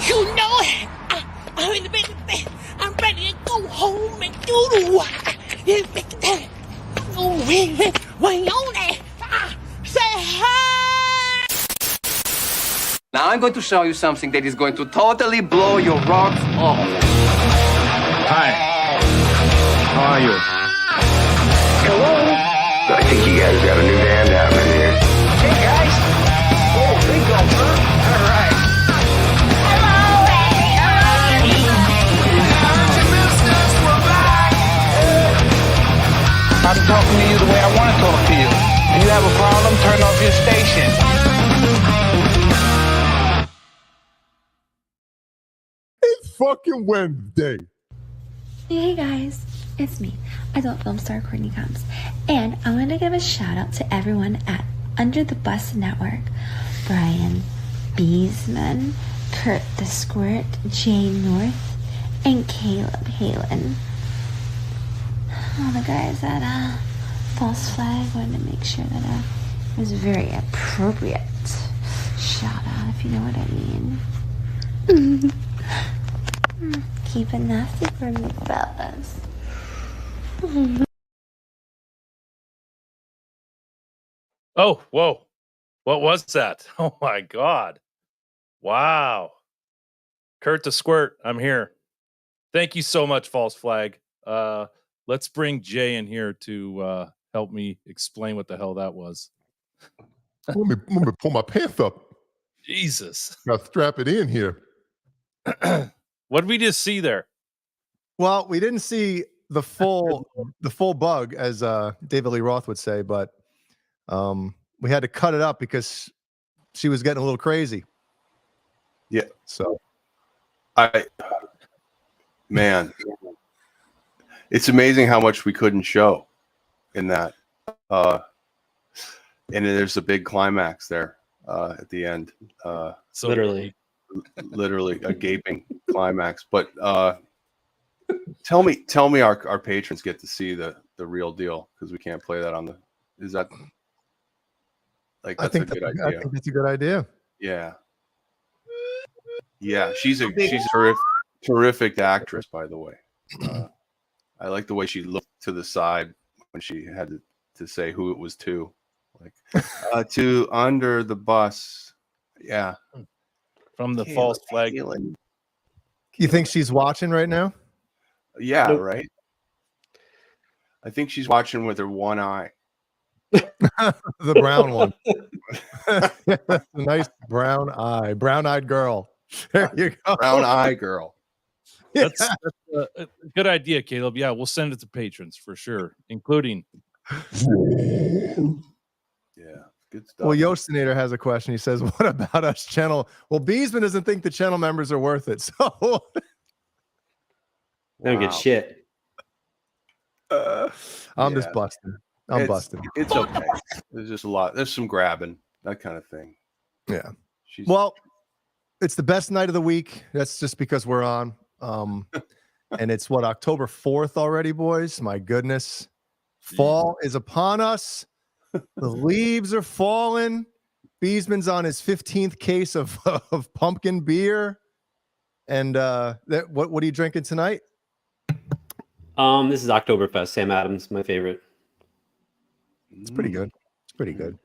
You know it. I'm ready to go home and doodle. Oh, when on it. Say hi. Now I'm going to show you something that is going to totally blow your rocks off. Hi. How are you? Hello. I think you guys got a new band happening here. Hey guys. Oh, bingo, huh? All right. I'm talking to you the way I want to talk to you. If you have a problem, turn off your station. It's fucking Wednesday. Hey guys, it's me, adult film star Courtney Combs, and I want to give a shout out to everyone at Under the Bus Network: Brian Beesman, Kurt the Squirt, Jay North, and Caleb Halen. All the guys at False Flag wanted to make sure that it was very appropriate shout out, if you know what I mean. Keep it nasty for me, fellas. Oh, whoa. What was that? Oh my God. Wow. Kurt the Squirt, I'm here. Thank you so much, False Flag. Let's bring Jay in here to help me explain what the hell that was. Let me pull my pants up. Jesus. Gotta strap it in here. What did we just see there? Well, we didn't see the full bug, as David Lee Roth would say, but we had to cut it up because she was getting a little crazy. Yeah. So, man, it's amazing how much we couldn't show in that. And there's a big climax there at the end. So literally a gaping climax. But tell me our patrons get to see the real deal, because we can't play that on the. Is that like that's a good idea? I think that's a good idea. Yeah. Yeah, she's a terrific actress, by the way. I like the way she looked to the side when she had to say who it was to, like to Under the Bus. Yeah, from the False Flag. You think she's watching right now? Yeah, right. I think she's watching with her one eye. The brown one. A nice brown eye, brown-eyed girl. There you go. Brown eye girl. That's a good idea, Caleb. Yeah, we'll send it to patrons for sure, including. Yeah, good stuff. Well, Yostinator has a question. He says, "What about us channel?" Well, Beesman doesn't think the channel members are worth it, so they don't get shit. I'm just busting. I'm busting. It's okay. There's just a lot. There's some grabbing, that kind of thing. Yeah. Well, it's the best night of the week. That's just because we're on. And it's October 4th already, boys. My goodness. Fall is upon us. The leaves are falling. Beesman's on his 15th case of pumpkin beer. And what are you drinking tonight? This is Oktoberfest. Sam Adams, my favorite. It's pretty good. It's pretty good.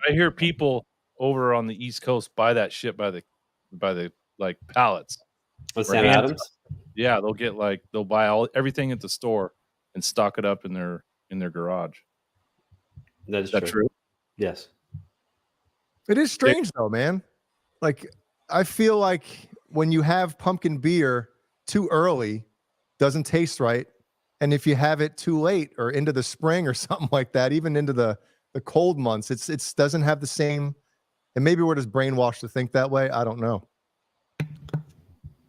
I hear people over on the East Coast buy that shit by the like pallets. Sam Adams? Yeah, they'll buy everything at the store and stock it up in their garage. Is that true? Yes. It is strange though, man. Like, I feel like when you have pumpkin beer too early, doesn't taste right. And if you have it too late or into the spring or something like that, even into the cold months, it doesn't have the same. And maybe we're just brainwashed to think that way. I don't know.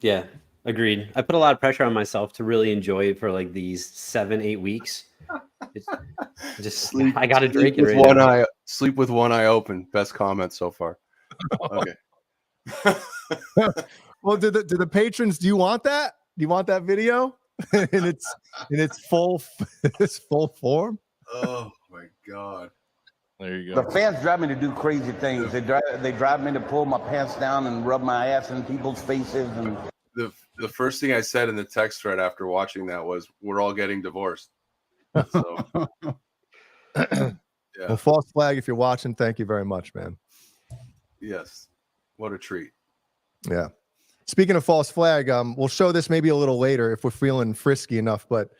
Yeah, agreed. I put a lot of pressure on myself to really enjoy it for like these 7-8 weeks. I got to drink it with right one now. eye. Sleep with one eye open. Best comment so far. Okay. Well, do the patrons? Do you want that? Do you want that video in its full form? Oh my God. There you The go. fans drive me to do crazy things. They drive me to pull my pants down and rub my ass in people's faces. And The first thing I said in the text thread after watching that was, "We're all getting divorced." So, yeah. Well, False Flag, if you're watching, thank you very much, man. Yes. What a treat. Yeah. Speaking of False Flag, we'll show this maybe a little later if we're feeling frisky enough, but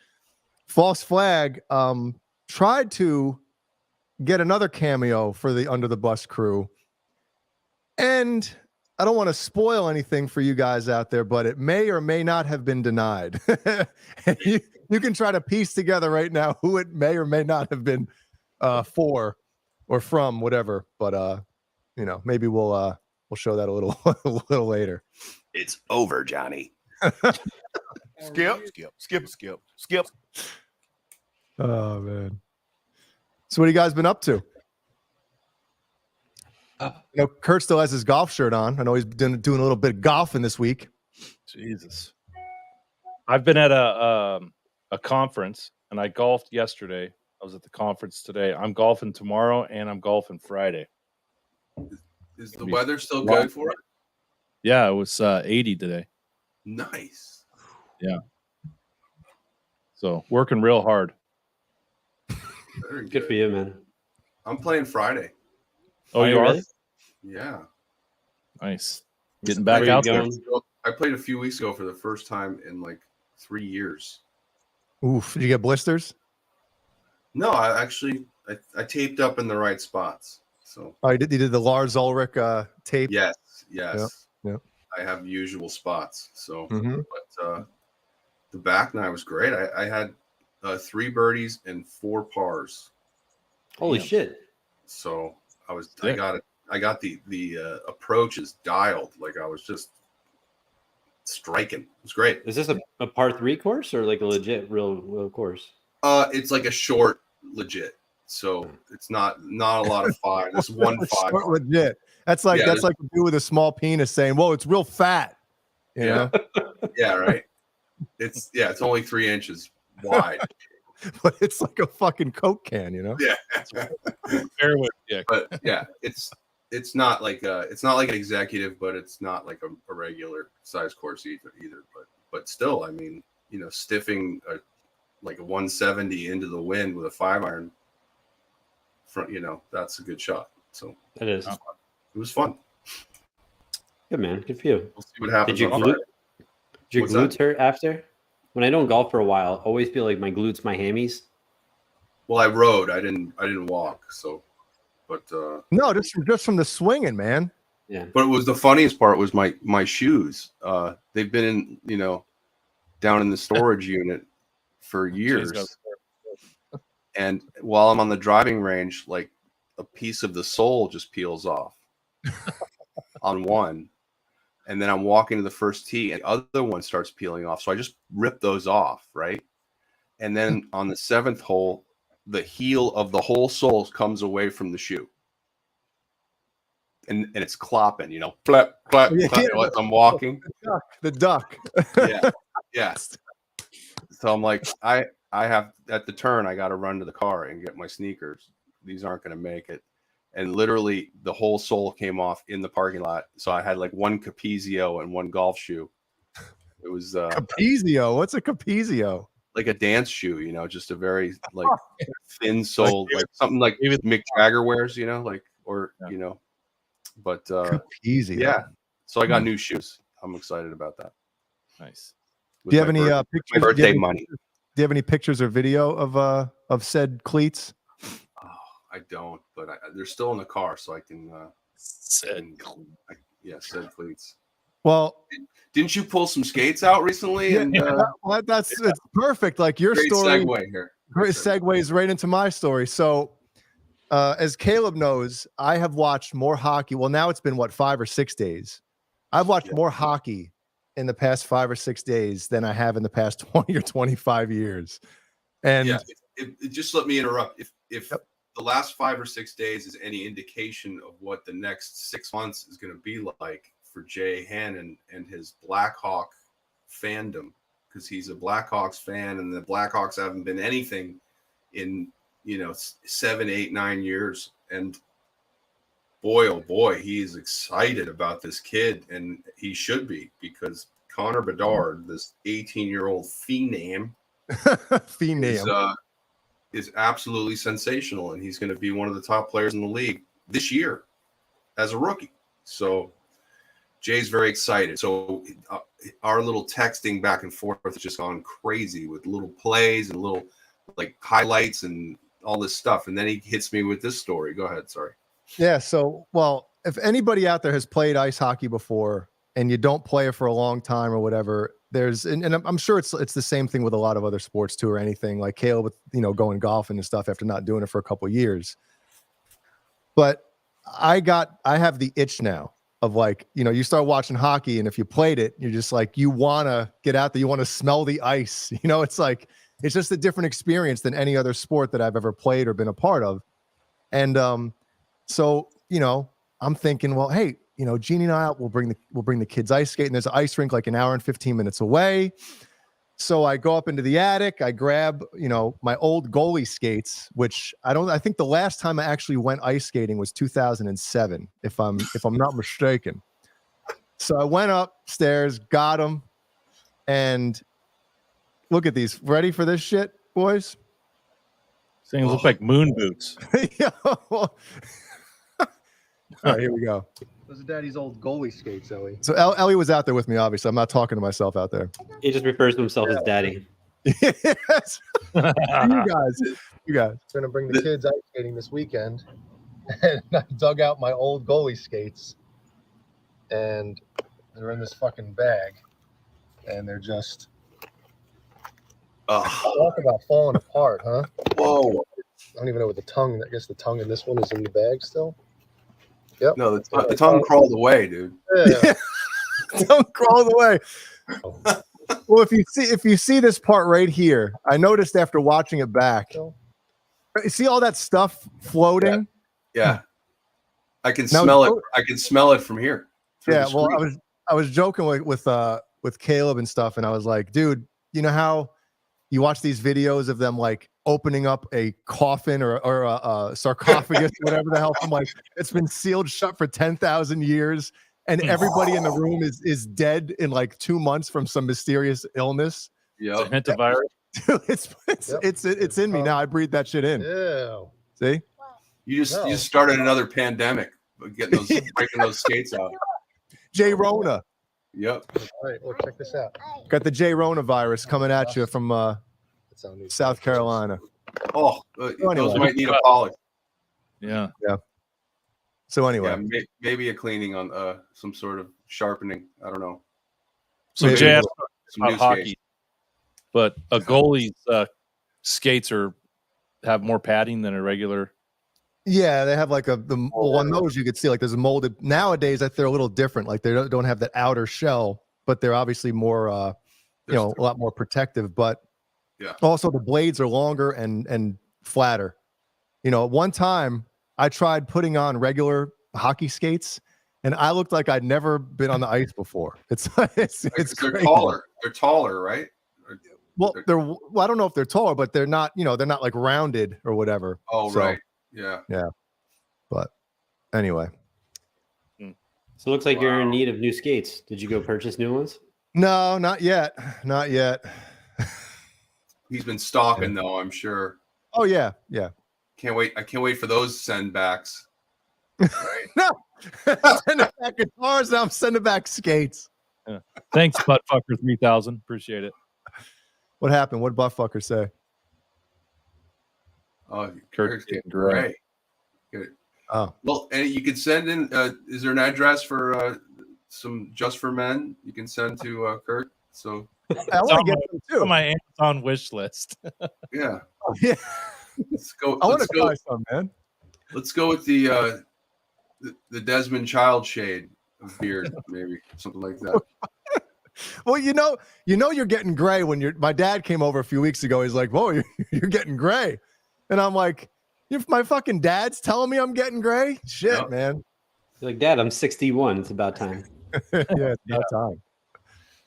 False Flag tried to get another cameo for the Under the Bus crew. And I don't want to spoil anything for you guys out there, but it may or may not have been denied. you can try to piece together right now who it may or may not have been for or from, whatever. But you know, maybe we'll show that a little a little later. It's over, Johnny. Skip. Oh man. So what have you guys been up to? You know, Kurt still has his golf shirt on. I know he's doing a little bit of golfing this week. Jesus. I've been at a conference and I golfed yesterday. I was at the conference today. I'm golfing tomorrow and I'm golfing Friday. Is the weather still good for it? Yeah, it was 80 today. Nice. Yeah. So working real hard. Very Good for you, man. I'm playing Friday. Oh, you are? Really? Yeah. Nice. Getting back out there. I played a few weeks ago for the first time in like 3 years. Oof. Did you get blisters? No, I taped up in the right spots. So You did the Lars Ulrich tape? yes. Yep. I have usual spots. So Mhm. but the back nine was great. I had 3 birdies and 4 pars. Holy shit. So I got the approaches dialed. Like I was just striking. It was great. Is this a par 3 course or like a legit real course? It's like a short legit. So it's not a lot of 5. There's 1 5. Short legit. That's like a dude with a small penis saying, "Whoa, it's real fat." You know? Yeah, right. It's only 3 inches wide. But it's like a fucking Coke can, you know? Yeah. Fairway, yeah. But yeah, it's not like an executive, but it's not like a regular size course either. But still, I mean, you know, stiffing like a 170 into the wind with a 5-iron front, you know, that's a good shot. So That is. it was fun. Good, man. Good for you. We'll see what happens. Did your What's glutes that? hurt after? When I don't golf for a while, I always feel like my glutes, my hammies. Well, I rode. I didn't walk. So, but No, just from the swinging, man. Yeah. But it was the funniest part was my shoes. They've been in, you know, down in the storage unit for years. And while I'm on the driving range, like a piece of the sole just peels off on one. And then I'm walking to the first tee and the other one starts peeling off. So I just rip those off, right? And then on the 7th hole, the heel of the whole sole comes away from the shoe. And it's clopping, you know, flap, flap, flap. I'm walking. The duck. Yeah. So I'm like, I have at the turn, I got to run to the car and get my sneakers. These aren't going to make it. And literally the whole sole came off in the parking lot. So I had like 1 Capezio and 1 golf shoe. It was Capezio. What's a Capezio? like a dance shoe, you know, just a very like thin sole, like something like Mick Jagger wears, you know, like, or, you know, but Capezio. yeah. So I got new shoes. I'm excited about that. Nice. Do you have any pictures? My birthday money. Do you have any pictures or video of said cleats? I don't, but they're still in the car, so I can. Said cleats. Well, didn't you pull some skates out recently? Yeah, And well, it's perfect. Like your great story. segue here. Great segues right into my story. So, as Caleb knows, I have watched more hockey. Well, now it's been 5 or 6 days. I've watched more hockey in the past 5 or 6 days than I have in the past 20 or 25 years. And just let me interrupt. If the last 5 or 6 days is any indication of what the next 6 months is going to be like for Jay Hannon and his Blackhawk fandom, because he's a Blackhawks fan and the Blackhawks haven't been anything in, you know, 7, 8, 9 years. And boy, oh boy, he is excited about this kid, and he should be, because Connor Bedard, this 18-year-old phenom, is absolutely sensational, and he's going to be one of the top players in the league this year as a rookie. So Jay's very excited. So our little texting back and forth has just gone crazy with little plays and little like highlights and all this stuff. And then he hits me with this story. Go ahead. Sorry. Yeah. So, well, if anybody out there has played ice hockey before and you don't play it for a long time or whatever, and I'm sure it's the same thing with a lot of other sports too, or anything like Caleb with, going golfing and stuff after not doing it for a couple of years. But I have the itch now of like, you start watching hockey, and if you played it, you're just like, you want to get out there, you want to smell the ice. It's like, it's just a different experience than any other sport that I've ever played or been a part of. And so, I'm thinking, well, hey, Jeannie and I we'll bring the kids ice skating. There's an ice rink like an hour and 15 minutes away. So I go up into the attic, I grab, my old goalie skates, which I think the last time I actually went ice skating was 2007, if I'm not mistaken. So I went upstairs, got them, and look at these. Ready for this shit, boys? Things look like moon boots. Yeah. All right, here we go. Those are Daddy's old goalie skates, Ellie. So Ellie was out there with me, obviously. I'm not talking to myself out there. He just refers to himself as Daddy. Yes. You guys. Going to bring the kids ice skating this weekend. And I dug out my old goalie skates. And they're in this fucking bag. And they're just... Talk about falling apart, huh? Whoa. I don't even know what the tongue... I guess the tongue in this one is in the bag still. Yep. No, the tongue crawled away, dude. Yeah. Tongue crawled away. Well, if you see this part right here, I noticed after watching it back. You see all that stuff floating? Yeah. I can smell it. I can smell it from here. Yeah. Well, I was joking with Caleb and stuff, and I was like, dude, you know how you watch these videos of them like opening up a coffin or a sarcophagus, whatever the hell. I'm like, it's been sealed shut for 10,000 years, and everybody in the room is dead in like 2 months from some mysterious illness. Yeah, hantavirus. It's in me now. I breathe that shit in. Yeah. See, you just started another pandemic, breaking those skates out. J Rona. Yep. All right, look, check this out. Got the J Rona virus coming at you from South Carolina. Oh, those might need a polish. Yeah. So anyway, maybe a cleaning on some sort of sharpening. I don't know. So Jay asked about hockey, but a goalie's skates have more padding than a regular. Yeah, they have like on those you could see like there's a molded. Nowadays, they're a little different. Like they don't have that outer shell, but they're obviously more, a lot more protective. But also the blades are longer and flatter. At one time I tried putting on regular hockey skates, and I looked like I'd never been on the ice before. It's they're taller. They're taller, right? Well, I don't know if they're taller, but they're not. They're not like rounded or whatever. Oh, so, right. Yeah. But anyway. So it looks like you're in need of new skates. Did you go purchase new ones? No, not yet. Not yet. He's been stalking though, I'm sure. Oh yeah. Can't wait. I can't wait for those sendbacks. Right? No. Sending back guitars, now I'm sending back skates. Yeah. Thanks, Buttfucker 3000. Appreciate it. What happened? What did Buttfucker say? Oh, Kurt's getting gray. Good. Oh. Well, and you could send in. Is there an address for some just for men? You can send to Kurt. So I want to get them too. On my Amazon wish list. Yeah. Oh, yeah. Let's go. I want to buy some, man. Let's go with the Desmond Child shade of beard, maybe something like that. Well, you're getting gray when my dad came over a few weeks ago. He's like, "Whoa, you're getting gray," and I'm like, "If my fucking dad's telling me I'm getting gray, shit, man." You're like, Dad, I'm 61. It's about time. Yeah, it's about time.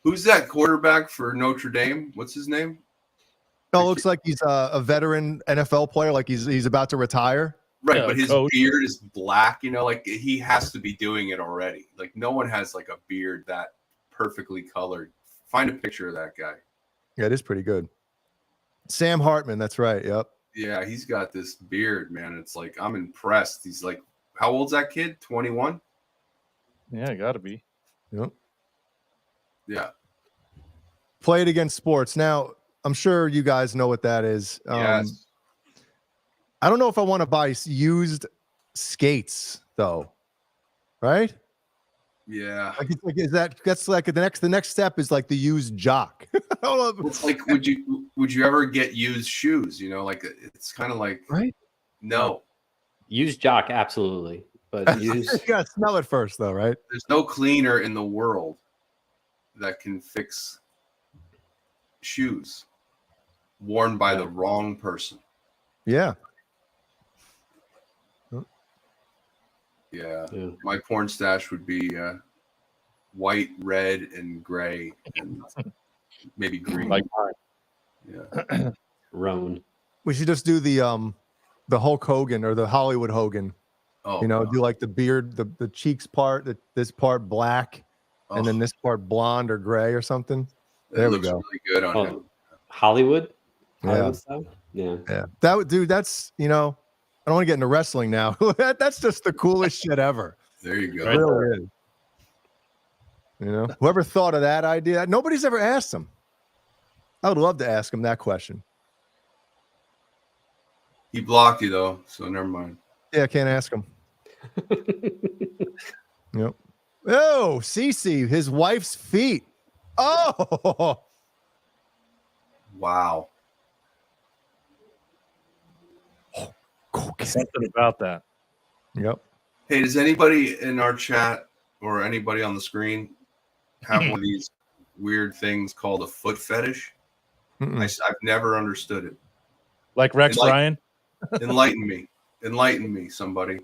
Who's that quarterback for Notre Dame? What's his name? Oh, looks like he's a veteran NFL player. Like he's about to retire. Right, Yeah, but his coat. beard is black, you know, like he has to be doing it already. Like no one has like a beard that perfectly colored. Find a picture of that guy. Yeah, it is pretty good. Sam Hartman, that's right. Yep. Yeah, he's got this beard, man. It's like I'm impressed. He's like, how old's that kid? 21? Yeah, gotta be. Yep. Yeah. Play it against sports. Now, I'm sure you guys know what that is. Yes. I don't know if I want to buy used skates though. Right? Yeah. Like that's like the next step is like the used jock. It's like would you ever get used shoes? You know, like it's kind of like right. No. Used jock, absolutely. But You gotta smell it first though, right? There's no cleaner in the world that can fix shoes worn by the wrong person. Yeah. Yeah. My porn stash would be white, red, and gray, and maybe green. Like yeah. Roan. We should just do the Hulk Hogan or the Hollywood Hogan. Oh, you know, do like the beard, the cheeks part, this part black, and then this part blonde or gray or something. There we go. Really good on him. Hollywood? Yeah. Hollywood style? Yeah. Yeah. That would, dude, that's, you know, I don't want to get into wrestling now. That's just the coolest shit ever. There you go. It really is. You know, whoever thought of that idea, nobody's ever asked him. I would love to ask him that question. He blocked you though, so never mind. Yeah, I can't ask him. Yep. Oh, Cece, his wife's feet. Oh, wow. Something about that. Yep. Hey, does anybody in our chat or anybody on the screen have one of these weird things called a foot fetish? I've never understood it. Like Rex Ryan? Enlighten me, somebody.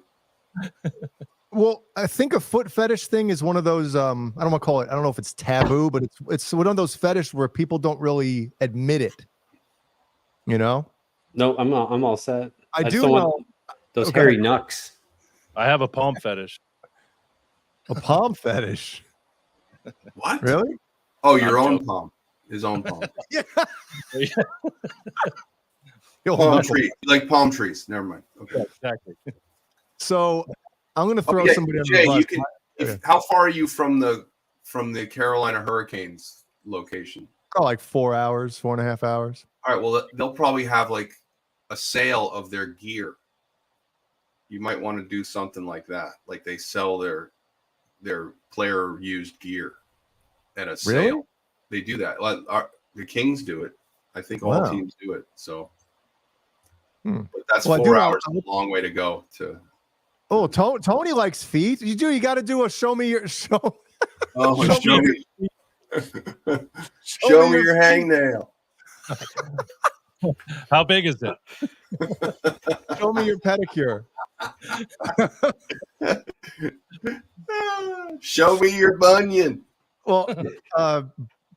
Well, I think a foot fetish thing is one of those. I don't want to call it. I don't know if it's taboo, but it's one of those fetish where people don't really admit it. You know? No, I'm all set. I do don't know want those hairy knucks. I have a palm fetish. A palm fetish? What? Really? Oh, your own palm. His own palm. Yeah. Palm tree. Like palm trees. Never mind. Okay. Exactly. So I'm going to throw somebody Jay, under the you bus. can, how far are you from the Carolina Hurricanes location? Oh, like 4 hours, 4.5 hours. All right. Well, they'll probably have like a sale of their gear. You might want to do something like that. Like they sell their player used gear at a sale. Really? They do that. The Kings do it. I think all teams do it. So, but that's 4 hours. A long way to go. To Tony likes feet. You got to do a show me your show. Oh, show me your hangnail. How big is it? Show me your pedicure. Show me your bunion. Well,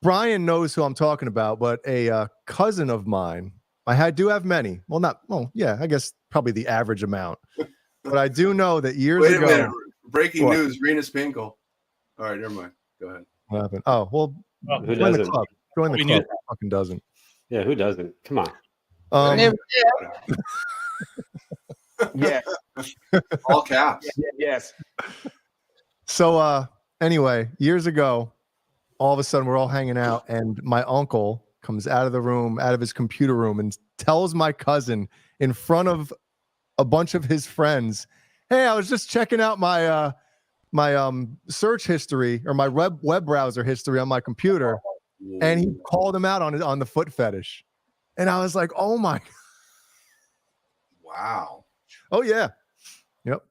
Brian knows who I'm talking about, but a cousin of mine, I do have many. I guess probably the average amount. But I do know that years ago. Wait a minute. Breaking news, Renus Pinkle. All right, never mind. Go ahead. What happened? Oh, well, who join the doesn't? club. Join the club. Fucking doesn't. Yeah, who doesn't? Come on. Yeah. All caps. Yes. So anyway, years ago, all of a sudden we're all hanging out, and my uncle comes out of his computer room, and tells my cousin in front of a bunch of his friends, "Hey, I was just checking out my search history or my web browser history on my computer," and he called him out on the foot fetish, and I was like, "Oh my!" Wow. Oh yeah. Yep.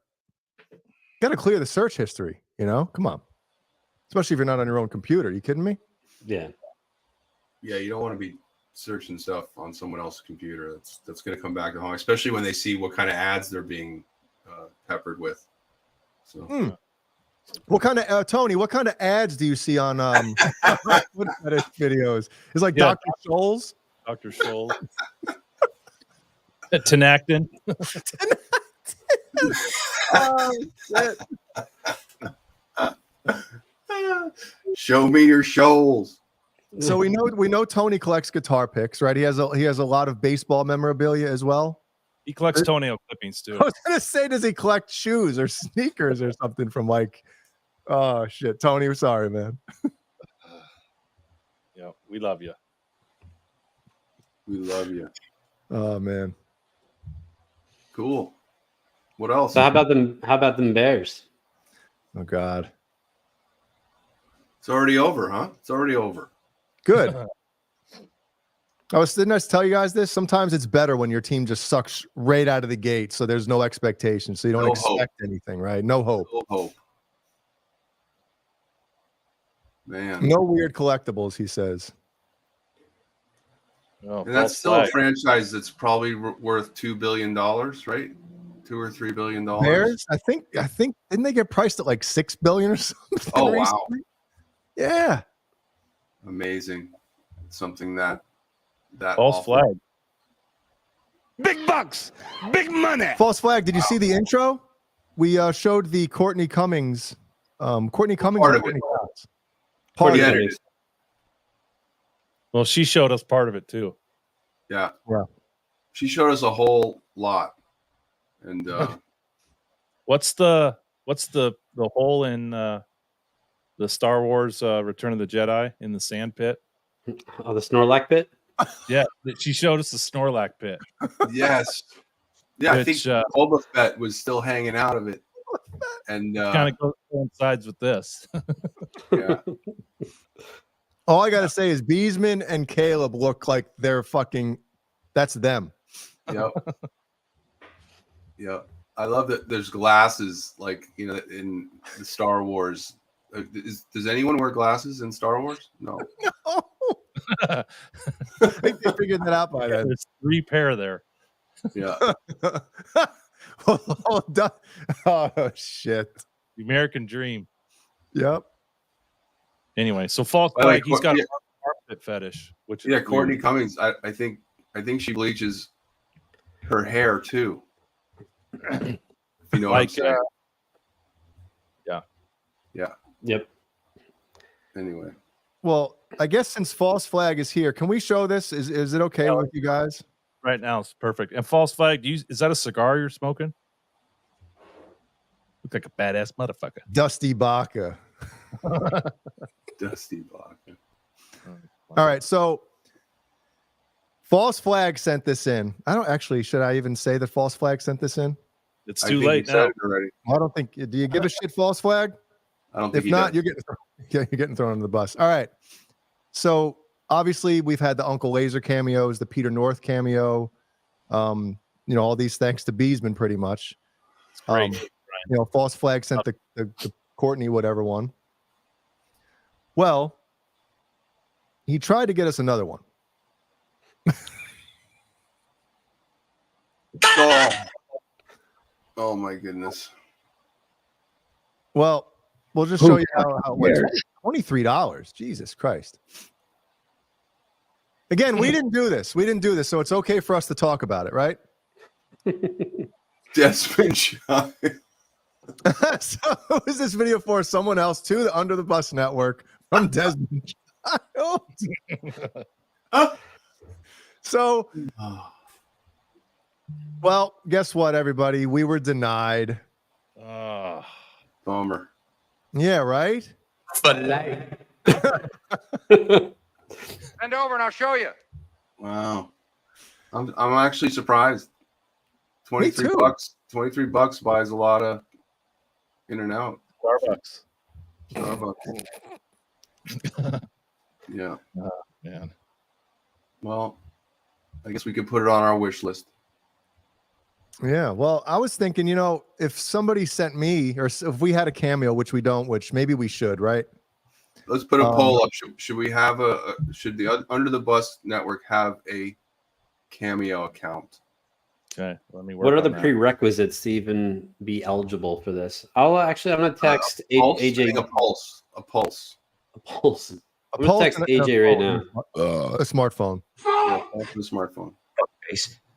Got to clear the search history. You know, come on. Especially if you're not on your own computer. You kidding me? Yeah. Yeah, you don't want to be searching stuff on someone else's computer. That's going to come back to haunt, especially when they see what kind of ads they're being peppered with. So, what kind of Tony? What kind of ads do you see on foot fetish videos? It's like Dr. Scholl's. Dr. Scholl. Tenactin. Oh, shit. Show me your shoals. So we know Tony collects guitar picks, right? He has a lot of baseball memorabilia as well. He collects toenail clippings too. I was gonna say, does he collect shoes or sneakers or something from like? Oh shit, Tony, we're sorry, man. Yeah, we love you. We love you. Oh man. Cool. What else? So how about them Bears? Oh God. It's already over, huh? It's already over. Good. Didn't I tell you guys this? Sometimes it's better when your team just sucks right out of the gate, so there's no expectation, so you don't expect anything, right? No hope. No hope. Man. No weird collectibles, he says. Oh, And that's still a franchise that's probably worth $2 billion, right? $2 or $3 billion. Bears? I think didn't they get priced at like $6 billion or something? Oh recently? wow. Yeah. Amazing. Something that false awful. flag. Big bucks, big money. False flag. Did you see the intro? We showed the Courtney Cummings. Courtney Cummings. Part or of Courtney it. Cox? Part Pretty of it. edited. Well, she showed us part of it too. Yeah. Yeah. She showed us a whole lot. And What's the hole in the Star Wars Return of the Jedi in the sand pit? Oh, the Snorlax pit? Yeah, she showed us the Snorlax pit. yes. Yeah, I think Which, Boba Fett was still hanging out of it. And kind of coincides with this. yeah. All I gotta say is Beesman and Caleb look like they're fucking. That's them. Yep. Yep. I love that there's glasses, like, you know, in the Star Wars. Does anyone wear glasses in Star Wars? No. No. I think they figured that out by then. There's 3 pair there. Yeah. Oh shit. The American dream. Yep. Anyway, so false By the way, flag. He's got yeah. an armpit fetish, which is Yeah, Courtney weird. Cummings. I think she bleaches her hair too. If you know what I'm Like, saying. yeah. Yeah. Yep. Anyway. Well, I guess since false flag is here, can we show this? Is it okay with you guys? Right now it's perfect. And false flag, is that a cigar you're smoking? Look like a badass motherfucker. Dusty Baca. Dusty Baca. All right, so false flag sent this in. I don't actually. Should I even say that false flag sent this in? It's I too think late you said now. it already. I don't think. Do you give a shit, false flag? I don't think If not, you're getting thrown under the bus. All right. So obviously we've had the Uncle Laser cameos, the Peter North cameo. You know, all these thanks to Beesman, pretty much. It's great. You know, false flag sent the Courtney whatever one. Well, he tried to get us another one. Oh my goodness. Well, we'll just show you how it went. $23. Jesus Christ. Again, we didn't do this. So it's okay for us to talk about it, right? Desmond Child. So who is this video for? Someone else to the Under the Bus Network from Desmond Child. So, well, guess what, everybody? We were denied. Bummer. Yeah, right? Bend over and I'll show you. Wow. I'm actually surprised. 23 too. bucks. 23 bucks buys a lot of in and out. Starbucks. Yeah. Man. Well, I guess we could put it on our wish list. Yeah, well, I was thinking, you know, if somebody sent me, or if we had a cameo, which we don't, which maybe we should, right? Let's put a poll up. Should we have should the Under the Bus Network have a Cameo account? Okay, let me work. What are on the that. prerequisites to even be eligible for this? I'm gonna text AJ. A pulse. A pulse. I'm gonna pulse text and a AJ right phone. now. A smartphone. Yeah, a smartphone.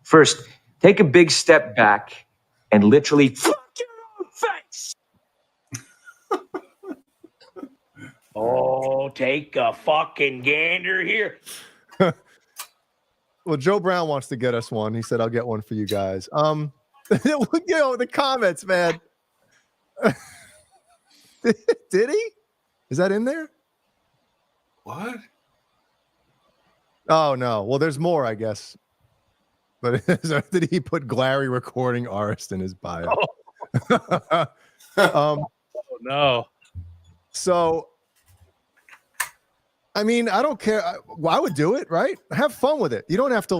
First, take a big step back and literally fuck your own face. Oh, take a fucking gander here. Well, Joe Brown wants to get us one. He said, "I'll get one for you guys." The comments, man. Did he? Is that in there? What? Oh no. Well, there's more, I guess. But did he put Glary recording artist in his bio? Oh no. So, I mean, I don't care. I would do it, right? Have fun with it. You don't have to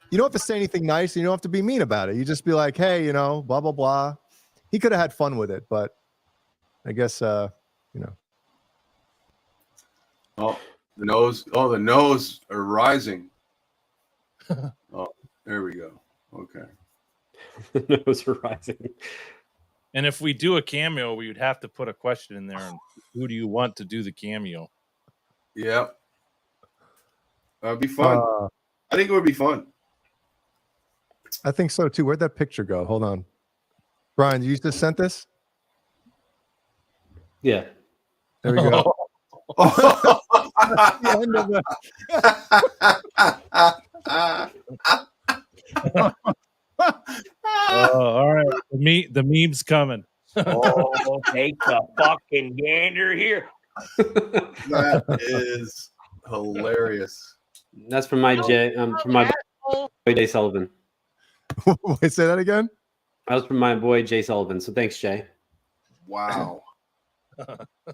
you don't have to say anything nice. You don't have to be mean about it. You just be like, hey, blah, blah, blah. He could have had fun with it, but I guess, Oh, the nose are rising. Oh, there we go. Okay. The nose are rising. And if we do a cameo, we would have to put a question in there. And who do you want to do the cameo? Yeah. That'd be fun. I think it would be fun. I think so too. Where'd that picture go? Hold on. Brian, you just sent this? Yeah. There we go. The end of All right. The meme's coming. Oh, take a fucking gander here. That is hilarious. That's from my boy Jay Sullivan. Wait, say that again? That was from my boy Jay Sullivan. So thanks, Jay. Wow.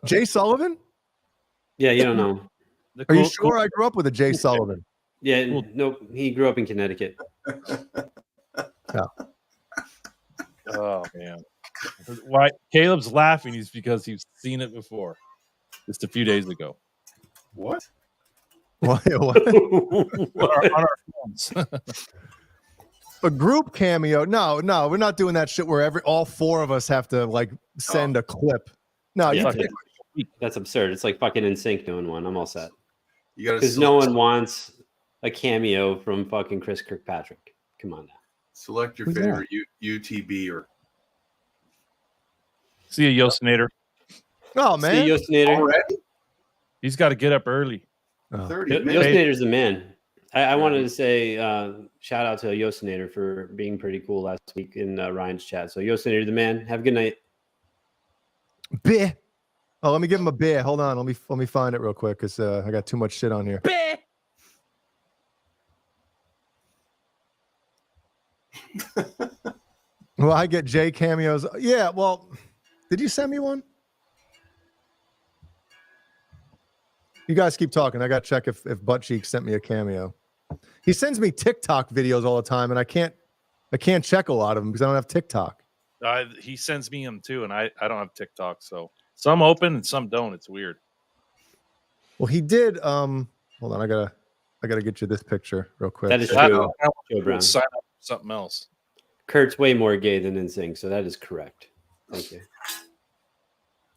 Jay Sullivan? Yeah, you don't know. Are you sure? I grew up with a Jay Sullivan. Yeah, nope. He grew up in Connecticut. No. Oh man. Why Caleb's laughing is because he's seen it before. Just a few days ago. What? What? On our phones. A group cameo? No, we're not doing that shit where all four of us have to send a clip. No, Yeah, you that's absurd. It's like fucking NSYNC doing one. I'm all set. You gotta Because no one wants a cameo from fucking Chris Kirkpatrick. Come on now. select your Who's favorite UTB or See you, Yosinator. Oh man. See Yosinator. already He's got to get up early. 30 minutes. Yosinator's the man. I wanted to say shout out to Yosinator for being pretty cool last week in Ryan's chat. So Yosinator the man. Have a good night. Beer. Oh, let me give him a beer. Hold on. Let me find it real quick because I got too much shit on here. Bear. Well, I get Jay cameos. Yeah, well, did you send me one? You guys keep talking. I got to check if Butt Cheek sent me a cameo. He sends me TikTok videos all the time, and I can't check a lot of them because I don't have TikTok. He sends me them too, and I don't have TikTok, so some open and some don't. It's weird. Well, he did. Hold on, I gotta get you this picture real quick. That is I true. Joe will Brown. sign up for something else. Kurt's way more gay than NSYNC, so that is correct. Thank you.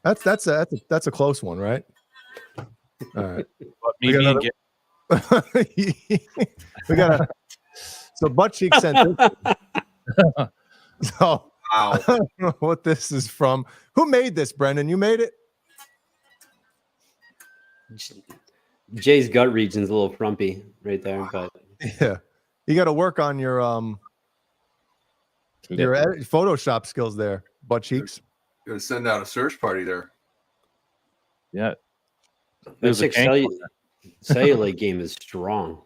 That's a close one, right? All right. But me being gay, We got a so Butt Cheek sent this. So I don't know what this is from. Who made this, Brendan? You made it? Jay's gut region's a little frumpy right there, but Yeah. You got to work on your Photoshop skills there, Butt Cheeks. Gonna send out a search party there. yeah. that There's a chick's gang- cellulite game is strong.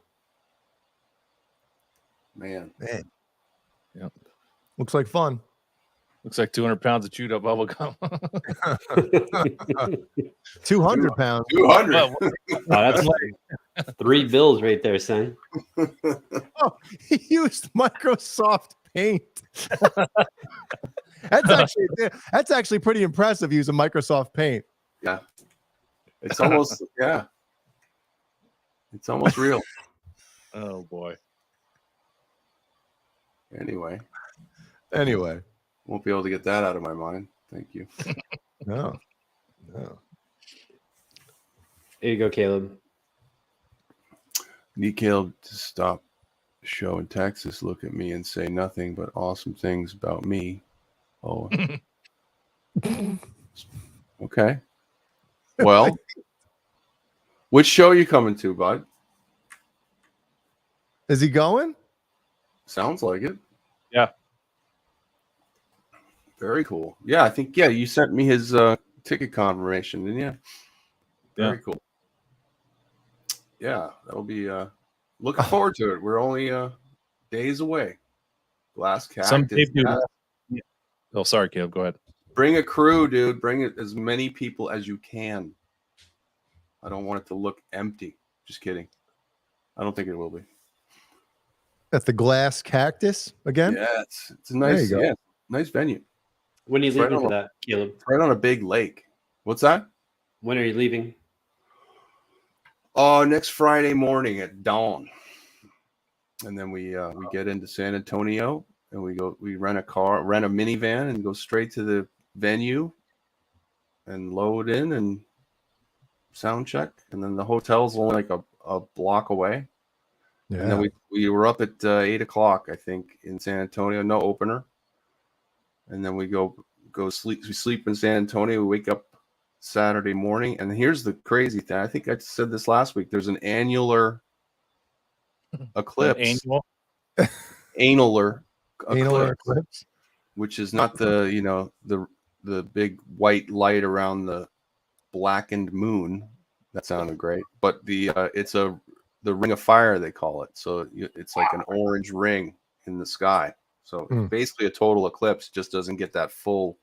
Man. Yep. Looks like fun. Looks like 200 pounds of chewed up bubble gum. 200 pounds. 200. Well, Wow, that's like 3 bills right there, son. Oh, he used Microsoft Paint. That's actually pretty impressive using Microsoft Paint. Yeah. It's almost yeah. It's almost real. oh boy. Anyway, Won't be able to get that out of my mind. Thank you. No. There you go, Caleb. Need Caleb to stop show in Texas look at me and say nothing but awesome things about me. Oh, okay. Well, which show are you coming to, bud? Is he going? Sounds like it. Yeah. Very cool. Yeah, I think you sent me his ticket confirmation, didn't you? Very cool. Yeah, that'll be looking forward to it. We're only days away. Glass Cactus. Oh, sorry, Caleb. Go ahead. Bring a crew, dude. Bring it as many people as you can. I don't want it to look empty. Just kidding. I don't think it will be. At the Glass Cactus again? Yeah, it's a nice, nice venue. When are you It's leaving right for that, Caleb? Right on a big lake. What's that? When are you leaving? Oh, next Friday morning at dawn. And then we get into San Antonio and we rent a minivan and go straight to the venue and load in and sound check. And then the hotel's only like a block away. Yeah. And then we were up at 8 o'clock, I think, in San Antonio, no opener. And then we go sleep. We sleep in San Antonio. We wake up Saturday morning. And here's the crazy thing. I think I said this last week. There's an annular eclipse. Annular eclipse, which is not the big white light around the blackened moon. That sounded great, but it's the ring of fire, they call it. So it's like an orange ring in the sky. So basically a total eclipse, just doesn't get that full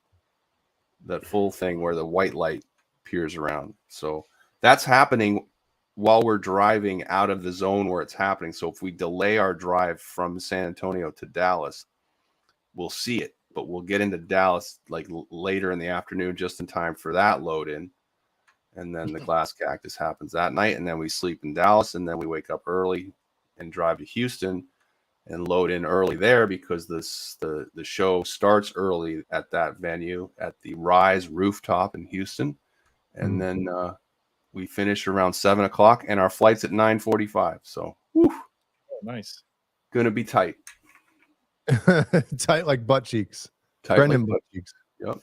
thing where the white light peers around. So that's happening while we're driving out of the zone where it's happening. So if we delay our drive from San Antonio to Dallas, we'll see it, but we'll get into Dallas like later in the afternoon, just in time for that load in. And then the Glass Cactus happens that night. And then we sleep in Dallas, and then we wake up early and drive to Houston and load in early there, because the show starts early at that venue at the Rise rooftop in Houston. And then we finish around 7 o'clock, and our flight's at 9:45. So nice. Gonna be tight. Tight like butt cheeks. Tight Brendan like butt cheeks. Yep.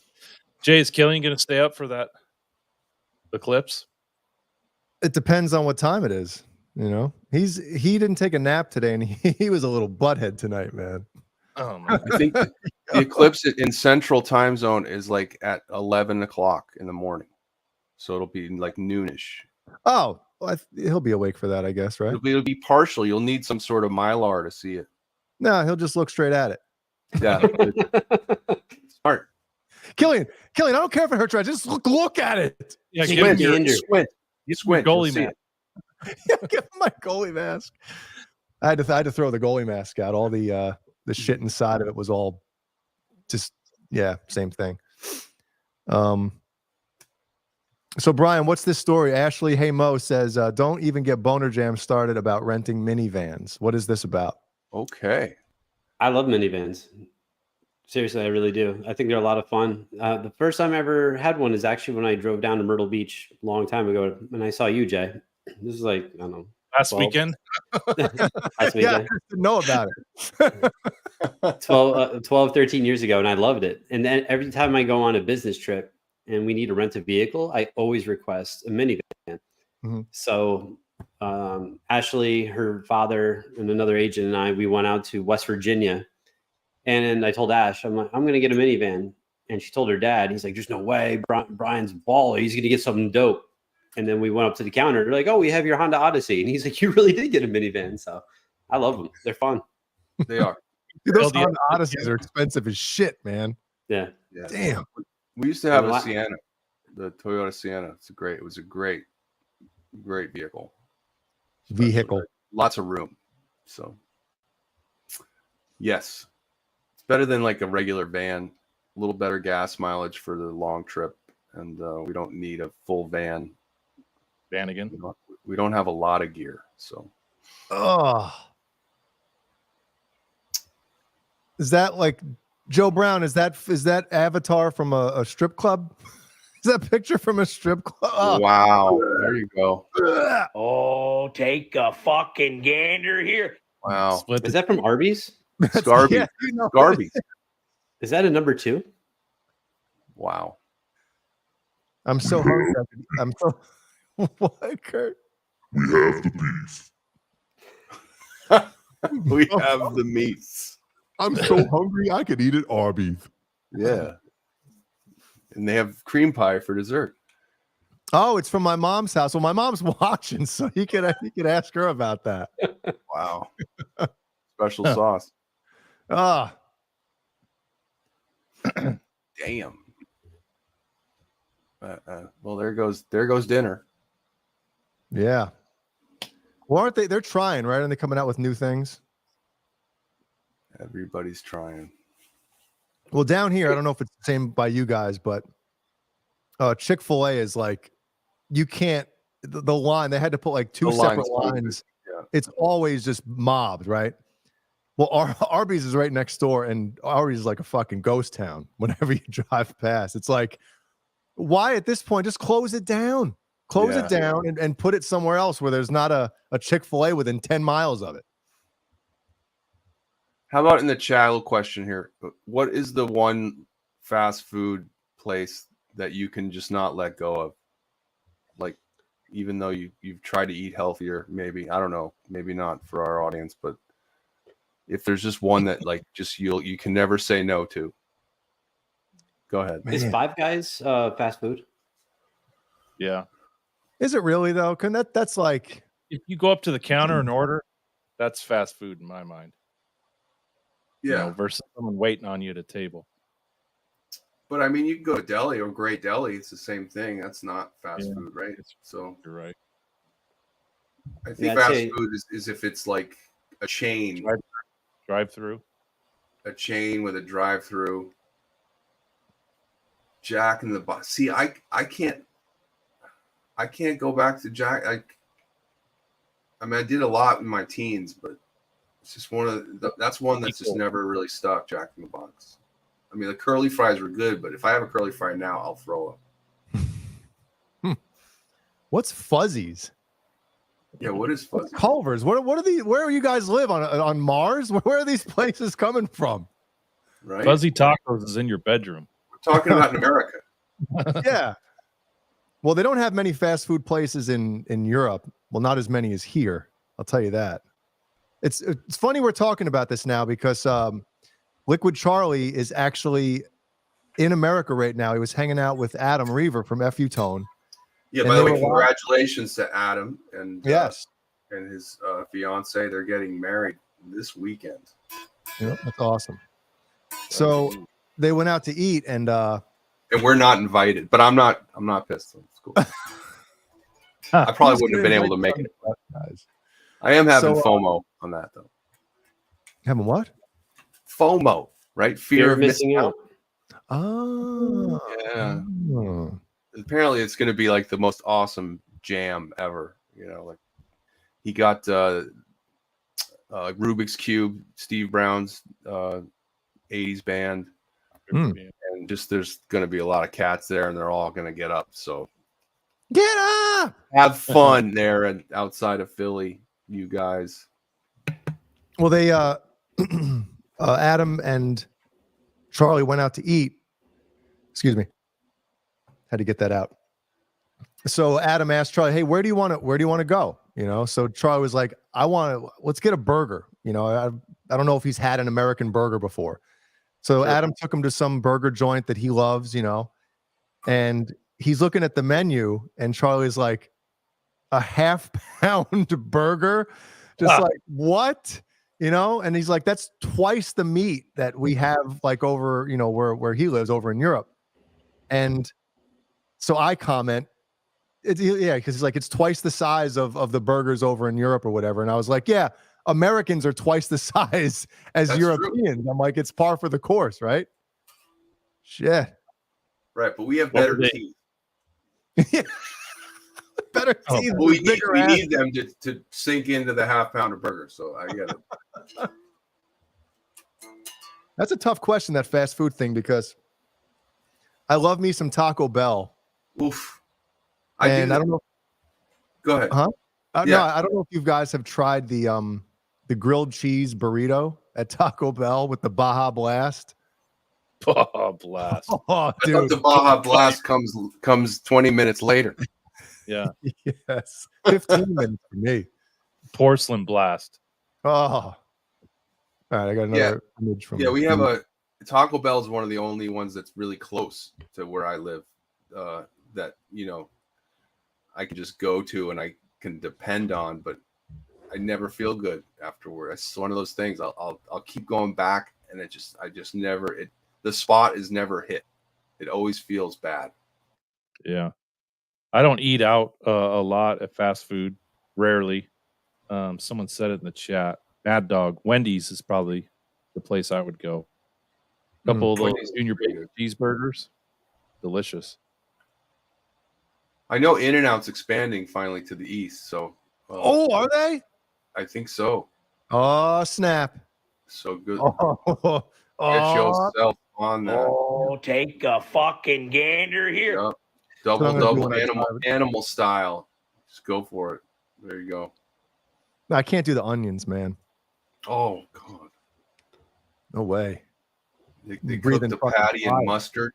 Jay, is Killian going to stay up for that eclipse? It depends on what time it is. You know, he didn't take a nap today, and he was a little butthead tonight, man. Oh my! I think the eclipse in Central Time Zone is like at 11 o'clock in the morning, so it'll be like noonish. Oh, well, he'll be awake for that, I guess, right? It'll be partial. You'll need some sort of mylar to see it. No, he'll just look straight at it. Yeah, smart. Killian, I don't care if it hurts. Right? Just look at it. Yeah, squint. You squint. Goalie man. Give him my goalie mask. I had to throw the goalie mask out. All the shit inside of it was all just same thing. So Brian, what's this story? Ashley Hey Mo says, don't even get BonerJams started about renting minivans. What is this about? Okay. I love minivans. Seriously, I really do. I think they're a lot of fun. The first time I ever had one is actually when I drove down to Myrtle Beach a long time ago, and I saw you, Jay. This is like, I don't know. Last weekend? Last weekend. Yeah, I didn't know about it. 12, 13 years ago, and I loved it. And then every time I go on a business trip and we need to rent a vehicle, I always request a minivan. Mm-hmm. So Ashley, her father, and another agent and I, we went out to West Virginia. And I told Ash, I'm like, I'm going to get a minivan. And she told her dad, he's like, there's no way. Brian's baller. He's going to get something dope. And then we went up to the counter. They're like, oh, we have your Honda Odyssey. And he's like, you really did get a minivan. So I love them. They're fun. They are. Dude, those Honda Odysseys are expensive as shit, man. Yeah. Damn. We used to have a Sienna, the Toyota Sienna. It was a great vehicle. Lots of room. So yes, it's better than like a regular van. A little better gas mileage for the long trip, and we don't need a full van. Again. We don't have a lot of gear, so. Oh, is that like Joe Brown? Is that Avatar from a strip club? Is that picture from a strip club? Oh. Wow, there you go. Oh, take a fucking gander here. Wow. Split Is the that from Arby's? Scarby. Yeah, you know, Scarby. Is that a number 2? Wow. I'm so hungry. I'm so what, Kurt? We have the beef. We have the meats. I'm so hungry I could eat at Arby's. Yeah. And they have cream pie for dessert. Oh, it's from my mom's house. Well, my mom's watching, so you could ask her about that. Wow. Special sauce. Ah, Damn. Well, there goes dinner. yeah. Well, aren't they? They're trying, right? Aren't they coming out with new things? Everybody's trying. Well, down here, I don't know if it's the same by you guys, but Chick-fil-A is like, you can't, the line, they had to put like 2 The separate line's lines. Yeah. It's always just mobbed, right? Well, Arby's is right next door, and Arby's is like a fucking ghost town whenever you drive past. It's like, why at this point, just close it down. Close it down and put it somewhere else where there's not a Chick-fil-A within 10 miles of it. How about in the chat, a little question here. What is the one fast food place that you can just not let go of? Like, even though you've tried to eat healthier, maybe, I don't know, maybe not for our audience, but if there's just one that like just you can never say no to. Go ahead. Is Five Guys fast food? Yeah. Is it really though? Can that's like, If you go up to the counter and order, that's fast food in my mind. Yeah. You know, versus someone waiting on you at a table. But I mean, you can go to deli or Great Deli. It's the same thing. That's not fast food, right? So you're right. I think fast food is if it's like a chain. Drive-through. A chain with a drive-through. Jack in the Box. See, I can't go back to Jack. I mean, I did a lot in my teens, but it's just that's one that's just never really stuck. Jack in the Box. I mean, the curly fries were good, but if I have a curly fry now, I'll throw up. what's Fuzzies? Yeah, what is Fuzzies? Culver's. What are these? Where do you guys live on Mars? Where are these places coming from? Right. Fuzzy tacos is in your bedroom. We're talking about in America. Yeah. Well, they don't have many fast food places in Europe. Well, not as many as here. I'll tell you that. It's funny we're talking about this now because Liquid Charlie is actually in America right now. He was hanging out with Adam Reaver from FU Tone. Yeah, by the way, congratulations to Adam and yes, and his fiance. They're getting married this weekend. Yeah, that's awesome. So they went out to eat and we're not invited, but I'm not pissed. It's cool. I probably wouldn't have been able to make it. I am having FOMO on that though. Having what? FOMO, right? Fear of missing out. Oh, yeah. Oh. Apparently, it's going to be like the most awesome jam ever. You know, like he got Rubik's Cube, Steve Brown's 80s band, and just there's going to be a lot of cats there, and they're all going to get up. So get up, have fun there and outside of Philly, you guys. Well, they Adam and Charlie went out to eat. Excuse me. Had to get that out. So Adam asked Charlie, "Hey, where do you want to go?" You know, so Charlie was like, let's get a burger. You know, I don't know if he's had an American burger before. So Adam took him to some burger joint that he loves, you know, and he's looking at the menu and Charlie's like, a half-pound burger? Just like, what? You know, and he's like, that's twice the meat that we have like over, you know, where he lives over in Europe. And so I comment, yeah, because he's like, it's twice the size of the burgers over in Europe or whatever. And I was like, yeah, Americans are twice the size as That's Europeans. true. I'm like, it's par for the course, right? Shit. Right, but we have better teeth. Better teeth. We need them to sink into the half-pounder burger. So I get it. That's a tough question, that fast food thing, because I love me some Taco Bell. Oof. I don't know. Go ahead. Huh? No, I don't know if you guys have tried the the grilled cheese burrito at Taco Bell with the Baja Blast. Oh, blast. Oh, I thought dude. the Baja Blast comes 20 minutes later. Yeah. Yes. 15 minutes for me. Porcelain blast. Oh. All right, I got another image from. Yeah, we have a Taco Bell is one of the only ones that's really close to where I live. That I can just go to and I can depend on, but I never feel good afterward. It's one of those things. I'll keep going back, and I just never. The spot is never hit. It always feels bad. Yeah. I don't eat out a lot at fast food. Rarely. Someone said it in the chat. Mad Dog. Wendy's is probably the place I would go. A couple of those Wendy's is junior pretty bacon cheeseburgers. Delicious. I know In-N-Out's expanding finally to the east, so. Are they? I think so. Oh, snap. So good. Oh, Get yourself on that. Oh, take a fucking gander here. Yep. So I'm gonna do Double one animal style. Just go for it. There you go. No, I can't do the onions, man. Oh God. No way. They cook Breathing the fucking patty fire. and mustard.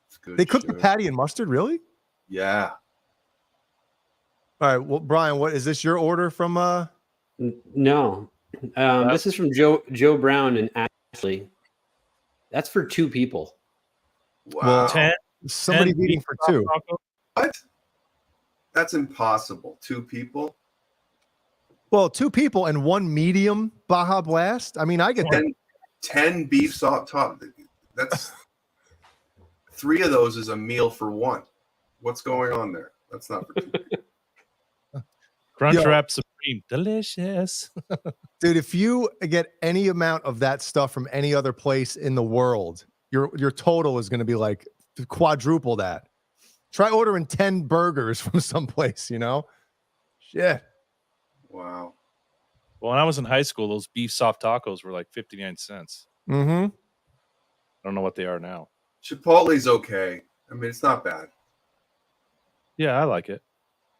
It's good. They cook the shit. patty and mustard, really? Yeah. All right. Well, Brian, what is this your order from? No, this is from Joe Brown and Ashley. That's for 2 people. Wow. 10. Somebody's eating for 2. What? That's impossible. 2 people. Well, 2 people and 1 medium Baja Blast. I mean, I get that. 10 beef top. That's 3 of those is a meal for 1. What's going on there? That's not for 2 people. Crunchwrap Supreme. Delicious. Dude, if you get any amount of that stuff from any other place in the world, your total is going to be like quadruple that. Try ordering 10 burgers from someplace, Shit. Wow. Well, when I was in high school, those beef soft tacos were like 59 cents. Mm-hmm. I don't know what they are now. Chipotle's okay. I mean, it's not bad. Yeah, I like it.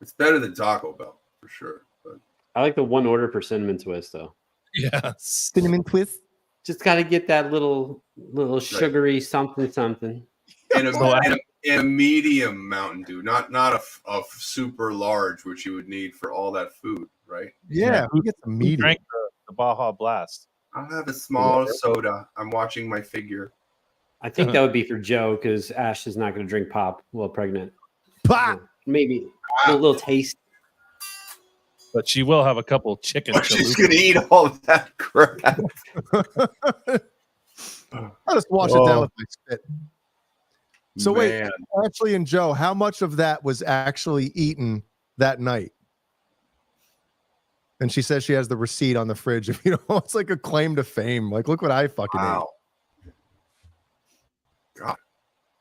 It's better than Taco Bell for sure. But I like the 1 order per cinnamon twist though. Yeah. Cinnamon twist. Just got to get that little sugary something. And a medium Mountain Dew, not a super large, which you would need for all that food, right? Yeah, who gets a Who medium? drank the Baja Blast? I'll have a small soda. I'm watching my figure. I think that would be for Joe because Ash is not going to drink pop while pregnant. Pop. Maybe a little taste. But she will have a couple chicken. She's gonna eat all of that crap. I'll just wash it down with my spit. So wait, Man. Ashley and Joe, how much of that was actually eaten that night? And she says she has the receipt on the fridge. If it's like a claim to fame. Like, look what I fucking Wow. God.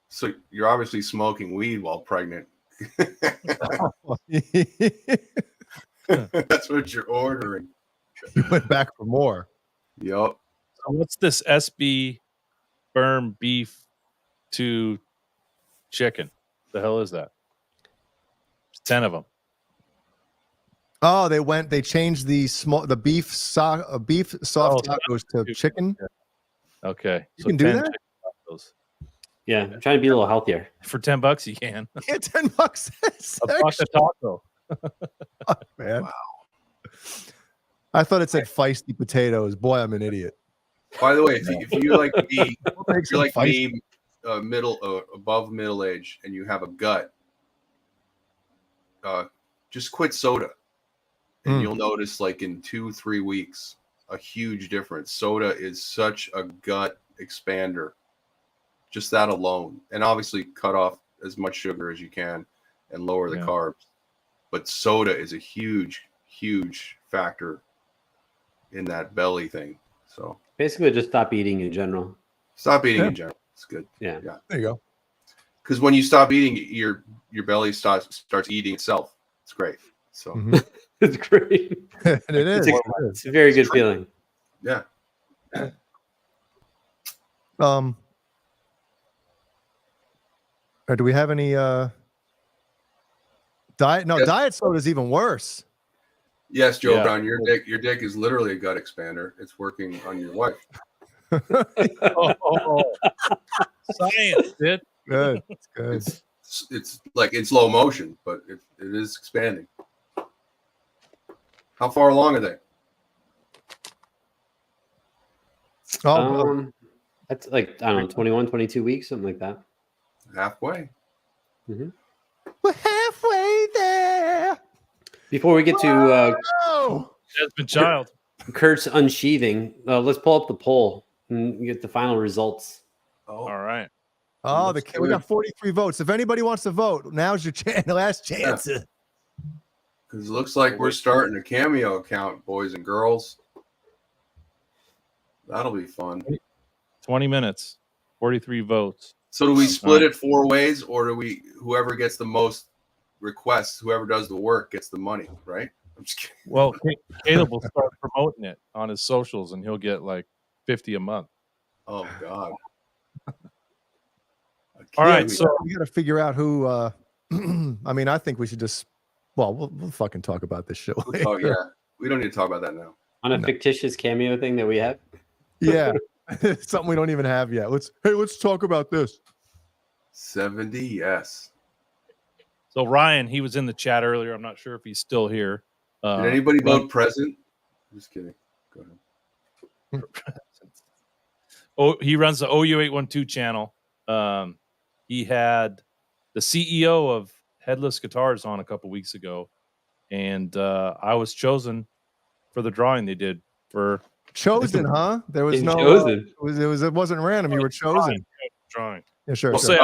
So you're obviously smoking weed while pregnant. ate. That's what you're ordering. You went back for more. Yep. So what's this SB firm beef to chicken? The hell is that? There's 10 of them. Oh, they changed the beef soft tacos to chicken. Okay. You can do 10 that? chicken tacos. Yeah, I'm trying to be a little healthier. For $10 you can. Yeah, $10. A buck a taco. Man. Wow. I thought it said feisty potatoes. Boy, I'm an idiot. By the way, if you like me, if you're like feisty. me, above middle age, and you have a gut, just quit soda, and you'll notice, like in 2-3 weeks, a huge difference. Soda is such a gut expander. Just that alone, and obviously cut off as much sugar as you can, and lower the carbs. But soda is a huge factor in that belly thing. So Basically, just stop eating in general. stop eating in general. It's good. Yeah. There you go. Because when you stop eating, your belly starts eating itself. It's great. So It's great. And it is. It's a very good feeling. yeah. Do we have any diet? No, Yes. diet soda is even worse. Yes, Joe Yeah. Brown, your dick is literally a gut expander. It's working on your wife. Oh, science, dude. Good. It's good. It's like in slow motion, but it is expanding. How far along are they? That's like, I don't know, 21, 22 weeks, something like that. Halfway. Mm-hmm. We're halfway there. Before we get to Desmond Child, Kurt's unsheathing, let's pull up the poll and get the final results. Oh, all right. Oh, we got 43 votes. If anybody wants to vote, now's your last chance. Because it looks like we're starting a Cameo account, boys and girls. That'll be fun. 20 minutes, 43 votes. So do we split it 4 ways, or do we whoever gets the most requests, whoever does the work gets the money, right? I'm just kidding. Well, Caleb will start promoting it on his socials, and he'll get like 50 a month. Oh God. All right, so we got to figure out who. I mean, I think we should just. Well, we'll fucking talk about this shit later. Oh yeah, we don't need to talk about that now. On a fictitious Cameo thing that we have. Yeah, something we don't even have yet. Let's talk about this. 70, yes. So Ryan, he was in the chat earlier. I'm not sure if he's still here. Did anybody vote present? Just kidding. Go ahead. Oh, he runs the OU812 channel. He had the CEO of Headless Guitars on a couple weeks ago, and I was chosen for the drawing they did for chosen, huh? There was no chosen. It wasn't random. You were chosen. Drawing. Yeah, sure. Well, sure.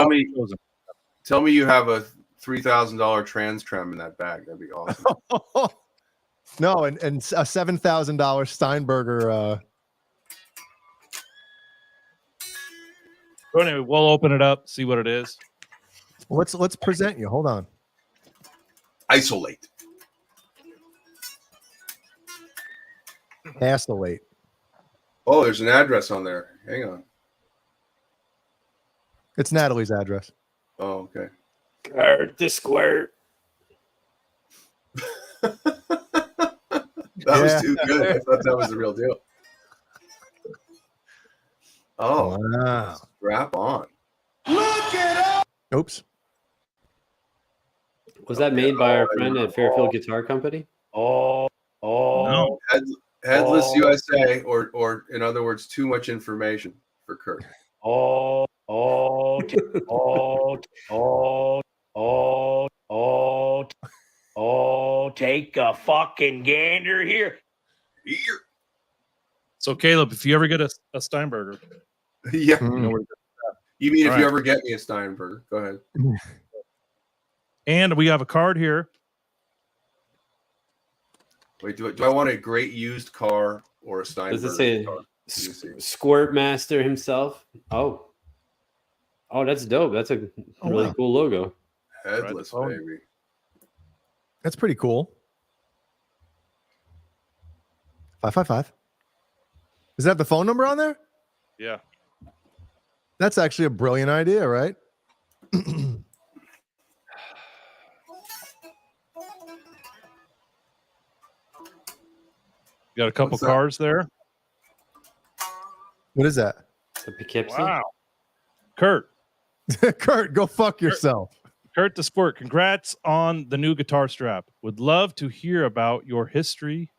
Tell me you have a $3,000 trans trem in that bag. That'd be awesome. No, and a $7,000 Steinberger. So anyway, we'll open it up, see what it is. Let's present you. Hold on. Isolate. Isolate. Oh, there's an address on there. Hang on. It's Natalie's address. Oh, okay. Kurt the Squirt. That was too good. I thought that was the real deal. Oh, wow. Strap on. Oops. Was that made by our friend at Fairfield Guitar Company? No. Headless USA, or in other words, too much information for Kurt. Take a fucking gander here. Here. So Caleb, if you ever get a Steinberger, Yeah. you know where to You mean if All you right. ever get me a Steinberger? Go ahead. And we have a card here. Wait, do I want a great used car or a Steinberger? Does it say car? Let me see. Squirt Master himself? Oh, that's dope. That's a really cool logo. Headless, baby. That's pretty cool. 555. Is that the phone number on there? Yeah. That's actually a brilliant idea, right? You got a couple What's that? cars there. What is that? The Poughkeepsie. Wow. Kurt. Kurt, go fuck yourself. Kurt the Squirt, congrats on the new guitar strap. Would love to hear about your history,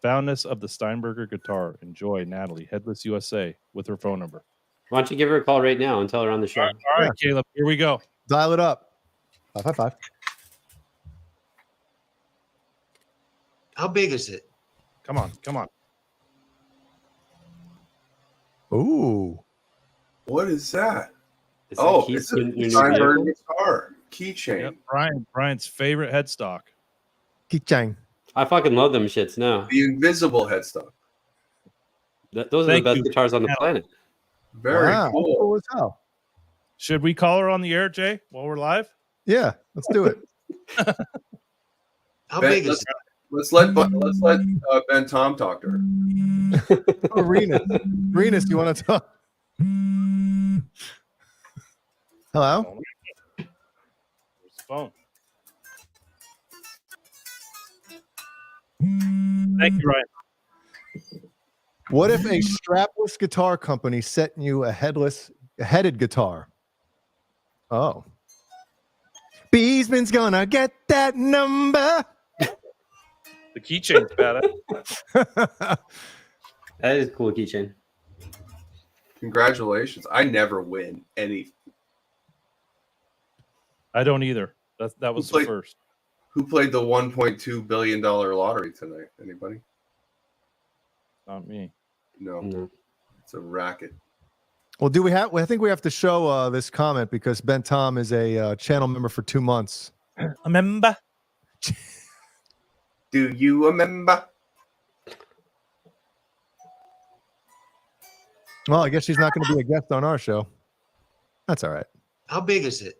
foundness of the Steinberger guitar. Enjoy, Natalie, Headless USA, with her phone number. Why don't you give her a call right now and tell her on the show? All right, Caleb, here we go. Dial it up. 555. How big is it? Come on. Ooh. What is that? Is that Oh, Keith it's a in your new Steinberger vehicle? guitar keychain. Yep, Brian's favorite headstock. Kichang. I fucking love them shits now. The invisible headstock. Those are Thank the best you. guitars on the planet. Very Wow, cool. cool as hell. Should we call her on the air, Jay, while we're live? Yeah, let's do it. How Ben, big is let's let Ben Tom talk to her. Oh, Renus, you want to talk? Hello? Where's the phone? Thank you, Ryan. What if a strapless guitar company sent you a headed guitar? Oh. Beesman's gonna get that number. The keychain's bad. That is a cool keychain. Congratulations. I never win any. I don't either. That was the first. Who played the $1.2 billion lottery tonight? Anybody? Not me. No. It's a racket. Well, I think we have to show this comment because Ben Tom is a channel member for 2 months. A member? Do you remember? Well, I guess she's not going to be a guest on our show. That's all right. How big is it?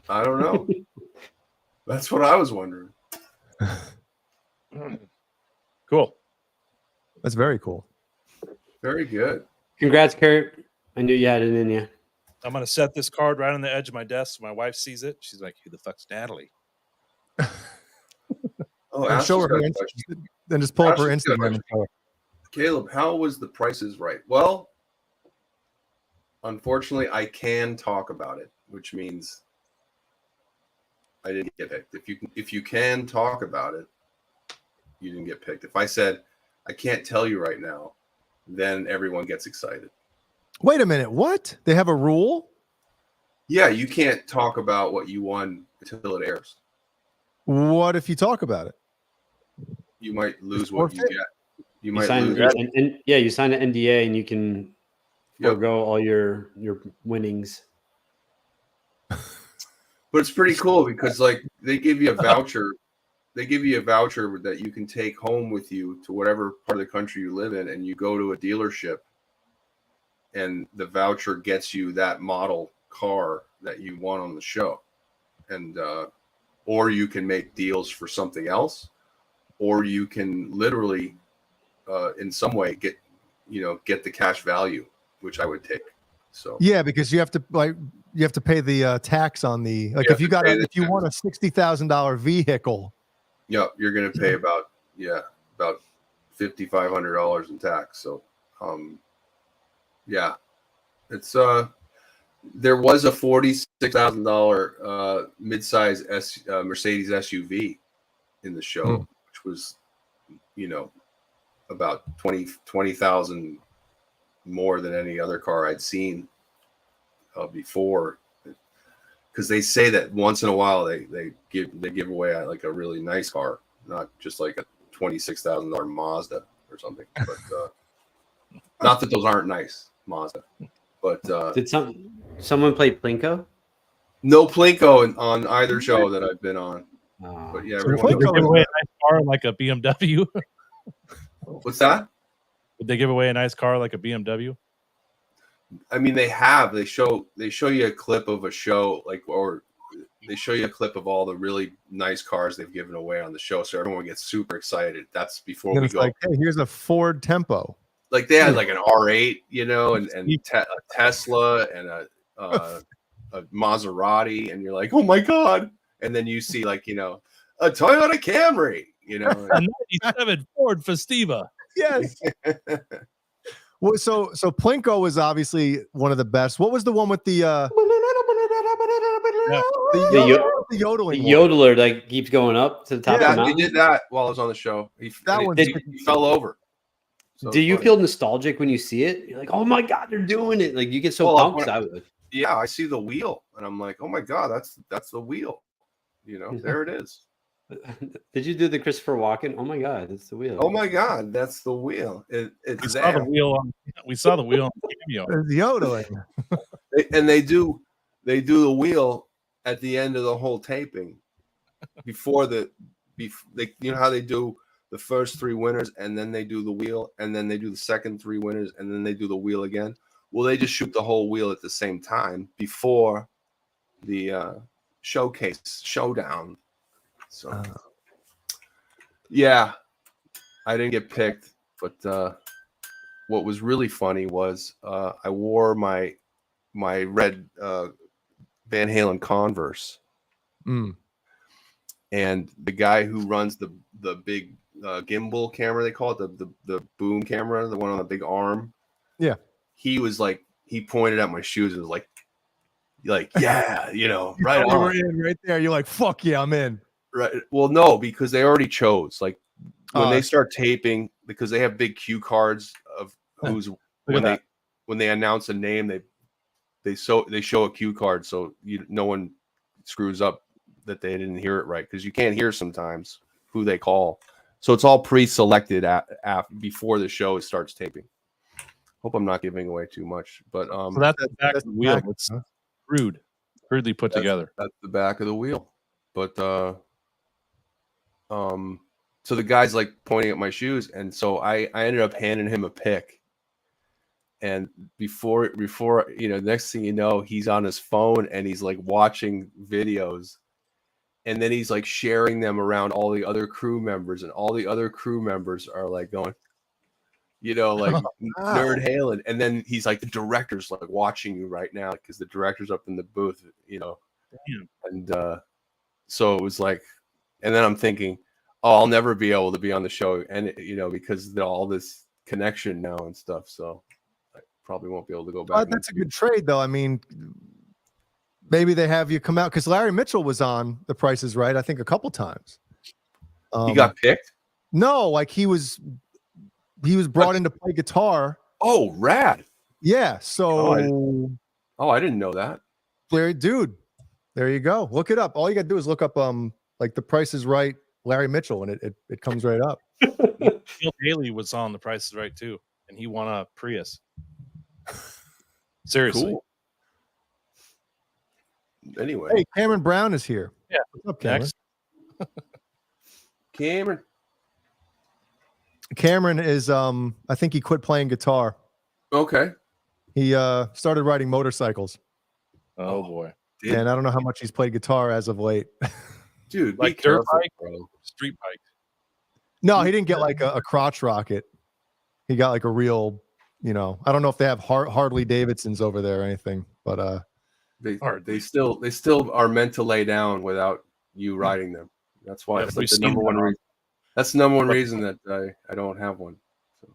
I don't know. That's what I was wondering. Cool. That's very cool. Very good. Congrats, Kurt. I knew you had it in you. I'm going to set this card right on the edge of my desk. So my wife sees it. She's like, who the fuck's Natalie? Oh, Show her then just pull up her Ashley's got a Instagram and show her. Caleb, how was the prices right? Well, unfortunately, I can talk about it, which means I didn't get picked. If you can talk about it, you didn't get picked. If I said I can't tell you right now, then everyone gets excited. Wait a minute. What? They have a rule? Yeah, you can't talk about what you won until it airs. What if you talk about it? You might lose what you get. You might sign, lose. you sign an NDA and you can forego all your winnings. But it's pretty cool because like they give you a voucher. They give you a voucher that you can take home with you to whatever part of the country you live in, and you go to a dealership, and the voucher gets you that model car that you won on the show, and or you can make deals for something else, or you can literally, in some way, get the cash value, which I would take. So yeah, because you have to pay the tax on the if you want a $60,000 vehicle. Yeah, you're going to pay about $5,500 in tax. So, yeah, it's there was a $46,000 midsize Mercedes SUV in the show, which was about 20,000 more than any other car I'd seen before. Because they say that once in a while they give away like a really nice car, not just like a $26,000 Mazda or something. But not that those aren't nice, Mazda. But did someone play Plinko? No Plinko on either show that I've been on. But yeah, Would they give away a nice car like a BMW? What's that? Would they give away a nice car like a BMW? I mean, they show you a clip of a show, or they show you a clip of all the really nice cars they've given away on the show, so everyone gets super excited. That's before we go. Like, hey, here's a Ford Tempo. Like they had like an R8, and a Tesla and a Maserati, and you're like, oh my god! And then you see like a Toyota Camry, a 97 Ford Festiva. Yes. Well, so Plinko was obviously one of the best. What was the one with the yodeling? The yodeler that keeps going up to the top of the Yeah, mountain. they did that while I was on the show. He fell over. So do you feel nostalgic when you see it? You're like, oh my god, they're doing it! Like you get so pumped. Yeah, I see the wheel, and I'm like, oh my god, that's the wheel. There it is. Did you do the Christopher Walken? Oh my god, that's the wheel. Oh my god, that's the wheel. We saw the wheel on the cameo. There's yodeling. And they do the wheel at the end of the whole taping before how they do the first 3 winners, and then they do the wheel, and then they do the second 3 winners, and then they do the wheel again. Well, they just shoot the whole wheel at the same time before the showdown. So, yeah, I didn't get picked, but what was really funny was I wore my red Van Halen Converse, and the guy who runs the big gimbal camera, they call it the boom camera, the one on the big arm. Yeah. He was like, he pointed at my shoes and was like, yeah, right You were on. in right there. You're like, fuck yeah, I'm in. Right. Well, no, because they already chose. Like when they that's- start taping, because they have big cue cards of who's when they announce a name, they show a cue card so no one screws up that they didn't hear it right, because you can't hear sometimes who they call. So it's all pre-selected before the show starts taping. Hope I'm not giving away too much, but So that's the back of the wheel. It's crudely put together. That's the back of the wheel. But so the guy's like pointing at my shoes, and so I ended up handing him a pick. And before next thing you know, he's on his phone and he's like watching videos, and then he's like sharing them around all the other crew members, and all the other crew members are like going, like Nerd Halen. And then he's like, the director's like watching you right now, because the director's up in the booth, and so it was like, and then I'm thinking, oh, I'll never be able to be on the show, and because of all this connection now and stuff, so I probably won't be able to go back. That's a good trade, though. I mean, maybe they have you come out, because Larry Mitchell was on The Price is Right, I think, a couple times. He got picked? No, like he was brought in to play guitar. Oh, rad. Yeah. So I didn't know that. Dude, there you go. Look it up. All you gotta do is look up like The Price is Right, Larry Mitchell, and it comes right up. Bill Haley was on The Price is Right too, and he won a Prius. Seriously. Cool. Anyway. Hey, Cameron Brown is here. Yeah. What's up, Cameron? Cameron is I think he quit playing guitar. Okay. He started riding motorcycles. Oh boy. And I don't know how much he's played guitar as of late. Dude, like dirt bike, bro. Street bike. No, he didn't get like a crotch rocket. He got like a real, I don't know if they have Harley Davidsons over there or anything, but they still are meant to lay down without you riding them. That's why it's like the number one reason. That's the number one reason that I don't have one. So.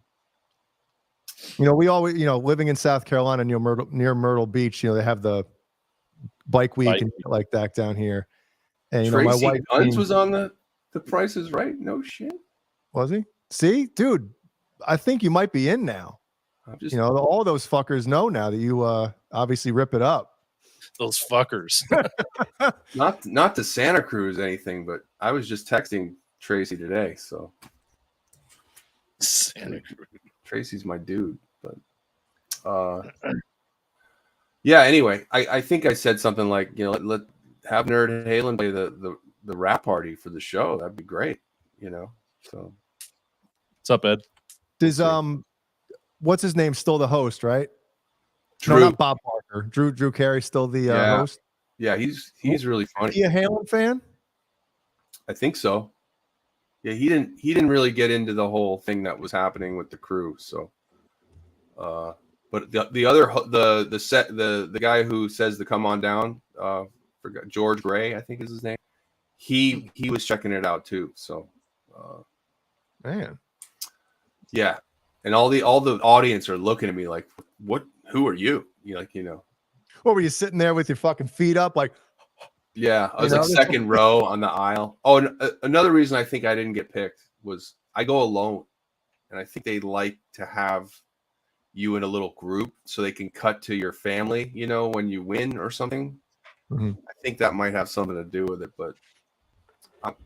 We always, living in South Carolina near Myrtle Beach, they have the bike week and shit like that down here. And Tracy my wife Guns was on the Price is Right. No shit. Was he? See, dude, I think you might be in now. All those fuckers know now that you obviously rip it up. Those fuckers. not to Santa Cruz anything, but I was just texting Tracy today, so Santa Cruz. Tracy's my dude. But yeah, anyway, I think I said something like, let have Nerd Halen play the rap party for the show. That'd be great, So what's up, Ed? Does what's his name, still the host, right? Drew. No, not Bob Barker. Drew Carey still the host. Yeah, he's really funny. Is he a Halen fan? I think so. Yeah, he didn't really get into the whole thing that was happening with the crew. So, but the guy who says to come on down, forgot, George Gray, I think is his name. He was checking it out too. So, man, yeah, and all the audience are looking at me like, what? Who are you? What were you sitting there with your fucking feet up, like? Yeah, I was like second row on the aisle. Oh, and another reason I think I didn't get picked was I go alone, and I think they like to have you in a little group so they can cut to your family, when you win or something. Mm-hmm. I think that might have something to do with it, but I'm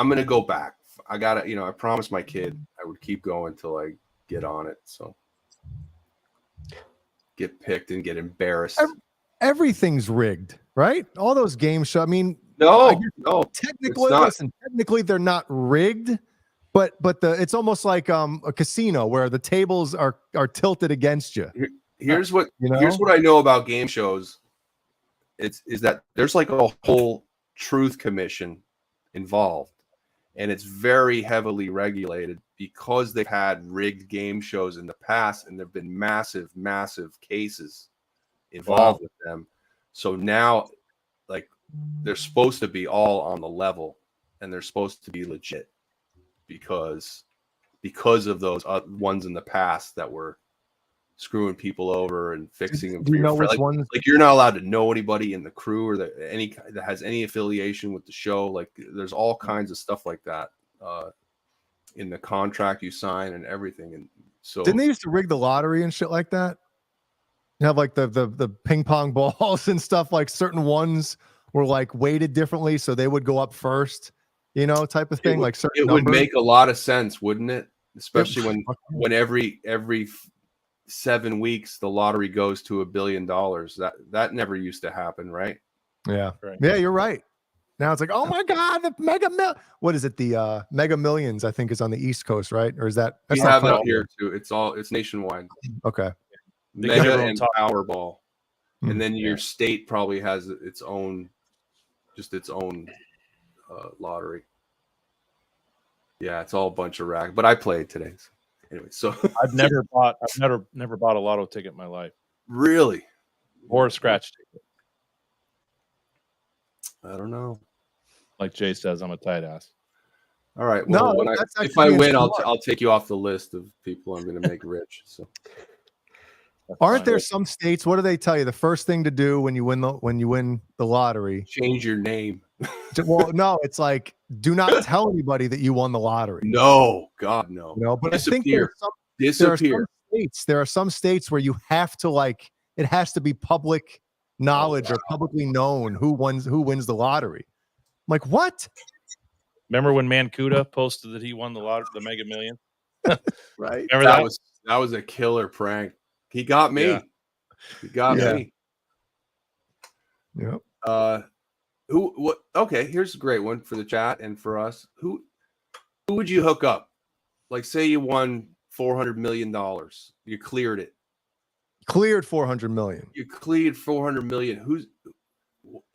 gonna go back. I gotta, I promised my kid I would keep going till I get on it. So get picked and get embarrassed. Everything's rigged, right? All those game shows. I mean, no. Technically they're not rigged, but it's almost like a casino where the tables are tilted against you. Here's what I know about game shows. Is that there's like a whole truth commission involved, and it's very heavily regulated because they've had rigged game shows in the past, and there've been massive cases involved with them. So now, like, they're supposed to be all on the level, and they're supposed to be legit. because of those ones in the past that were screwing people over and fixing them. Do you know which like, ones? Like you're not allowed to know anybody in the crew or that has any affiliation with the show. Like there's all kinds of stuff like that in the contract you sign and everything. And so didn't they used to rig the lottery and shit like that? You have like the ping pong balls and stuff, like certain ones were like weighted differently, so they would go up first, you know, type of thing. It would make a lot of sense, wouldn't it? Especially when every 7 weeks the lottery goes to $1 billion. That never used to happen, right? Yeah, yeah, you're right. Now it's like, oh my god, the what is it? The Mega Millions, I think, is on the East Coast, right? Or is that? We have that here too. It's nationwide. Okay. Mega and Powerball, and then your state probably has its own lottery. Yeah, it's all a bunch of rack. But I played today. So. Anyway, so I've never bought a lotto ticket in my life. Really? Or a scratch ticket. I don't know. Like Jay says, I'm a tight ass. All right. Well, if I win, I'll take you off the list of people I'm going to make rich. So. Aren't there some states? What do they tell you? The first thing to do when you win the lottery, change your name. Well, no, it's like do not tell anybody that you won the lottery. No, God, no. No, but Disappear. I think there are some states where you have to like it has to be public knowledge or publicly known who wins the lottery. I'm like, what? Remember when Mancuda posted that he won the Mega Million? Right. Remember that was a killer prank. He got me. Yeah. He got me. Yep. Okay, here's a great one for the chat and for us. Who would you hook up? Like say you won $400 million. You cleared it. Cleared 400 million. You cleared 400 million.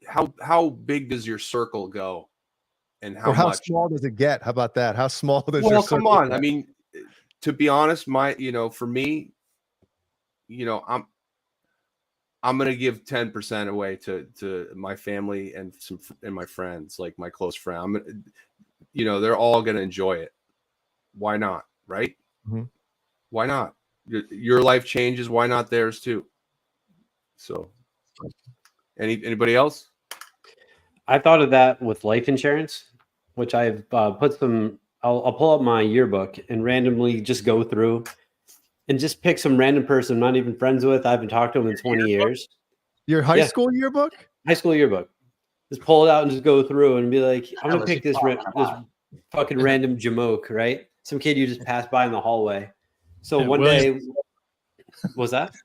How big does your circle go? And how much? Small does it get? How about that? How small does your circle come on. get? I mean, to be honest, for me, I'm gonna give 10% away to my family and my friends, like my close friend. They're all gonna enjoy it. Why not? Right? Mm-hmm. Why not? Your life changes. Why not theirs too? So, anybody else? I thought of that with life insurance, which I've put some. I'll pull up my yearbook and randomly just go through and just pick some random person I'm not even friends with. I haven't talked to them in 20 years. Your high school yearbook? High school yearbook. Just pull it out and just go through and be like, I'm gonna pick this fucking random jamoke, right? Some kid you just passed by in the hallway. So one day, was that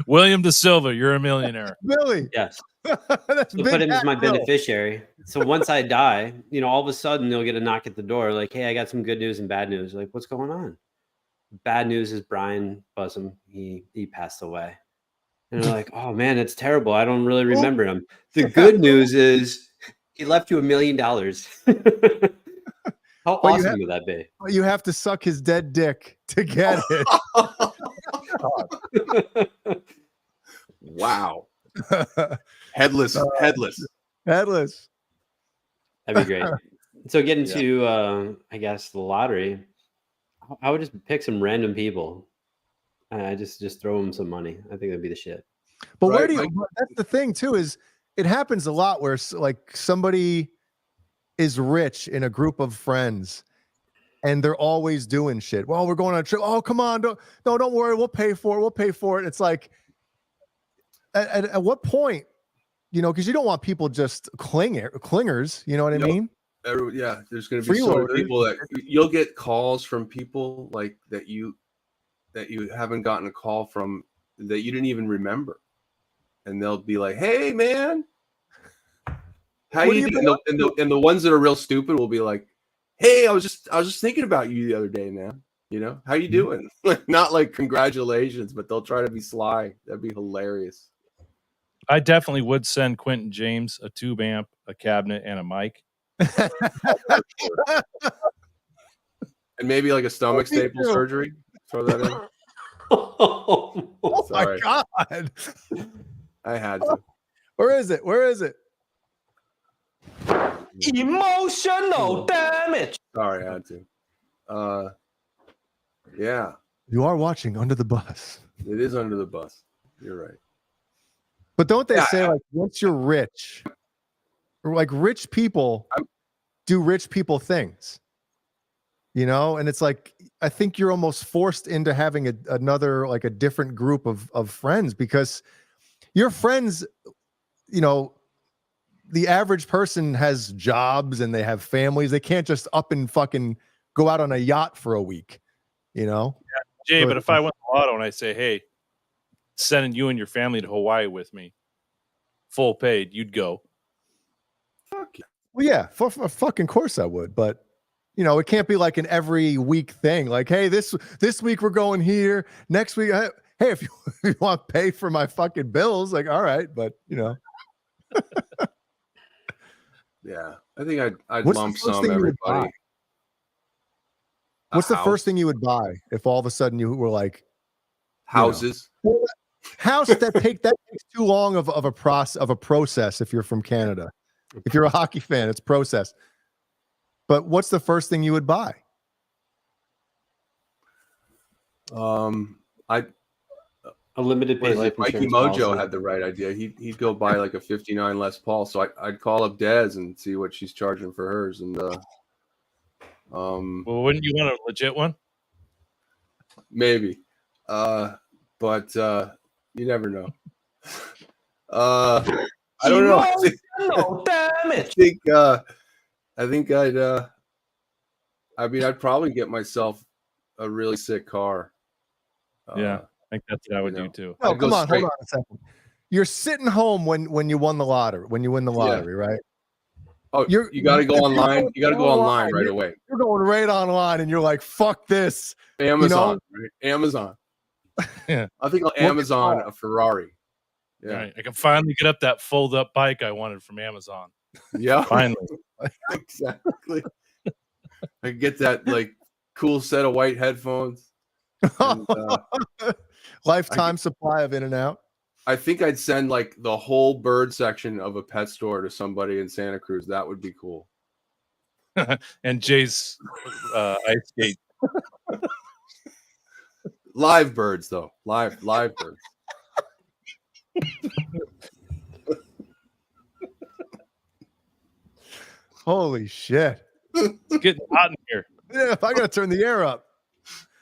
William Da Silva? You're a millionaire. Billy. Yes. So put him as my beneficiary. So once I die, all of a sudden they'll get a knock at the door, like, "Hey, I got some good news and bad news." Like, what's going on? Bad news is Brian Bussum. He passed away. And they're like, "Oh man, that's terrible. I don't really remember him." The good news is he left you $1 million. How awesome would that be? You have to suck his dead dick to get it. Wow. Headless. That'd be great. So getting to I guess the lottery, I would just pick some random people. I just throw them some money. I think that'd be the shit. But where do you? That's the thing too. Is it happens a lot where like somebody is rich in a group of friends, and they're always doing shit. Well, we're going on a trip. Oh, come on, don't worry. We'll pay for it. We'll pay for it. It's like, at what point, because you don't want people just clingers. You know what I mean? Yeah, there's going to be so many people that you'll get calls from people like that you haven't gotten a call from that you didn't even remember, and they'll be like, "Hey, man, how you doing?" And the ones that are real stupid will be like, "Hey, I was just thinking about you the other day, man. How you doing?" Not like congratulations, but they'll try to be sly. That'd be hilarious. I definitely would send Quentin James a tube amp, a cabinet, and a mic. And maybe like a stomach staple surgery. Throw that in. Oh my God. I had to. Where is it? Emotional damage. Sorry, I had to. Yeah, You are watching Under the Bus. it is under the bus. You're right. But don't they Yeah, say like once you're rich, or like rich people do rich people things, you know? And it's like I think you're almost forced into having another like a different group of friends because your friends, you know, the average person has jobs and they have families. They can't just up and fucking go out on a yacht for a week, you know? Jay, So but if I went to Lotto and I say, hey, sending you and your family to Hawaii with me, full paid, you'd go. well, yeah, for fucking course I would, but you know, it can't be like an every week thing. Like, hey, this week we're going here. Next week, hey, if you, if you want to pay for my fucking bills, like, all right, but you know, Yeah, I think I'd What's the lump first sum thing you would everybody. buy? What's the first thing you would buy if all of a sudden you were like Houses? House that takes too long of a process if you're from Canada. If you're a hockey fan, it's process. But what's the first thing you would buy? I A limited pay life Mikey insurance Mojo policy. had the right idea. He'd go buy like a 59 Les Paul. So I'd call up Dez and see what she's charging for hers. And Well, wouldn't you want a legit one? maybe, but you never know. I don't know. Damn it. I think I'd. I mean, I'd probably get myself a really sick car. Yeah, I think that's what I would do too. No, I'd go come on, straight- hold on a second. You're sitting home when you won the lottery, when you win the lottery, right? Oh, you got to go online. You got to go online right away. You're going right online, and you're like, "Fuck this." Amazon, right? Amazon. Yeah. I think I'll Amazon a Ferrari. Yeah. Right. I can finally get up that fold up bike I wanted from Amazon. Yeah. Finally. Exactly. I get that like cool set of white headphones. And, Lifetime supply of In-N-Out. I think I'd send like the whole bird section of a pet store to somebody in Santa Cruz. That would be cool. And Jay's ice skate. Live birds, though. Live birds. Holy shit! It's getting hot in here. Yeah, I gotta turn the air up.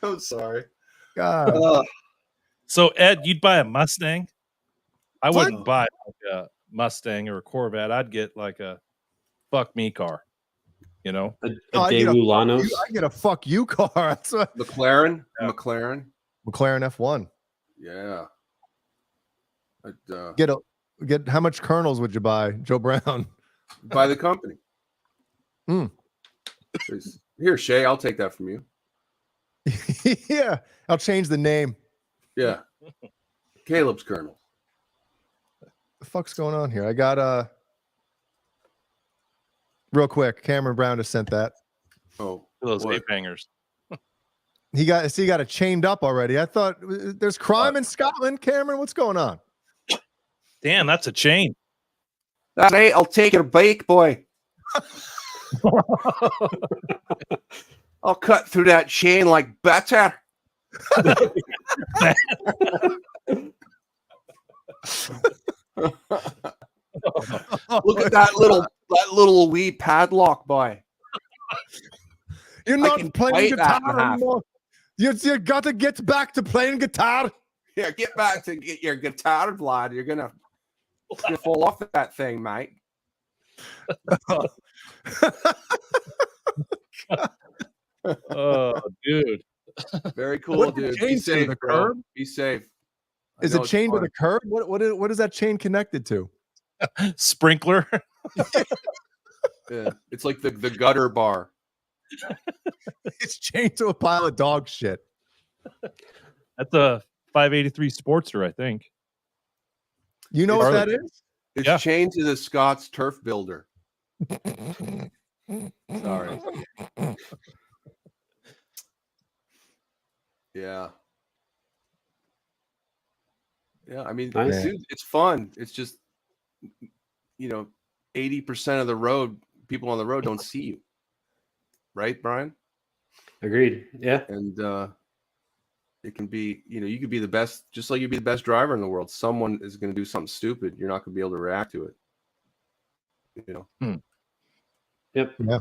I'm sorry. God. So Ed, you'd buy a Mustang? I wouldn't buy like a Mustang or a Corvette. I'd get like a fuck me car. You know, a I get Daewoo Lanos. I get a fuck you car. That's what McLaren. Yeah. McLaren. McLaren F1. Yeah. I'd, Get how much kernels would you buy, Joe Brown? buy the company. Hmm. Here, Shay, I'll take that from you. Yeah, I'll change the name. Yeah. Caleb's kernel. The fuck's going on here? I got real quick. Cameron Brown just sent that. Oh, those what? ape hangers. He got it chained up already. I thought there's crime in Scotland. Cameron, what's going on? Damn, that's a chain. That ain't. I'll take your bake, boy. I'll cut through that chain like butter. Look at that little wee padlock, boy. You're I not can playing bite that in guitar half. anymore. You got to get back to playing guitar. Yeah, get back to get your guitar, Vlad. You're gonna fall off that thing, mate. Oh, dude. Very cool, What, dude. chain Be to safe, the bro. curb? Be safe. I Is know it it's chained to fun. the curb? What is that chain connected to? Sprinkler. Yeah, it's like the gutter bar. It's chained to a pile of dog shit. That's a 583 Sportster, I think. You know what that is? It's Yeah. chained to the Scott's turf builder. Sorry. Yeah. Yeah, I mean, Nice. dude, it's fun. It's just, 80% of the road, people on the road don't see you. Right, Brian? Agreed. Yeah. And it can be, you could be the best, just like you'd be the best driver in the world. Someone is going to do something stupid. You're not going to be able to react to it. Yep. Yeah.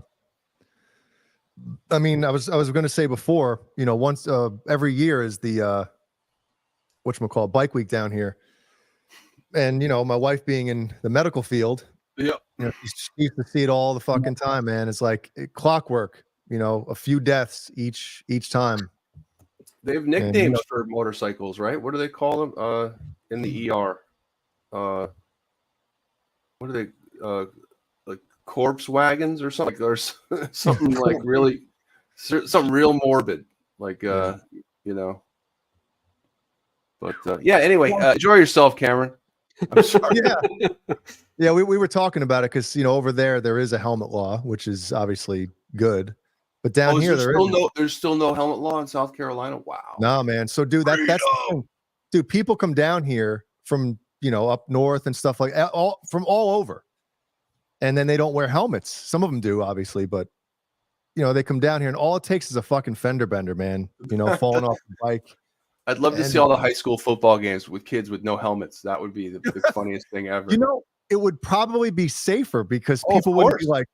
I mean, I was going to say before, once every year is the whatchamacallit, bike week down here. And my wife being in the medical field, yeah, she used to see it all the fucking time, man. It's like clockwork, a few deaths each time. They have nicknames for motorcycles, right? What do they call them in the ER? What are they like corpse wagons or something? Or something like really something real morbid, like But yeah. Anyway, enjoy yourself, Cameron. I'm sorry. Yeah. We were talking about it because over there is a helmet law, which is obviously good. But down here, there's still no helmet law in South Carolina. Wow. No, man. So, dude, that's the thing. Dude, people come down here from up north and stuff like from all over, and then they don't wear helmets. Some of them do, obviously, but they come down here, and all it takes is a fucking fender bender, man. Falling off the bike. I'd love to see all the high school football games with kids with no helmets. That would be the funniest thing ever. It would probably be safer because people wouldn't be like,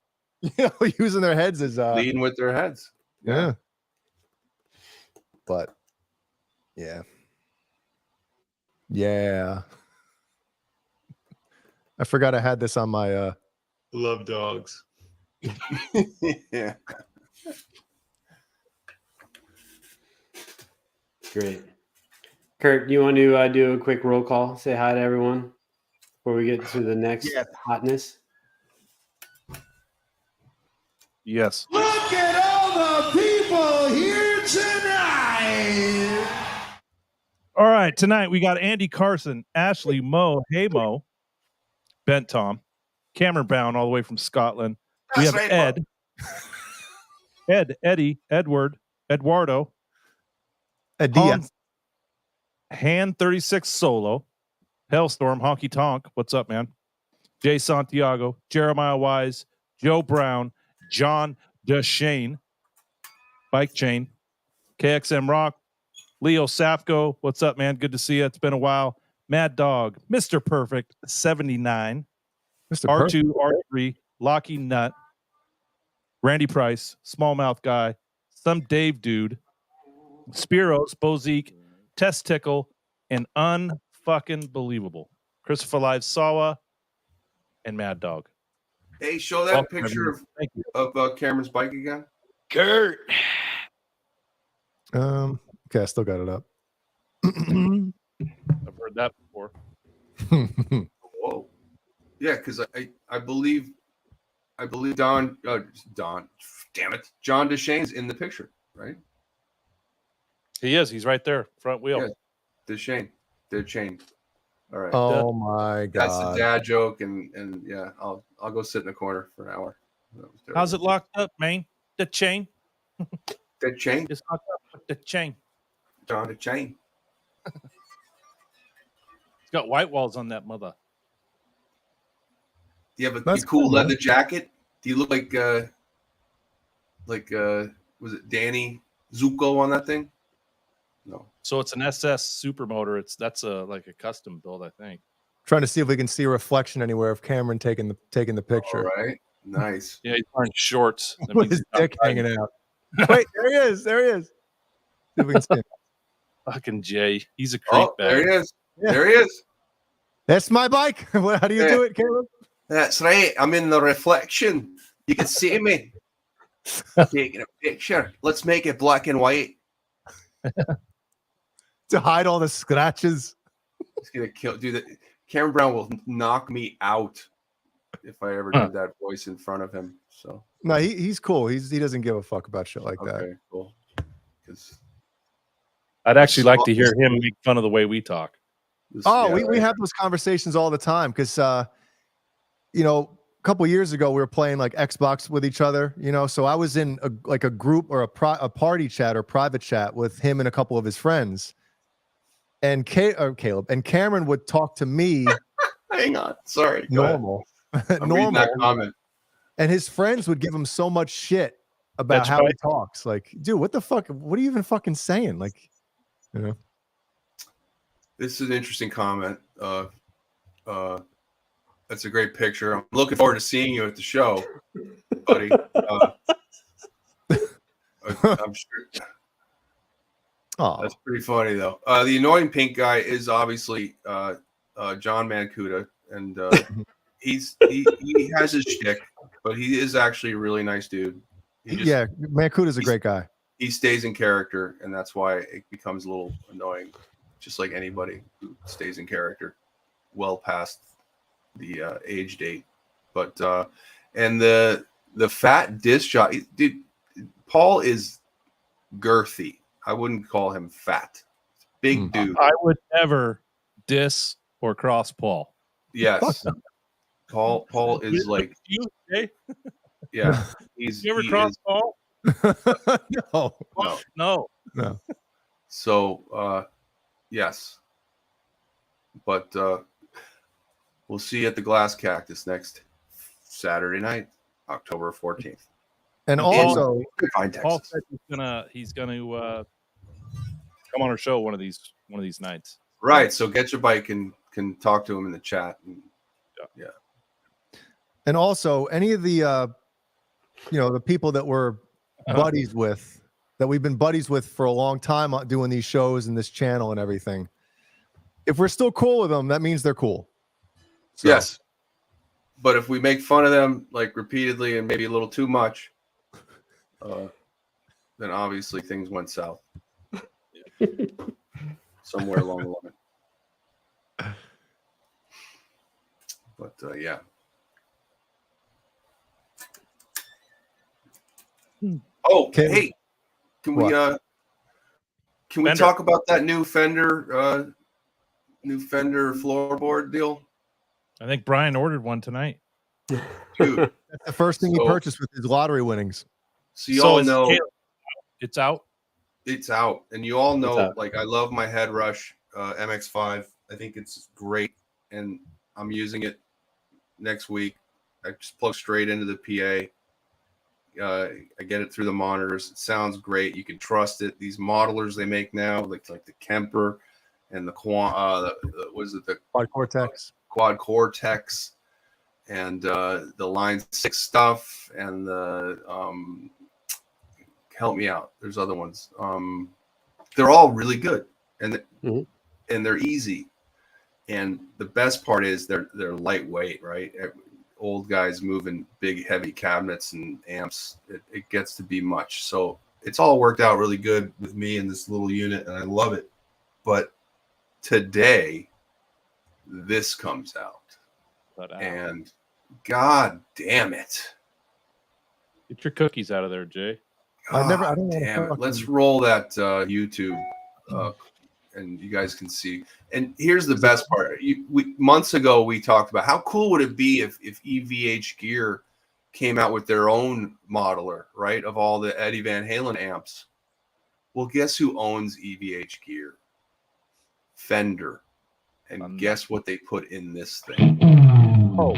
using their heads as leading with their heads. Yeah. But yeah. I forgot I had this on my love dogs. Yeah. Great. Kurt, you want to do a quick roll call? Say hi to everyone before we get to the next hotness. Yes. Look at all the people here tonight. All right, tonight we got Andy Carson, Ashley, Mo, Hey Mo, Bent Tom, Cameron Brown, all the way from Scotland. We have Ed, Eddie, Edward, Eduardo, Hand 36 Solo, Hellstorm, Honky Tonk. What's up, man? Jay Santiago, Jeremiah Wise, Joe Brown, John DeShane, Bike Chain, KXM Rock, Leo Safko. What's up, man? Good to see you. It's been a while. Mad Dog, Mr. Perfect 79, R2, R3, Locky Nut, Randy Price, Smallmouth Guy, Some Dave Dude, Spiros, Bozique, Test Tickle, and Unfucking Believable. Christopher Live Sawa, and Mad Dog. Hey, show that picture of Cameron's bike again. Kurt. Okay, I still got it up. I've heard that before. Whoa. Yeah, because I believe John DeShane's in the picture, right? He is. He's right there, front wheel. Yeah, DeShane. All right. Oh my god. That's a dad joke, and yeah, I'll go sit in the corner for an hour. How's it locked up, man? The chain. The chain. It's locked up with the chain. John the chain. It's got white walls on that mother. Do you have a cool leather jacket? Do you look like was it Danny Zuko on that thing? No. So it's an SS supermotor. That's like a custom build, I think. Trying to see if we can see a reflection anywhere of Cameron taking the picture. All right. Nice. Yeah, he's wearing shorts. With his dick hanging out. Wait, there he is. See if we can see him. Fucking Jay. He's a creep. There he is. Yeah. There he is. That's my bike. How do you do it, Caleb? That's right. I'm in the reflection. You can see me taking a picture. Let's make it black and white. To hide all the scratches. He's gonna kill. Dude, Cameron Brown will knock me out if I ever do that voice in front of him. So no, he's cool. He doesn't give a fuck about shit like that. Okay, cool. Because I'd actually like to hear him make fun of the way we talk. We have those conversations all the time because a couple years ago we were playing like Xbox with each other, so I was in a group or a party chat or private chat with him and a couple of his friends, and Caleb and Cameron would talk to me. Hang on, sorry. Normal. I'm reading that comment. And his friends would give him so much shit about That's how right. he talks. Like, dude, what the fuck? What are you even fucking saying? Like, you know. This is an interesting comment. That's a great picture. I'm looking forward to seeing you at the show, buddy. I'm sure. Oh, That's pretty funny though. The annoying pink guy is obviously John Mancuda, and he has his shtick, but he is actually a really nice dude. Yeah, Mancuda's a great guy. He stays in character, and that's why it becomes a little annoying, just like anybody who stays in character well past the age date. But and the fat disc jockey, dude, Paul is girthy. I wouldn't call him fat. Big dude. I would never diss or cross Paul. Yes. Paul is like you, Jay? Yeah. You ever cross Paul? No. So yes. But we'll see you at the Glass Cactus next Saturday night, October 14th. And also, Paul said he's gonna come on our show one of these nights. Right. So get your bike and can talk to him in the chat. And, yeah. And also, any of the the people that we're buddies with, that we've been buddies with for a long time doing these shows and this channel and everything, if we're still cool with them, that means they're cool. So. Yes. But if we make fun of them like repeatedly and maybe a little too much, then obviously things went south. Somewhere along the line. But yeah. Oh, hey, can we talk about that new Fender floorboard deal? I think Brian ordered one tonight. Dude, that's the first thing he purchased with his lottery winnings. So you all know it's out. It's out, and you all know, like, I love my Head Rush MX5. I think it's great, and I'm using it next week. I just plug straight into the PA. I get it through the monitors. It sounds great. You can trust it. These modelers they make now, like the Kemper and the Quad Cortex, and the Line 6 stuff, and the help me out. There's other ones. They're all really good, and they're easy. And the best part is they're lightweight, right? Old guys moving big, heavy cabinets and amps, it gets to be much. So it's all worked out really good with me in this little unit, and I love it. But today, this comes out, and God damn it! Get your cookies out of there, Jay. Damn it. Let's roll that YouTube and you guys can see. And here's the best part. Months ago, we talked about how cool would it be if EVH Gear came out with their own modeler, right, of all the Eddie Van Halen amps. Well, guess who owns EVH Gear? Fender. And guess what they put in this thing? Oh,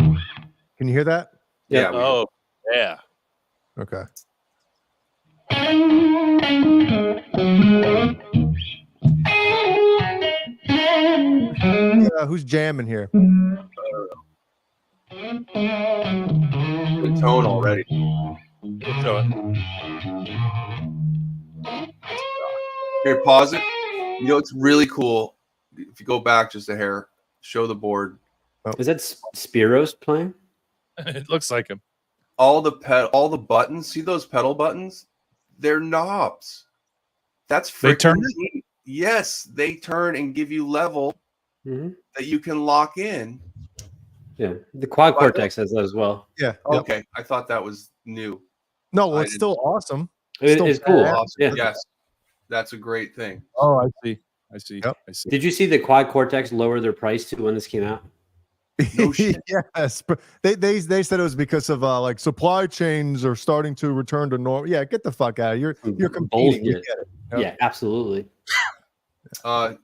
can you hear that? Yeah. Oh, yeah. Okay. Who's jamming here? Good tone already. Here, pause it. You know, it's really cool. If you go back just a hair, show the board. Is that Spiros playing? It looks like him. All the buttons. See those pedal buttons? They're knobs. That's they turn. Neat. Yes, they turn and give you level that you can lock in. Yeah, the Quad Cortex has that as well. Yeah. Okay, yep. I thought that was new. No, well, it's still awesome. It's cool. Awesome. Yeah. Yes, that's a great thing. Oh, I see. Yep. I see. Did you see the Quad Cortex lower their price too when this came out? No shit. Yes, they said it was because of like supply chains are starting to return to normal. Yeah, get the fuck out. You're competing. You get it. Yep. Yeah, absolutely. Well,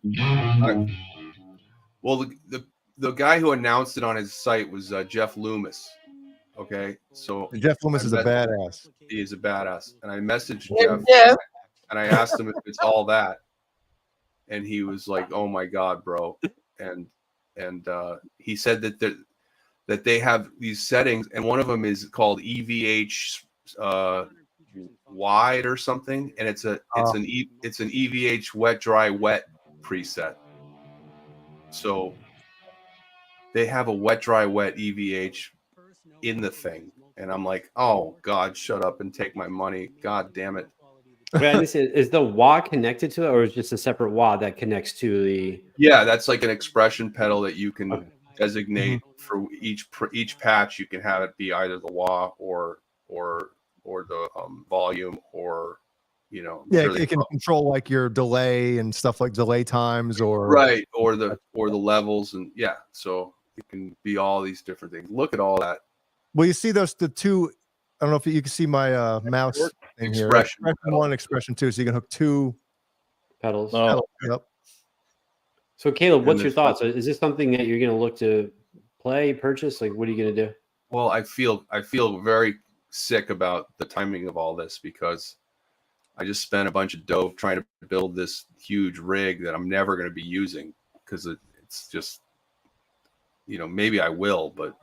the guy who announced it on his site was Jeff Loomis, Okay, so Jeff Loomis is a badass. He is a badass, and I messaged Yeah, Jeff, yeah. and I asked him if it's all that, and he was like, "Oh my god, bro," and he said that they have these settings, and one of them is called EVH wide or something, and it's an EVH wet dry wet preset. So they have a wet dry wet EVH in the thing, and I'm like, oh god, shut up and take my money, god damn it. Wait, is the wah connected to it, or is it just a separate wah that connects to the? Yeah, that's like an expression pedal that you can designate for each patch. You can have it be either the wah or the volume, or Yeah, it can control like your delay and stuff, like delay times, or right, or the levels, and yeah, so it can be all these different things. Look at all that. Well, you see the two. I don't know if you can see my mouse thing here. Expression one, expression two, so you can hook two pedals. Yep. So Caleb, what's your thoughts? Is this something that you're going to look to play, purchase? Like, what are you going to do? Well, I feel very sick about the timing of all this, because I just spent a bunch of dough trying to build this huge rig that I'm never going to be using, because it's just, maybe I will, but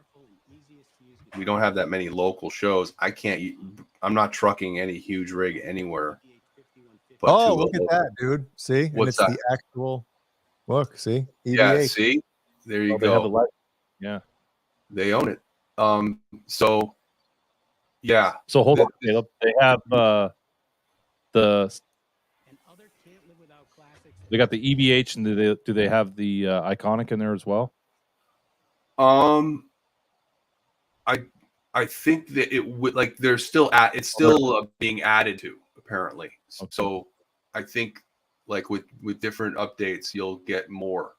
we don't have that many local shows. I'm not trucking any huge rig anywhere. Oh, look at that, dude. See? What's and it's that? the actual look, see? Yeah, EVA. see? There you They have a go. light. Yeah. They own it. So yeah. So hold on, Caleb. They have they got the EVH, and do they have the Iconic in there as well? I think that it would, like, it's still being added to, apparently. Okay. So I think, like, with different updates, you'll get more,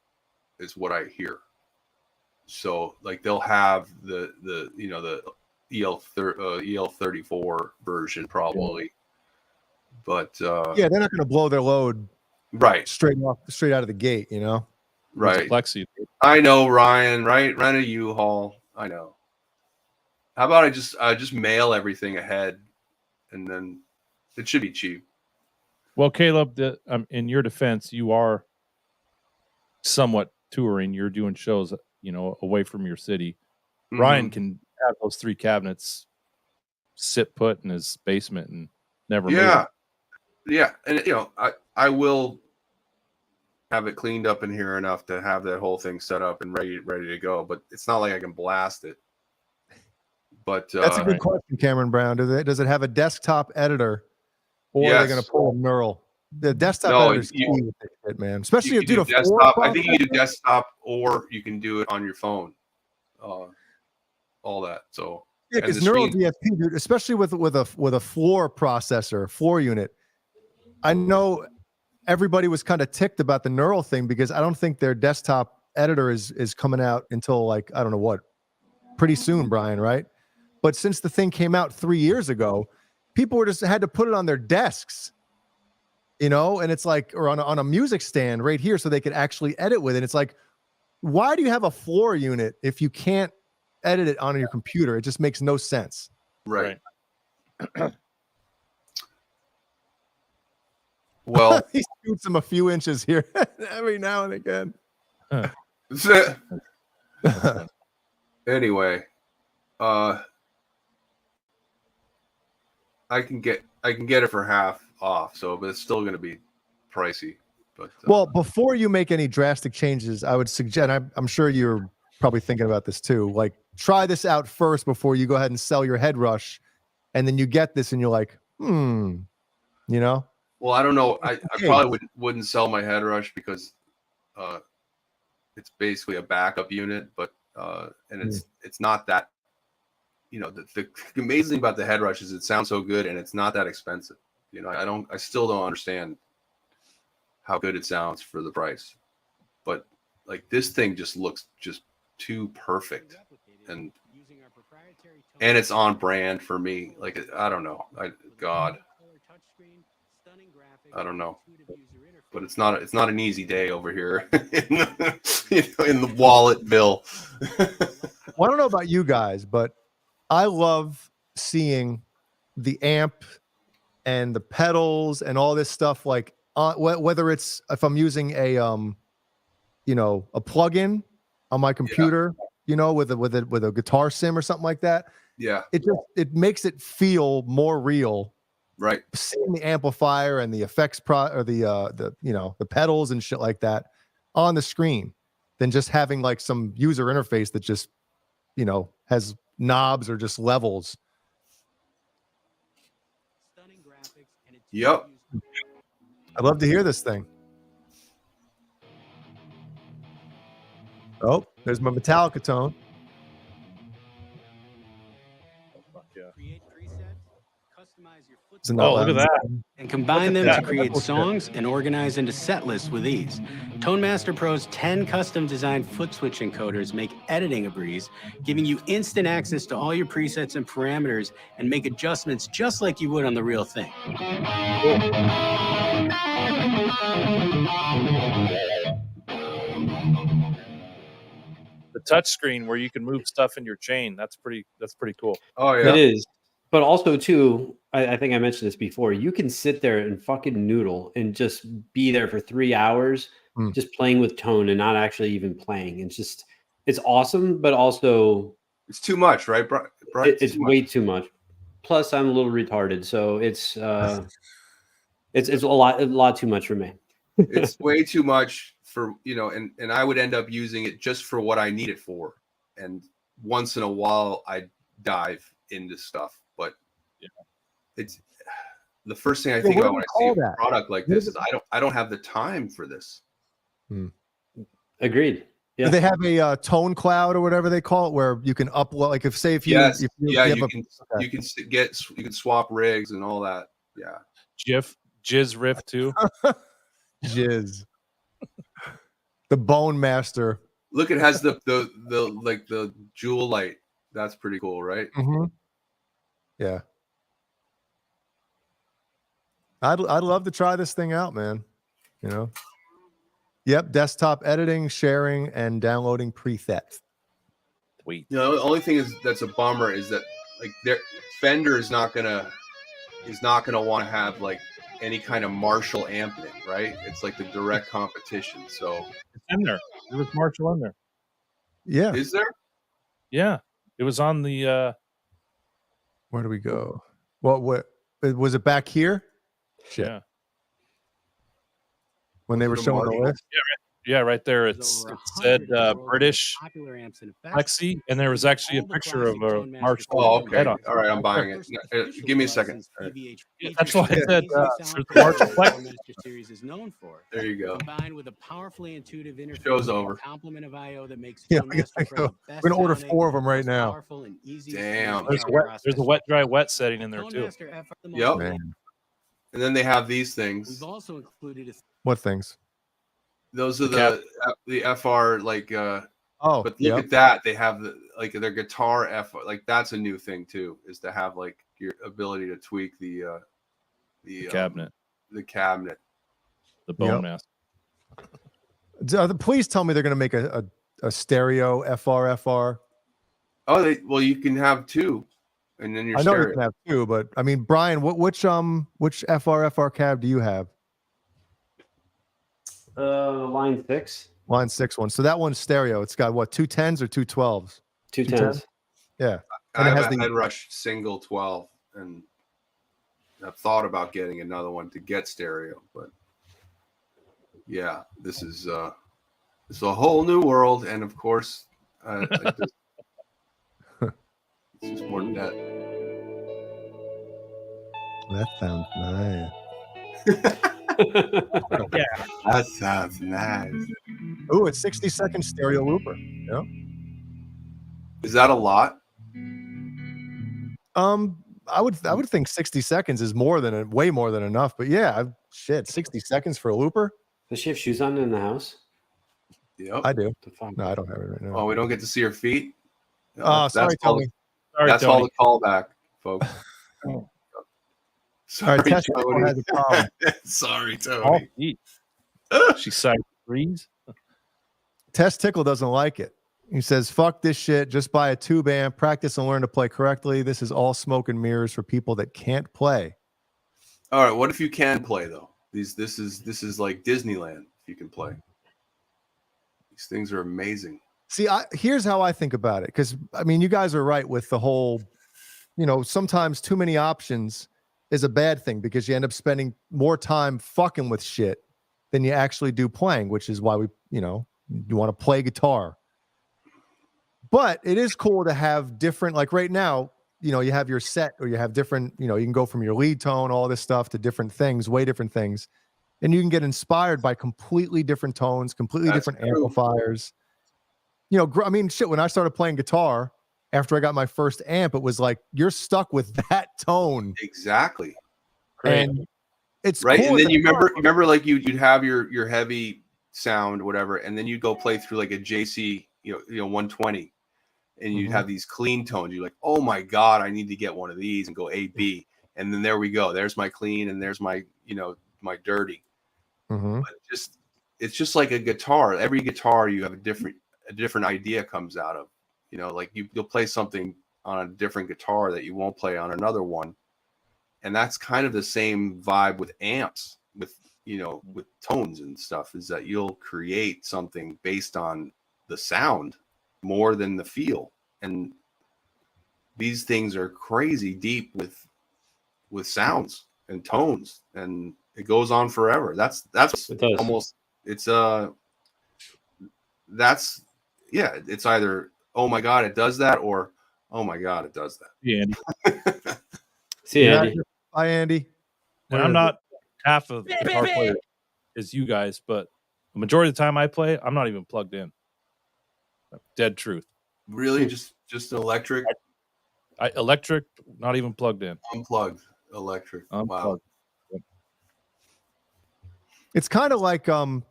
is what I hear. So like they'll have the EL34 version probably, but yeah, they're not going to blow their load right straight out of the gate, right. Plexi. I know, Ryan. Right, rent a U-Haul. I know. How about I just mail everything ahead, and then it should be cheap. Well, Caleb, in your defense, you are somewhat touring. You're doing shows, away from your city. Mm-hmm. Ryan can have those 3 cabinets sit put in his basement and never move. Yeah, and I will have it cleaned up in here enough to have that whole thing set up and ready to go. But it's not like I can blast it. But that's a good question, Cameron Brown. Does it have a desktop editor, or are they going to pull a neural? The desktop editor is key with this shit, man. Especially if you do a desktop. I think you can do desktop, or you can do it on your phone. All that. So yeah, because neural DSP, dude, especially with a floor processor, floor unit. I know everybody was kind of ticked about the neural thing, because I don't think their desktop editor is coming out until, like, I don't know what, pretty soon, Brian, right? But since the thing came out 3 years ago, people had to put it on their desks, and it's like, or on a music stand right here, so they could actually edit with it. It's like, why do you have a floor unit if you can't edit it on your computer? It just makes no sense. Right. Well, he shoots him a few inches here every now and again. Anyway, I can get it for half off, but it's still going to be pricey. But well, before you make any drastic changes, I would suggest, I'm sure you're probably thinking about this too, like, try this out first before you go ahead and sell your head rush, and then you get this and you're like, Well, I don't know. I probably wouldn't sell my head rush, because it's basically a backup unit, but and it's not that, the amazing thing about the head rush is it sounds so good, and it's not that expensive. I still don't understand how good it sounds for the price, but like, this thing just looks just too perfect, and it's on brand for me. Like, I don't know. I don't know, but it's not an easy day over here in the Walletville. Well, I don't know about you guys, but I love seeing the amp and the pedals and all this stuff, like whether it's if I'm using a a plugin on my computer, with a guitar sim or something like that. Yeah. It makes it feel more real. Right. Seeing the amplifier and the effects or the pedals and shit like that on the screen than just having like some user interface that just, has knobs or just levels. Yep. I'd love to hear this thing. Oh, there's my Metallica tone. Oh, look at that. And combine them to create songs and organize into set lists with ease. ToneMaster Pro's 10 custom designed foot switch encoders make editing a breeze, giving you instant access to all your presets and parameters and make adjustments just like you would on the real thing. The touch screen where you can move stuff in your chain. That's pretty cool. Oh yeah. It is. But also too, I think I mentioned this before. You can sit there and fucking noodle and just be there for 3 hours, just playing with tone and not actually even playing. It's awesome, but also it's too much, right? It's way too much. Plus, I'm a little retarded, so it's a lot too much for me. It's way too much for and I would end up using it just for what I need it for, and once in a while I dive into stuff. But it's the first thing I think about when I see a product like this is I don't have the time for this. Agreed. Yeah. Do they have a tone cloud or whatever they call it, where you can upload? Like you can swap rigs and all that. Yeah. Jizz riff too. Jizz. The Bone Master. Look, it has the like the jewel light. That's pretty cool, right? Mm-hmm. Yeah. I'd love to try this thing out, man. Yep, desktop editing, sharing, and downloading presets. Sweet. The only thing that's a bummer is that like Fender is not gonna want to have like any kind of Marshall amp in it, right? It's like the direct competition. So it's in there. There was Marshall in there. Yeah. Is there? Yeah. It was on the where do we go? What was it back here? Shit. Yeah. When they were showing the list? Yeah, right there. It said British Plexi, and there was actually a picture of a Marshall. Oh, okay. All right, I'm buying it. Give me a second. Yeah, that's why I said the Marshall Plexi is known for. There you go. Combined with a powerfully intuitive interface, Show's over. complement of IO that makes we're gonna order 4 of them right now. Damn. There's a wet, dry, wet setting in there too. Yep. Man. And then they have these things. We've also included what things? Those are the FR like but look at that, they have their guitar FR, like that's a new thing too, is to have like your ability to tweak the cabinet. The cabinet. The Bone Master. Please tell me they're gonna make a stereo FR. Oh, you can have 2. And then I know you can have 2, but I mean, Brian, which FR cab do you have? Line 6. Line 6 one. So that one's stereo. It's got what, 2 10s or 2 12s? 2 10s. Yeah. And I have a Headrush single 12, and I've thought about getting another one to get stereo, but yeah, this is a whole new world, and of course, it's just more than that. That sounds nice. Yeah, that sounds nice. Ooh, it's 60-second stereo looper. Yeah. Is that a lot? I would think 60 seconds is way more than enough. But yeah, 60 seconds for a looper. Does she have shoes on in the house? Yep, I do. No, I don't have it right now. Oh, we don't get to see her feet. No, sorry, Tony. That's all the callback, folks. Sorry, Tony. Has a problem. Sorry, Tony. She sighed freeze. Test Tickle doesn't like it. He says, fuck this shit. Just buy a tube amp, practice and learn to play correctly. This is all smoke and mirrors for people that can't play. All right, what if you can play though? This is like Disneyland if you can play. These things are amazing. See, here's how I think about it. Because, I mean, you guys are right with the whole, sometimes too many options is a bad thing because you end up spending more time fucking with shit than you actually do playing, which is why you want to play guitar. But it is cool to have different, like right now, you have your set or you have different, you can go from your lead tone, all this stuff to different things, way different things. And you can get inspired by completely different tones, completely different amplifiers. I mean, shit, when I started playing guitar after I got my first amp, it was like, you're stuck with that tone. Exactly. And it's right. cool. And then you remember like you'd have your heavy sound, whatever, and then you go play through like a JC, 120, and you'd have these clean tones. You're like, oh my God, I need to get one of these and go A, B. And then there we go. There's my clean and there's my, my dirty. But it's just like a guitar. Every guitar you have a different idea comes out of, like you'll play something on a different guitar that you won't play on another one. And that's kind of the same vibe with amps, with tones and stuff, is that you'll create something based on the sound more than the feel. And these things are crazy deep with sounds and tones, and it goes on forever. That's almost, it's it's either, oh my God, it does that, or oh my God, it does that. Yeah. See, Andy. Hi, Andy. And I'm not half of the guitar player as you guys, but the majority of the time I play, I'm not even plugged in. Dead truth. Really? Just electric? Electric, not even plugged in. Unplugged electric. Unplugged. Wow. It's kind of like, you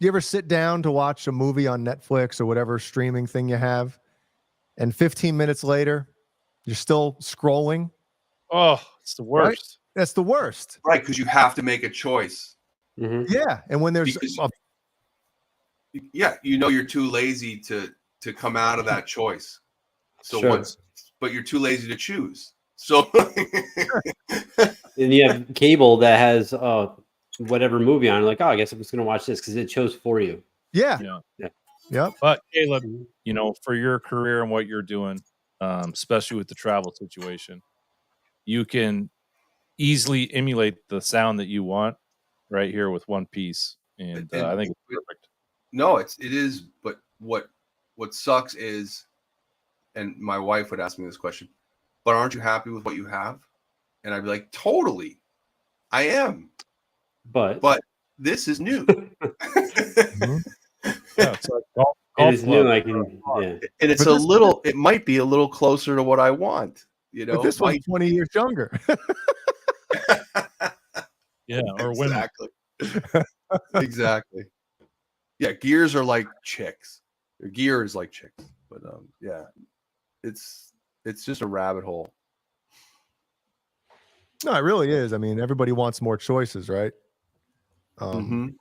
ever sit down to watch a movie on Netflix or whatever streaming thing you have, and 15 minutes later, you're still scrolling? Oh, it's the worst. Right? That's the worst. Right, because you have to make a choice. Yeah, and when there's you're too lazy to come out of that choice. So but you're too lazy to choose. So and you have cable that has whatever movie on, like, oh, I guess I'm just gonna watch this because it chose for you. Yeah. But Caleb, for your career and what you're doing, especially with the travel situation, you can easily emulate the sound that you want right here with one piece, and I think it's perfect. No, it is. But what sucks is, and my wife would ask me this question, but aren't you happy with what you have? And I'd be like, totally, I am. But this is new. Yeah, it's like it is new. And it's it might be a little closer to what I want. But this one's 20 years younger. Yeah, or women. Exactly. Yeah, gears are like chicks. Gear is like chicks. But yeah, it's just a rabbit hole. No, it really is. I mean, everybody wants more choices, right? And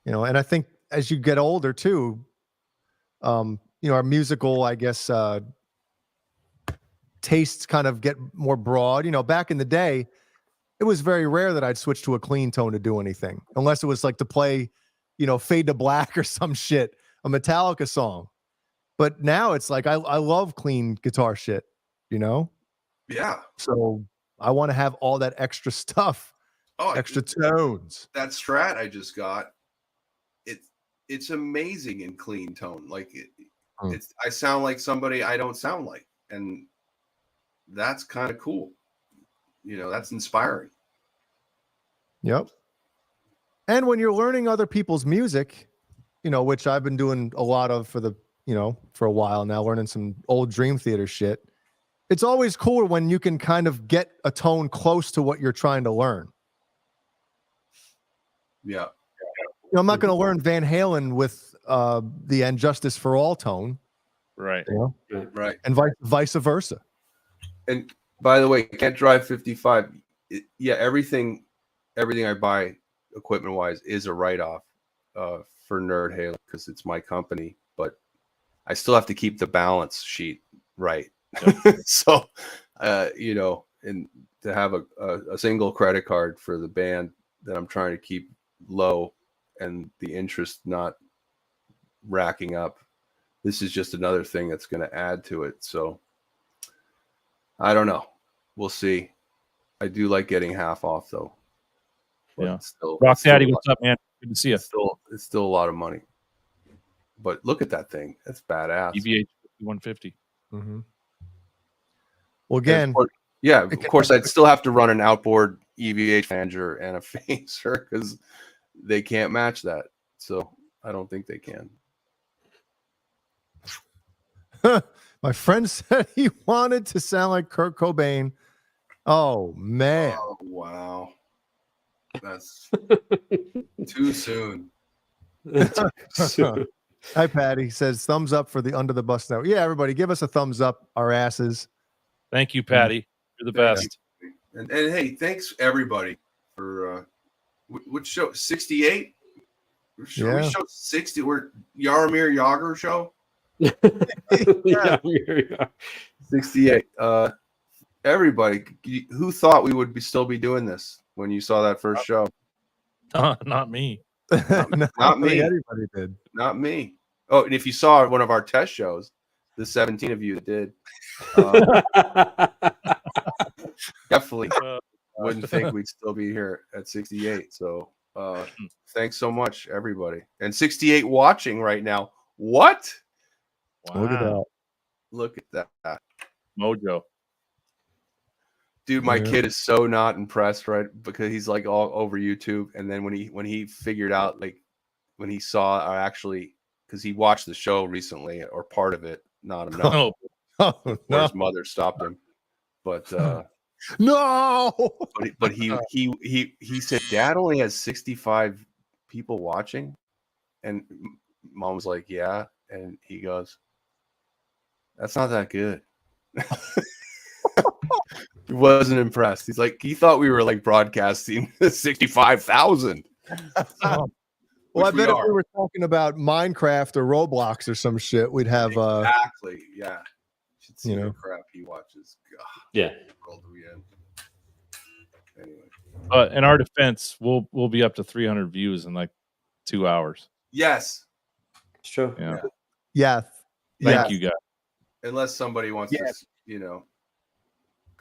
I think as you get older too, our musical, I guess, tastes kind of get more broad. Back in the day, it was very rare that I'd switch to a clean tone to do anything, unless it was like to play, Fade to Black or some shit, a Metallica song. But now it's like I love clean guitar shit, Yeah. So I want to have all that extra stuff, extra tones. That Strat I just got, it's amazing in clean tone. Like I sound like somebody I don't sound like, and that's kind of cool. That's inspiring. Yep. And when you're learning other people's music, which I've been doing a lot of for a while now, learning some old Dream Theater shit. It's always cooler when you can kind of get a tone close to what you're trying to learn. Yeah. I'm not going to learn Van Halen with the And Justice for All tone. Right. Right. And vice versa. And by the way, Can't Drive 55. Everything I buy equipment wise is a write-off for Nerd Halo because it's my company. But I still have to keep the balance sheet right. So, you know, and to have a single credit card for the band that I'm trying to keep low and the interest not racking up, this is just another thing that's going to add to it. So I don't know. We'll see. I do like getting half off though. But Yeah. Still, Rock Daddy, what's up, man? Good to see you. It's still a lot of money. But look at that thing. That's badass. EVH 150. Mm-hmm. Well, again, of course, I'd still have to run an outboard EVH flanger and a phaser because they can't match that. So I don't think they can. My friend said he wanted to sound like Kurt Cobain. Oh, man. Oh, wow. That's too soon. Hi, Patty. Says thumbs up for the Under the Bus Network. Yeah, everybody, give us a thumbs up our asses. Thank you, Patty. You're the best. And hey, thanks everybody for which show? 68? We show 60. We're Yaromir Yager show. Yeah. 68. Everybody, who thought we would still be doing this when you saw that first show? Not me. Not me. Anybody did. Not me. Oh, and if you saw one of our test shows, the 17 of you that did, definitely wouldn't think we'd still be here at 68. So thanks so much, everybody. And 68 watching right now. What? Wow. Look at that. Look at that. Mojo. Dude, my kid is so not impressed, right? Because he's like all over YouTube. And then when he figured out, like when he saw actually, because he watched the show recently or part of it, not enough. No. His mother stopped him. But no. But he said Dad only has 65 people watching. And Mom was like, yeah. And he goes, that's not that good. He wasn't impressed. He's like, he thought we were like broadcasting 65,000. Well, I bet if we were talking about Minecraft or Roblox or some shit, we'd have exactly. Yeah. Should see you know the crap he watches. God, yeah. World are we in? Anyway. But in our defense, we'll be up to 300 views in like 2 hours. Yes. It's true. Yeah. Yeah. Thank you, guys. Unless somebody wants to, you know,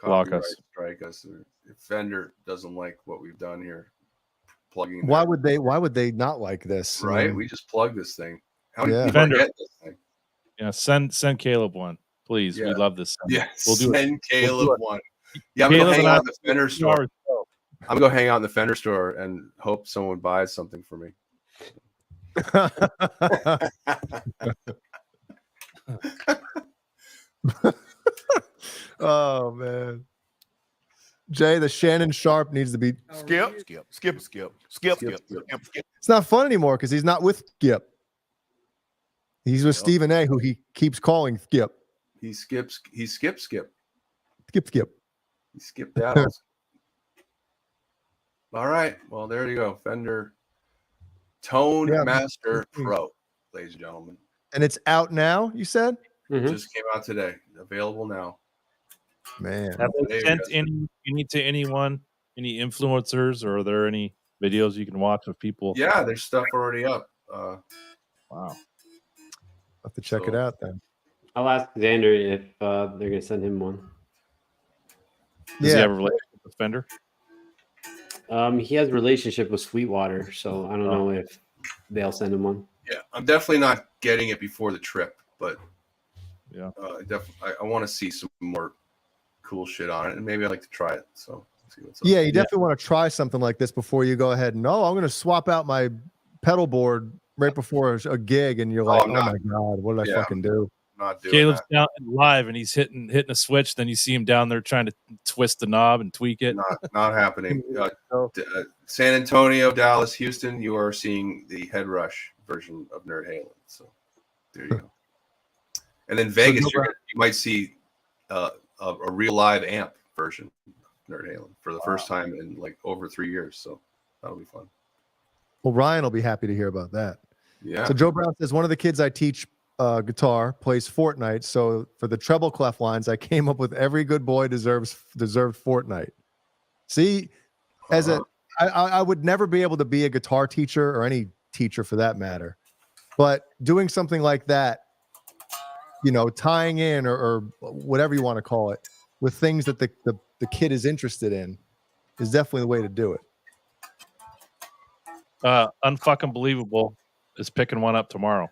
block copyright us, strike us, or if Fender doesn't like what we've done here, plugging. Why would they not like this? Right? I mean, We just plug this thing. How many people Fender. get this thing? Yeah, send Caleb one, please. Yeah. We love this. Yeah, we'll do send it. Caleb We'll do it. one. Yeah, I'm gonna Caleb hang and out I- in the Fender store. I'm gonna hang out in the Fender store and hope someone buys something for me. oh man. Jay, the Shannon Sharp needs to be Skip. It's not fun anymore because he's not with Skip. He's with Stephen A, who he keeps calling Skip. He skips. He skips. Skip. Skip. He skipped out. All right. Well, there you go. Fender Tone Master Pro, ladies and gentlemen. And it's out now, you said? Just came out today. Available now. Man. Have they There you sent go. any to anyone, any influencers, or are there any videos you can watch of people? Yeah, there's stuff already up. Wow. I'll have to check it out then. I'll ask Xander if they're gonna send him one. Does he have a relationship with Fender? He has a relationship with Sweetwater, so I don't know if they'll send him one. Yeah, I'm definitely not getting it before the trip, but yeah, I want to see some more cool shit on it, and maybe I'd like to try it. So see what's up. Yeah, you definitely want to try something like this before you go ahead. No, I'm going to swap out my pedal board right before a gig, and you're like, oh my god, what did I fucking do? Not doing Caleb's that. down live and he's hitting a switch. Then you see him down there trying to twist the knob and tweak it. Not happening. San Antonio, Dallas, Houston, you are seeing the Head Rush version of Nerd Halen. So there you go. And then Vegas, you might see a real live amp version of Nerd Halen for the first time in like over 3 years. So that'll be fun. Well, Ryan will be happy to hear about that. Yeah. So Joe Brown says one of the kids I teach guitar, plays Fortnite. So for the treble clef lines, I came up with "Every good boy deserved Fortnite." See, I would never be able to be a guitar teacher or any teacher for that matter, but doing something like that, tying in or whatever you want to call it with things that the kid is interested in is definitely the way to do it. Unfucking believable is picking one up tomorrow.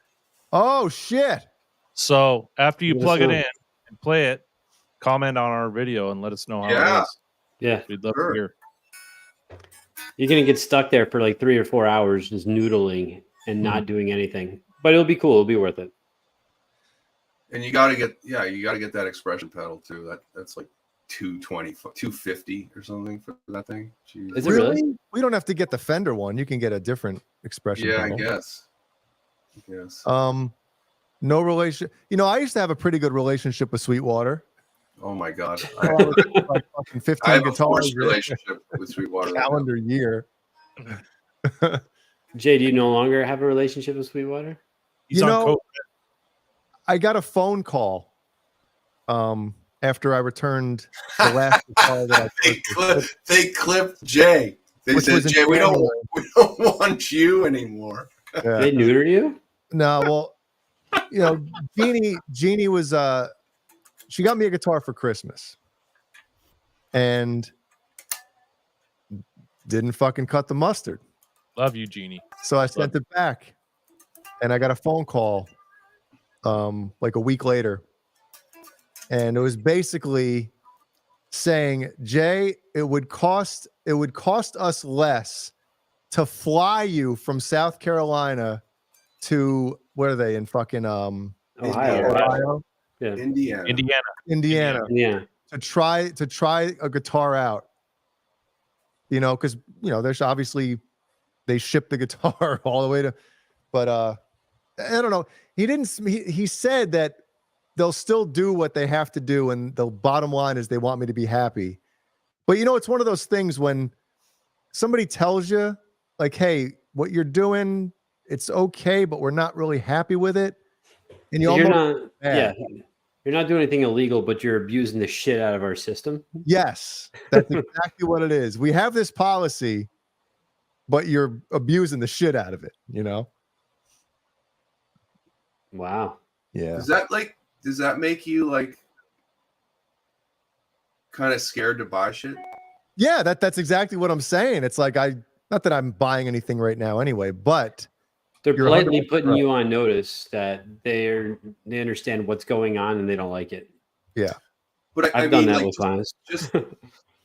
Oh shit! So after you plug it in and play it, comment on our video and let us know how it is. Yeah, we'd love to hear. You're gonna get stuck there for like 3 or 4 hours just noodling and not doing anything, but it'll be cool. It'll be worth it. And you got to get that expression pedal too. That's like $220, $250 or something for that thing. Jeez. Is it really? We don't have to get the Fender one. You can get a different expression. Yeah, pedal. I guess. Yes. No relation. I used to have a pretty good relationship with Sweetwater. Oh my God. I like fucking 15 I have a guitars. forced relationship with Sweetwater. Calendar year. Jay, do you no longer have a relationship with Sweetwater? I got a phone call after I returned the last guitar that I they clipped Jay. They said, Jay, we don't want you anymore. Yeah. They neuter you? No, well, Jeannie was she got me a guitar for Christmas and didn't fucking cut the mustard. Love you, Jeannie. So I sent it back and I got a phone call like a week later. And it was basically saying, Jay, it would cost us less to fly you from South Carolina to where are they in fucking Ohio? Yeah. Indiana. To try a guitar out. Because there's obviously they ship the guitar all the way to, but I don't know. He said that they'll still do what they have to do, and the bottom line is they want me to be happy. But it's one of those things when somebody tells you, like, hey, what you're doing, it's okay, but we're not really happy with it. And you're not doing anything illegal, but you're abusing the shit out of our system. Yes, that's exactly what it is. We have this policy, but you're abusing the shit out of it, Wow. Yeah. Does that make you like kind of scared to buy shit? Yeah, that's exactly what I'm saying. It's like not that I'm buying anything right now anyway, but they're politely putting you on notice that they understand what's going on and they don't like it. Yeah. But I've done that with clients.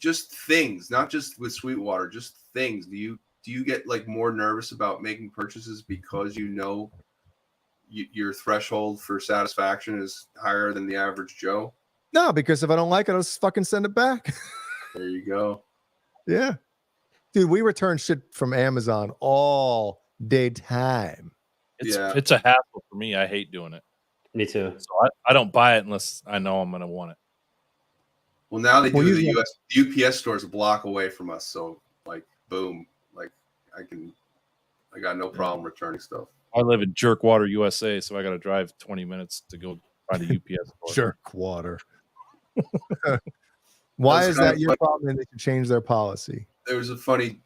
Just things, not just with Sweetwater, just things. Do you get like more nervous about making purchases because your threshold for satisfaction is higher than the average Joe? No, because if I don't like it, I'll just fucking send it back. There you go. Yeah. Dude, we return shit from Amazon all day time. It's a hassle for me. I hate doing it. Me too. So I don't buy it unless I know I'm going to want it. Well, now they do the UPS stores a block away from us. So like, boom, like I got no problem returning stuff. I live in Jerkwater, USA, so I got to drive 20 minutes to go find a UPS store. Jerkwater. Why is that your problem? And they can change their policy. There was a funny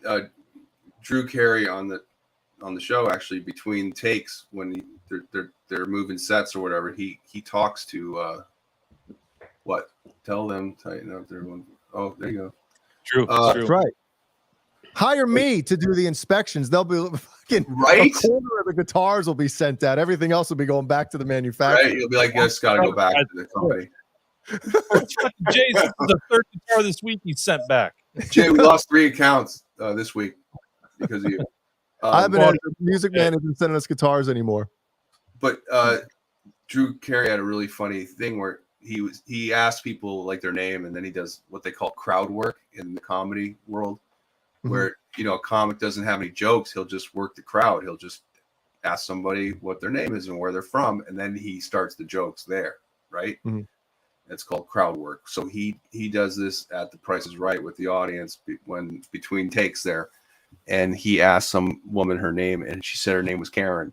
Drew Carey on the show actually between takes when they're moving sets or whatever. He talks to what? Tell them tighten up their one. Oh, there you go. True. That's right. Hire me to do the inspections. They'll be fucking right. A quarter of the guitars will be sent out. Everything else will be going back to the manufacturer. Right. You'll be like, yes, got to go back to the company. Jay, this is the third guitar this week he sent back. Jay, we lost 3 accounts this week because of you. I haven't had the music man isn't sending us guitars anymore. But Drew Carey had a really funny thing where he asked people like their name, and then he does what they call crowd work in the comedy world, where a comic doesn't have any jokes. He'll just work the crowd. He'll just ask somebody what their name is and where they're from, and then he starts the jokes there, right? Mm-hmm. It's called crowd work. So he does this at The Price is Right with the audience when between takes there, and he asked some woman her name, and she said her name was Karen,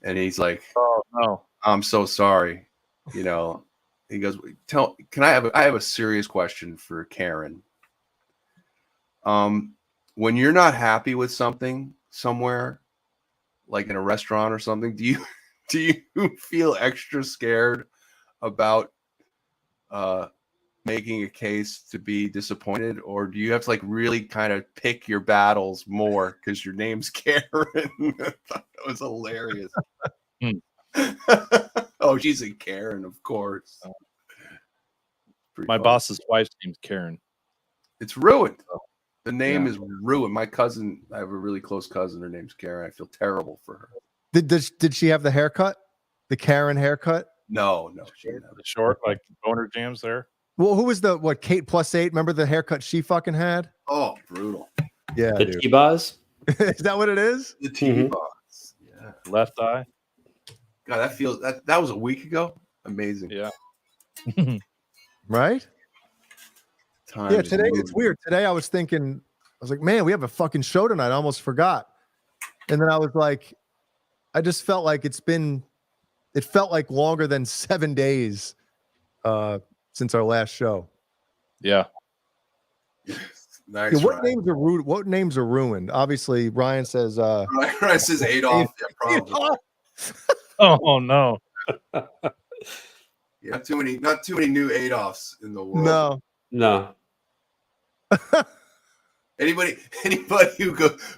and he's like, "Oh no, I'm so sorry. You know, he goes, can I have a serious question for Karen. When you're not happy with something somewhere, like in a restaurant or something, do you feel extra scared about making a case to be disappointed, or do you have to like really kind of pick your battles more because your name's Karen? I thought that was hilarious. Oh, she's a Karen, of course. My boss's wife's name's Karen. It's ruined. The name is ruined. My cousin, I have a really close cousin. Her name's Karen. I feel terrible for her. Did she have the haircut? The Karen haircut? No, she didn't have the short like BonerJams there. Well, who was the Kate +8? Remember the haircut she fucking had? Oh, brutal. Yeah, The dude. T-Boz? Is that what it is? The T-Boz. Yeah. Left eye. God, that feels that was a week ago. Amazing. Yeah. Right? Time yeah, is today moving. it's weird. Today I was thinking, I was like, man, we have a fucking show tonight. I almost forgot. And then I was like, I just felt like it felt like longer than 7 days since our last show. Yeah. Nice. Yeah, what names are ruined? Obviously, Ryan says Ryan says Adolf. Yeah, probably. Oh no. Yeah, not too many new Adolfs in the world. No. Anybody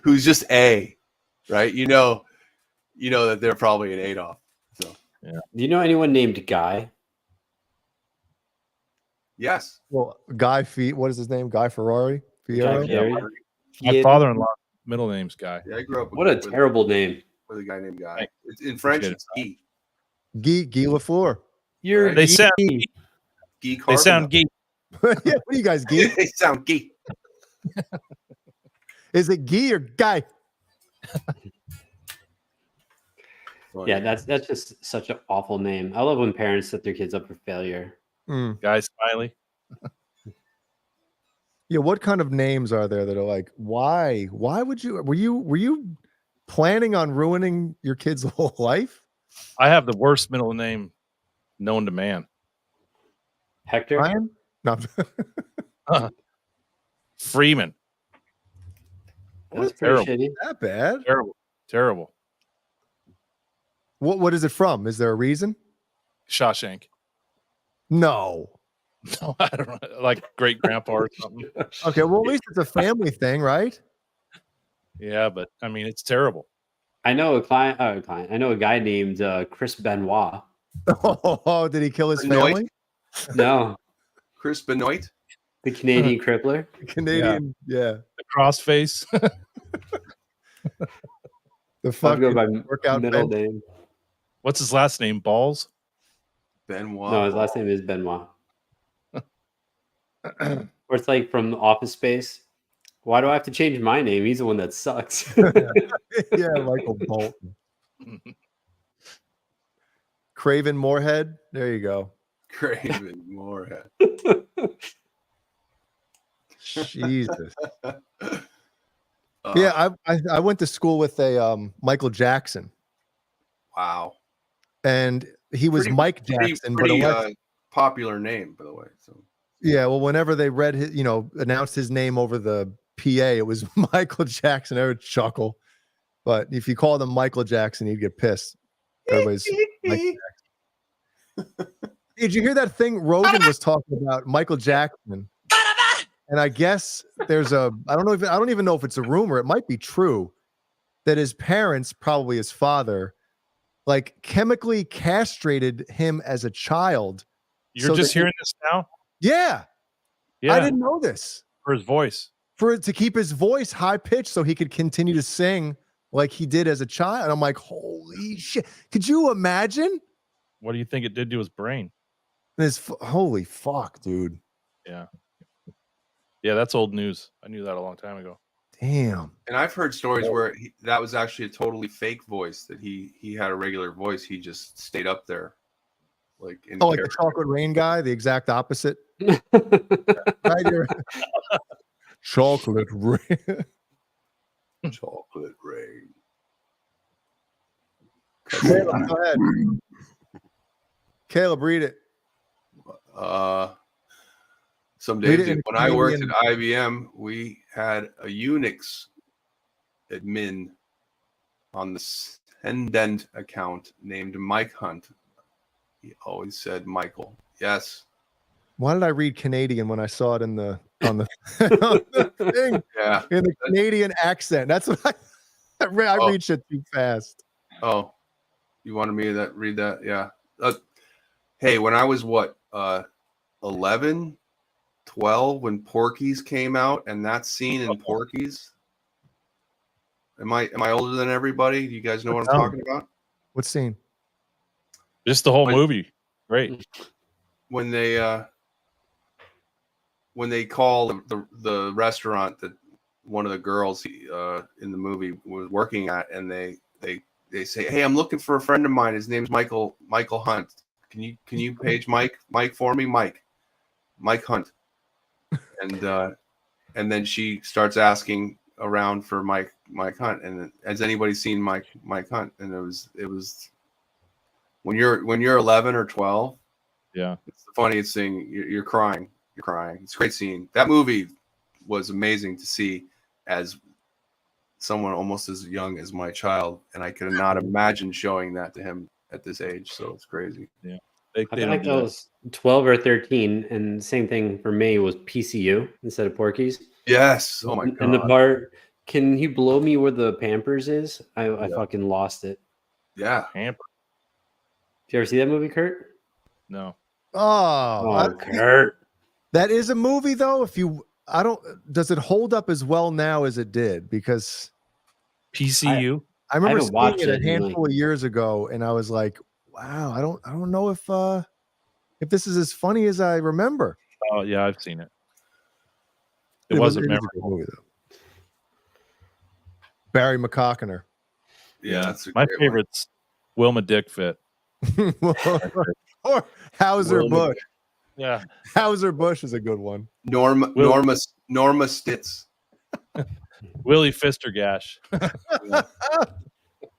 who's just A, right? You know that they're probably an Adolf. So Do you know anyone named Guy? Yes. Well, what is his name? Guy Ferrari? Fiero? My father-in-law middle name's Guy. Yeah, I grew up What a terrible name. with a guy named Guy. In French, it's Guy. Guy Lafleur. You're They sound Guy they Carbonell. sound geek. Yeah, what are you guys, Guy? They sound geek. Is it Guy or Guy? Yeah, that's just such an awful name. I love when parents set their kids up for failure. Guy Smiley. Yeah, what kind of names are there that are like, why would you were you planning on ruining your kid's whole life? I have the worst middle name known to man. Hector? Ryan? No. Freeman. That's terrible. pretty shitty. That bad? Terrible. What is it from? Is there a reason? Shawshank. No. No, I don't know. Like great grandpa or something. Okay, well, at least it's a family thing, right? Yeah, but I mean, it's terrible. I know a client. I know a guy named Chris Benoit. Oh, did he kill his Benoit? family? No, Chris Benoit. the Canadian crippler. Canadian, yeah. The crossface. The I'll fucking go by workout middle bench. name. What's his last name? Balls? Benoit. No, his last name is Benoit. Or it's like from Office Space. Why do I have to change my name? He's the one that sucks. Yeah, Michael Bolton. Craven Moorhead. There you go. Craven Moorhead. Jesus. Yeah, I went to school with a Michael Jackson, Wow. and he was Mike Jackson, Pretty but popular name, by the way. So yeah, well, whenever they read his, announced his name over the PA, it was Michael Jackson. I would chuckle, but if you called him Michael Jackson, he'd get pissed. Everybody's Mike Jackson. Did you hear that thing Rogan was talking about Michael Jackson? And I guess there's I don't even know if it's a rumor. It might be true that his parents, probably his father, like chemically castrated him as a child. You're just hearing this now? Yeah. Yeah. I didn't know this. For his voice. To keep his voice high pitched so he could continue to sing like he did as a child. And I'm like, holy shit. Could you imagine? What do you think it did to his brain? Holy fuck, dude. Yeah. Yeah, that's old news. I knew that a long time ago. Damn. And I've heard stories where that was actually a totally fake voice, that he had a regular voice. He just stayed up there. Like the Chocolate Rain guy, the exact opposite. Right? Chocolate Rain. Chocolate Rain. Go ahead. Caleb, read it. Some Read days it in when I worked at Canadian. IBM, we had a Unix admin on the Sendent account named Mike Hunt. He always said Michael. Yes. Why did I read Canadian when I saw it on the on the thing? Yeah. In the Canadian accent. That's what I read shit too fast. Oh, you wanted me to read that? Yeah. Hey, when I was 11, 12, when Porky's came out, and that scene in Porky's. Am I older than everybody? Do you guys know what I'm talking about? What scene? Just the whole movie. Great. When they call the restaurant that one of the girls in the movie was working at, and they say, "Hey, I'm looking for a friend of mine. His name's Michael Hunt. Can you page Mike for me, Mike Hunt?" And then she starts asking around for Mike Hunt, and has anybody seen Mike Hunt? And it was when you're 11 or 12. Yeah, it's the funniest thing. You're crying. It's a great scene. That movie was amazing to see as someone almost as young as my child, and I could not imagine showing that to him at this age. So it's crazy. Yeah, I feel like I was 12 or 13, and same thing for me was PCU instead of Porky's. Yes. Oh my god. And the part, can you blow me where the Pampers is? I fucking lost it. Yeah. Pamper. Did you ever see that movie, Kurt? No. Oh, Kurt. That is a movie though. Does it hold up as well now as it did? Because PCU. I remember seeing watched it a it in, handful of years ago, and I was like, wow, I don't know if this is as funny as I remember. Oh yeah, I've seen it. It It wasn't is a good memorable. movie though. Barry McCockiner. Yeah, that's my favorite's Wilma Dickfit. Or Hauser Bush. Yeah, Hauser Bush is a good one. Norma Stitz. Willie Fistergash.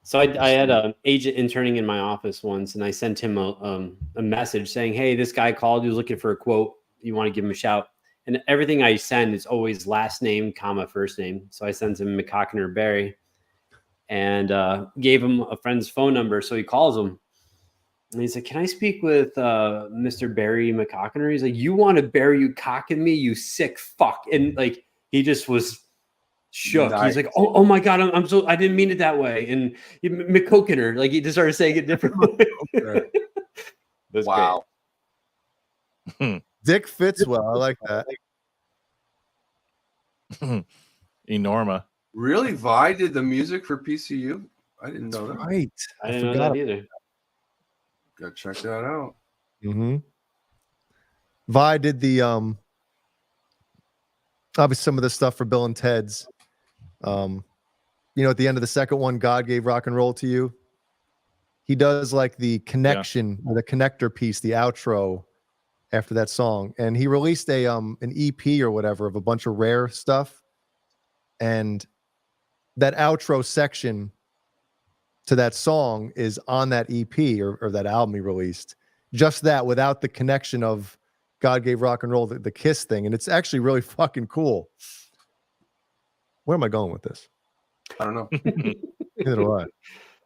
So I had an agent interning in my office once, and I sent him a message saying, "Hey, this guy called. He was looking for a quote. You want to give him a shout?" And everything I send is always last name, comma, first name. So I sent him McCockiner Barry, and gave him a friend's phone number. So he calls him, and he's like, "Can I speak with Mr. Barry McCockiner?" He's like, "You want to bury you cocking me, you sick fuck!" And like he just was shook. Nice. He's like, "Oh my god, I didn't mean it that way." And McCockiner, like he just started saying it differently. That's wow. Dick Fitzwell. I like that. Enorma. Really? Vi did the music for PCU? I didn't know that. Right. I didn't know that either. Gotta check that out. Mm-hmm. Vi did the obviously some of the stuff for Bill and Ted's. At the end of the second one, God Gave Rock and Roll to You. He does like the connection or the connector piece, the outro after that song. And he released an EP or whatever of a bunch of rare stuff. And that outro section to that song is on that EP or that album he released. Just that without the connection of God Gave Rock and Roll, the Kiss thing. And it's actually really fucking cool. Where am I going with this? I don't know. Neither do I.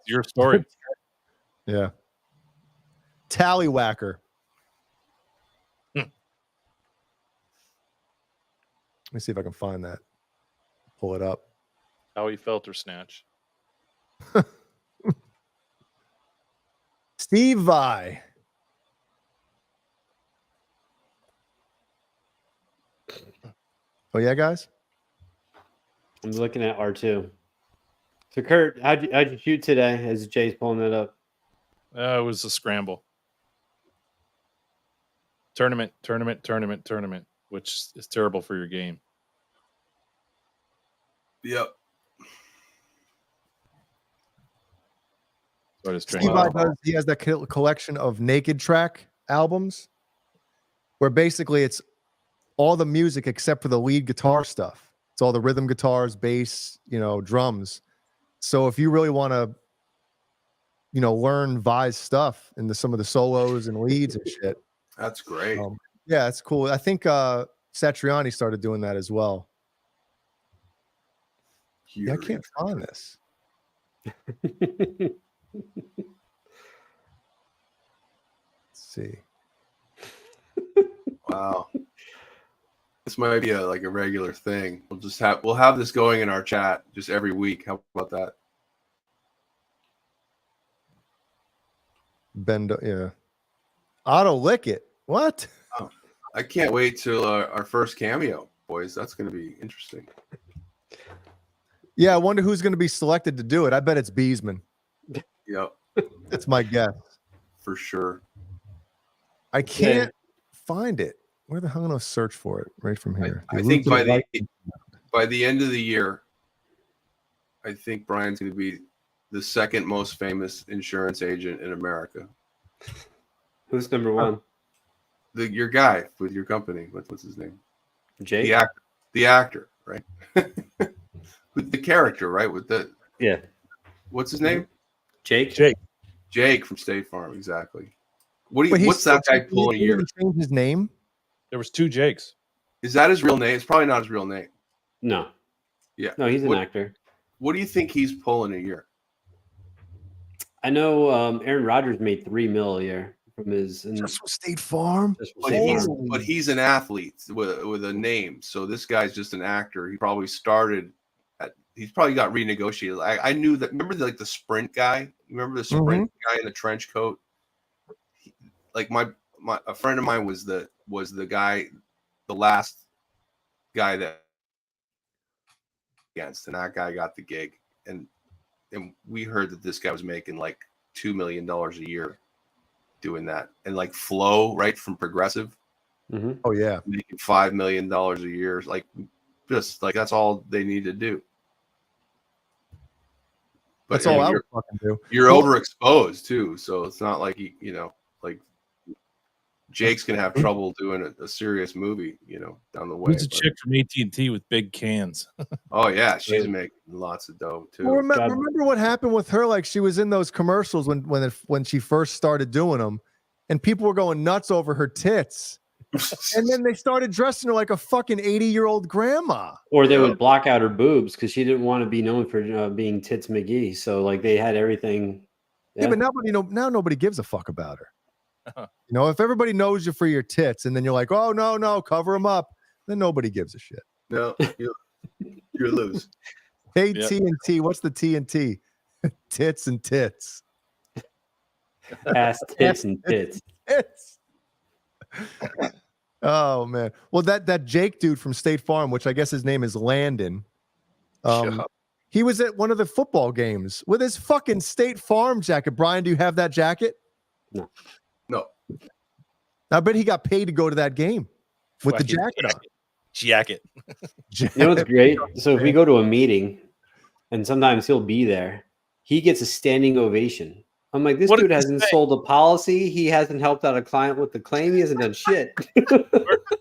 Your story. Yeah. Tallywhacker. Let me see if I can find that. Pull it up. Howie Felter Snatch. Steve Vai. Oh yeah, guys. I'm looking at R2. So Kurt, how'd you shoot today? As Jay's pulling it up. It was a scramble. Tournament, which is terrible for your game. Yep. So I just Steve Vai he has that collection of Naked Track albums where basically it's all the music except for the lead guitar stuff. It's all the rhythm guitars, bass, drums. So if you really want to learn Vi's stuff into some of the solos and leads and shit. That's great. Yeah, it's cool. I think Satriani started doing that as well. Yeah, I can't find this. Let's see. Wow. This might be a regular thing. We'll have this going in our chat just every week. How about that? Bendo, yeah. Auto lick it. What? Oh, I can't wait till our first cameo, boys. That's going to be interesting. Yeah, I wonder who's going to be selected to do it. I bet it's Beesman. Yep. That's my guess. For sure. I can't find it. Where the hell am I going to search for it? Right from here. I think by the end of the year, I think Brian's going to be the second most famous insurance agent in America. Who's number one? Your guy with your company. What's his name? Jake? The actor, right? With the character, right? Yeah. What's his name? Jake from State Farm, exactly. What's that guy pulling a year? Change his name? There was 2 Jakes. Is that his real name? It's probably not his real name. No. Yeah. No, he's an actor. What do you think he's pulling a year? I know Aaron Rodgers made $3 million a year from his just from State Farm. But he's an athlete with a name. So this guy's just an actor. He probably started he's probably got renegotiated. I knew that. Remember the Sprint guy? You remember the Sprint guy in the trench coat? A friend of mine was the guy, the last guy that against, and that guy got the gig. And we heard that this guy was making like $2 million a year doing that. And like Flo, right, from Progressive. Mm-hmm. Oh yeah, making $5 million a year. Just that's all they need to do. But that's all I would fucking do. You're overexposed too, so it's not like Jake's gonna have trouble doing a serious movie, down the way. Who's a chick from AT&T with big cans? Oh yeah, she's making lots of dough too. Well, remember what happened with her? Like she was in those commercials when she first started doing them, and people were going nuts over her tits. And then they started dressing her like a fucking 80-year-old grandma. Or they would block out her boobs because she didn't want to be known for being Tits McGee. So they had everything. Yeah, but now nobody gives a fuck about her. If everybody knows you for your tits, and then you're like, oh no, cover them up, then nobody gives a shit. No, you lose. Hey, yep. TNT, what's the TNT? Tits and tits. Ass, tits, and tits. Tits. Oh man. Well, that Jake dude from State Farm, which I guess his name is Landon. He was at one of the football games with his fucking State Farm jacket. Brian, do you have that jacket? No. I bet he got paid to go to that game with the jacket on. Jacket. You know what's great? So if we go to a meeting, and sometimes he'll be there, he gets a standing ovation. I'm like, this dude hasn't sold a policy. He hasn't helped out a client with the claim. He hasn't done shit.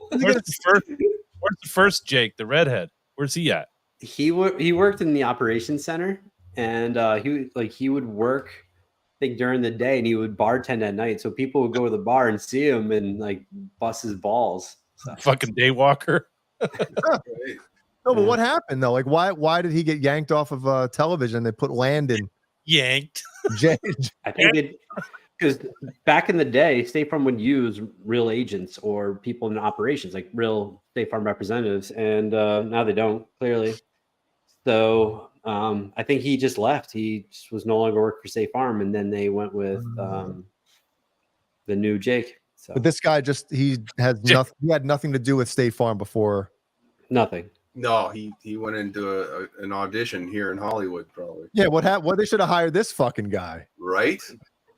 Where's the first Jake, the redhead? Where's he at? He worked in the operations center, and he would work, I think, during the day, and he would bartend at night. So people would go to the bar and see him and bust his balls. So. Fucking daywalker. No, but what happened though? Why did he get yanked off of television? They put Landon yanked. I think because back in the day, State Farm would use real agents or people in operations, like real State Farm representatives, and now they don't, clearly. So I think he just left. He just was no longer working for State Farm, and then they went with the new Jake. So. But this guy he had nothing to do with State Farm before. Nothing. No, he went into an audition here in Hollywood, probably. Yeah, what happened? Well, they should have hired this fucking guy, right?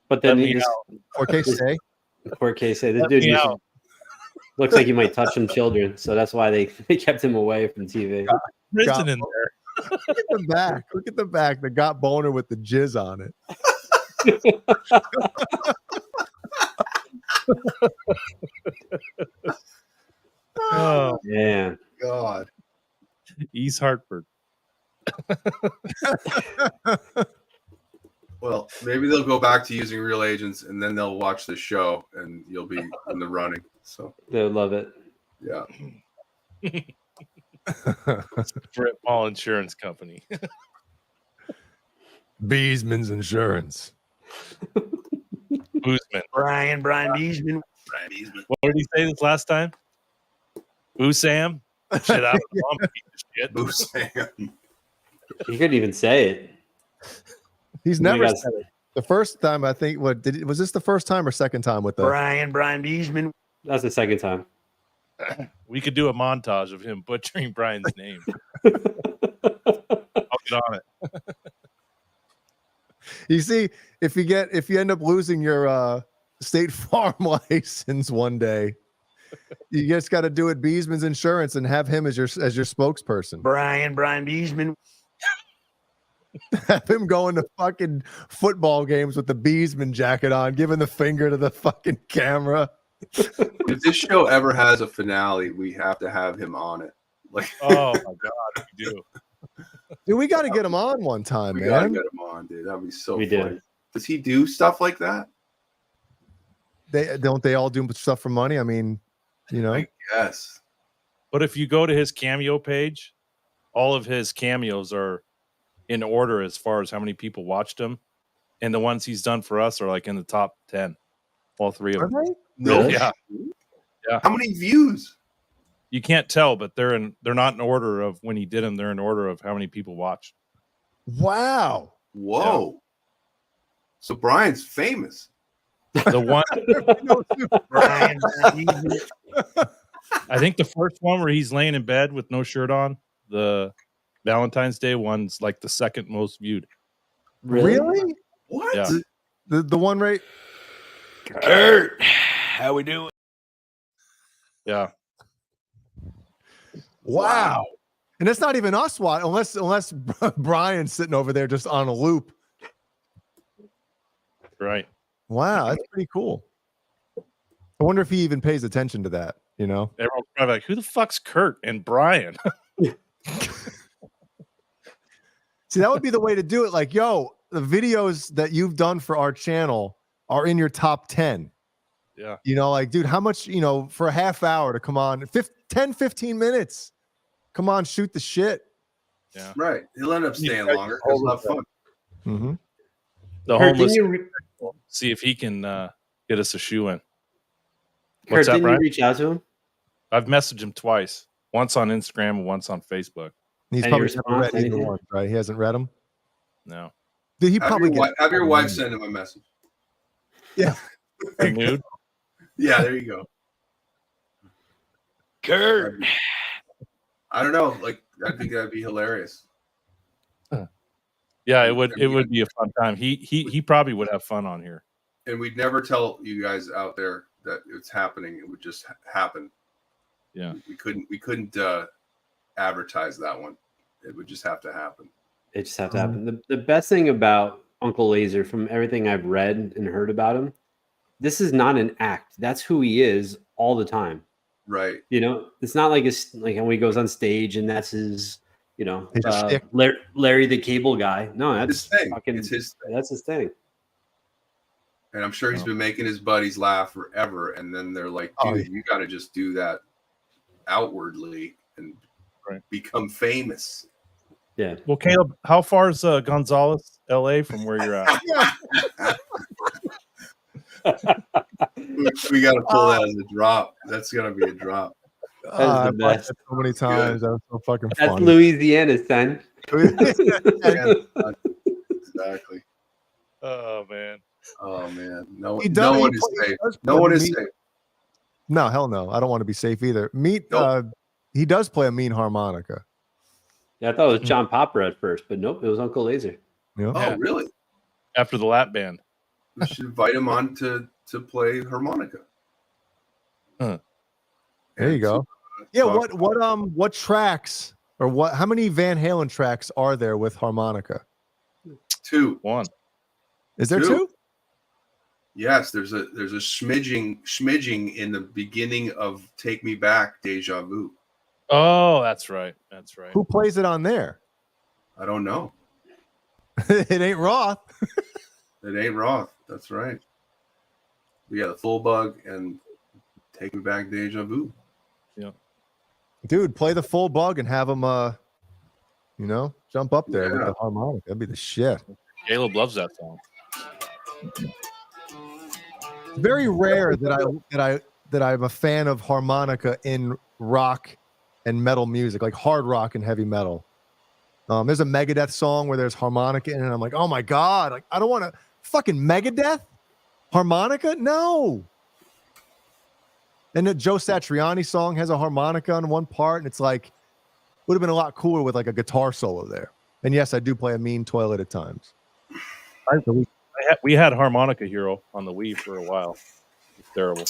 But then he just Poor Casey. This dude looks like he might touch some children, so that's why they kept him away from TV. Prison in there. Look at the back. Look at the back. They got Boner with the jizz on it. Oh man, God. East Hartford. Well, Maybe they'll go back to using real agents, and then they'll watch the show, and you'll be in the running. So They'll love it. yeah. Brett Mall Insurance Company. Beesman's Insurance. Boozman. Brian Beesman. What did he say this last time? Boo Sam? Shit out of the mom, piece of shit. Boo Sam. He couldn't even say it. He's never said it. The first time, I think, was this the first time or second time with the Brian Beesman? That's the second time. We could do a montage of him butchering Brian's name. I'll get on it. You see, if you end up losing your State Farm license one day, you just got to do it Beesman's Insurance and have him as your spokesperson. Brian Beesman. Have him going to fucking football games with the Beesman jacket on, giving the finger to the fucking camera. If this show ever has a finale, we have to have him on it. Like, oh my god, we do. Dude, we got to get him on one time, we man. gotta get him on, dude. That'd be so We funny. did. Does he do stuff like that? They all do stuff for money? I mean, you know. I guess. But if you go to his Cameo page, all of his cameos are in order as far as how many people watched him, and the ones he's done for us are like in the top 10. All three of them. Really? Yeah. Yeah. How many views? You can't tell, but they're not in order of when he did them. They're in order of how many people watched. Wow. Whoa. Yeah. So Brian's famous. The one Brian I think the first one where he's laying in bed with no shirt on, the Valentine's Day one's like the second most viewed. Really? What? Yeah. The one right. Kurt, how we doing? Yeah. Wow. And it's not even us unless Brian's sitting over there just on a loop. Right. Wow, that's pretty cool. I wonder if he even pays attention to that, you know? Everyone's probably like, who the fuck's Kurt and Brian? See, that would be the way to do it. Like, yo, the videos that you've done for our channel are in your top 10. Yeah. You know, like, dude, how much, for a half hour to come on, 10, 15 minutes. Come on, shoot the shit. Yeah. Right. He'll end up staying longer because he'll have fun. Mm-hmm. The Kurt, homeless. didn't See if he can get us a shoe in. Kurt, What's that, didn't you Brian? reach out to him? I've messaged him twice. Once on Instagram and once on Facebook. He's Any probably never response, read either anything? one, right? He hasn't read them. No. Dude, he Have probably have your wife send him a message. Yeah. Nude? Yeah, there you go. Kurt. I don't know. Like, I think that'd be hilarious. Yeah, it would be a fun time. He probably would have fun on here. And we'd never tell you guys out there that it's happening. It would just happen. Yeah. We couldn't advertise that one. It would just have to happen. It just have to happen. The best thing about Uncle Laser, from everything I've read and heard about him, this is not an act. That's who he is all the time. Right. It's not like when he goes on stage and that's his, His shtick. Larry the Cable Guy. No, that's His thing. fucking. It's his thing. That's his thing. And I'm sure he's been making his buddies laugh forever. And then they're like, dude, you got to just do that outwardly and become famous. Yeah. Well, Caleb, how far is Gonzales, LA, from where you're at? We got to pull that as a drop. That's going to be a drop. That's the I've watched best. it so many times. That was so fucking That's funny. Louisiana, son. Exactly. Oh man. Oh man. No He one he is plays- safe. does No play one is mean- safe. No, hell no. I don't want to be safe either. He does play a mean harmonica. Yeah, I thought it was John Popper at first, but nope, it was Uncle Laser. Yeah. Oh, really? After the lap band. We should invite him on to play harmonica. Huh. There you go. Yeah, talk what tracks or how many Van Halen tracks are there with harmonica? 2. One. Is there Two? two? Yes, there's a smidging in the beginning of Take Me Back, Deja Vu. Oh, that's right. That's right. Who plays it on there? I don't know. It ain't Roth. It ain't Roth. That's right. We got a full bug and take me back deja vu. Yeah. Dude, play the full bug and have him jump up there with the harmonic. That'd be the shit. Caleb loves that song. It's very rare that I'm a fan of harmonica in rock and metal music, like hard rock and heavy metal. There's a Megadeth song where there's harmonica in it, and I'm like, oh my god, like I don't want to fucking Megadeth harmonica, no. And the Joe Satriani song has a harmonica on one part, and it's like would have been a lot cooler with like a guitar solo there. And yes, I do play a mean toilet at times. We had Harmonica Hero on the Wii for a while. It's terrible.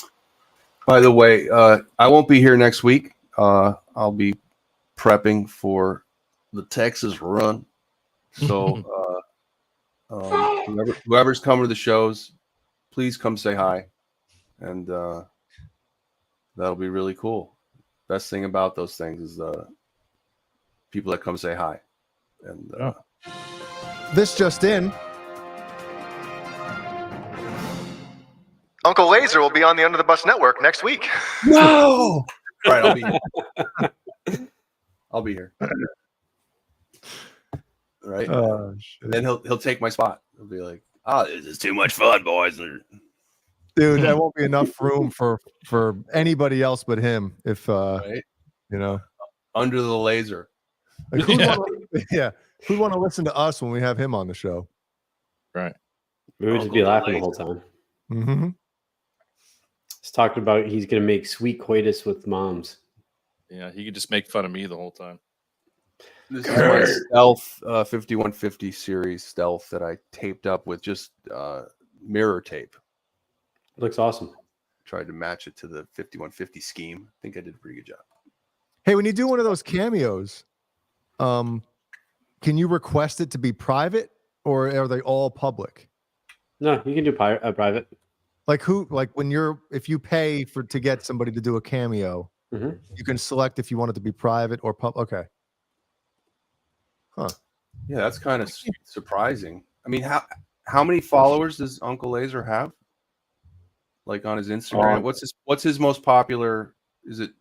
By the way, I won't be here next week. I'll be prepping for the Texas run. So whoever's coming to the shows, please come say hi. And that'll be really cool. Best thing about those things is the people that come say hi. And this just in. Uncle Laser will be on the Under the Bus Network next week. No! All right, I'll be here. I'll be here. Right? Oh, shit. Then he'll take my spot. He'll be like, this is too much fun, boys. Dude, there won't be enough room for anybody else but him if right? Under the laser. Like, who'd want to listen to us when we have him on the show? Right. We would just be laughing the whole time. Mm-hmm. He's talking about he's gonna make sweet coitus with moms. Yeah, he could just make fun of me the whole time. This is my stealth 5150 series stealth that I taped up with just mirror tape. Looks awesome. Tried to match it to the 5150 scheme. I think I did a pretty good job. Hey, when you do one of those cameos, can you request it to be private or are they all public? No, you can do private. Like if you pay to get somebody to do a cameo, you can select if you want it to be private or public. Okay. Huh. Yeah, that's kind of surprising. I mean, how many followers does Uncle Laser have? Like on his Instagram? What's his most popular? Is it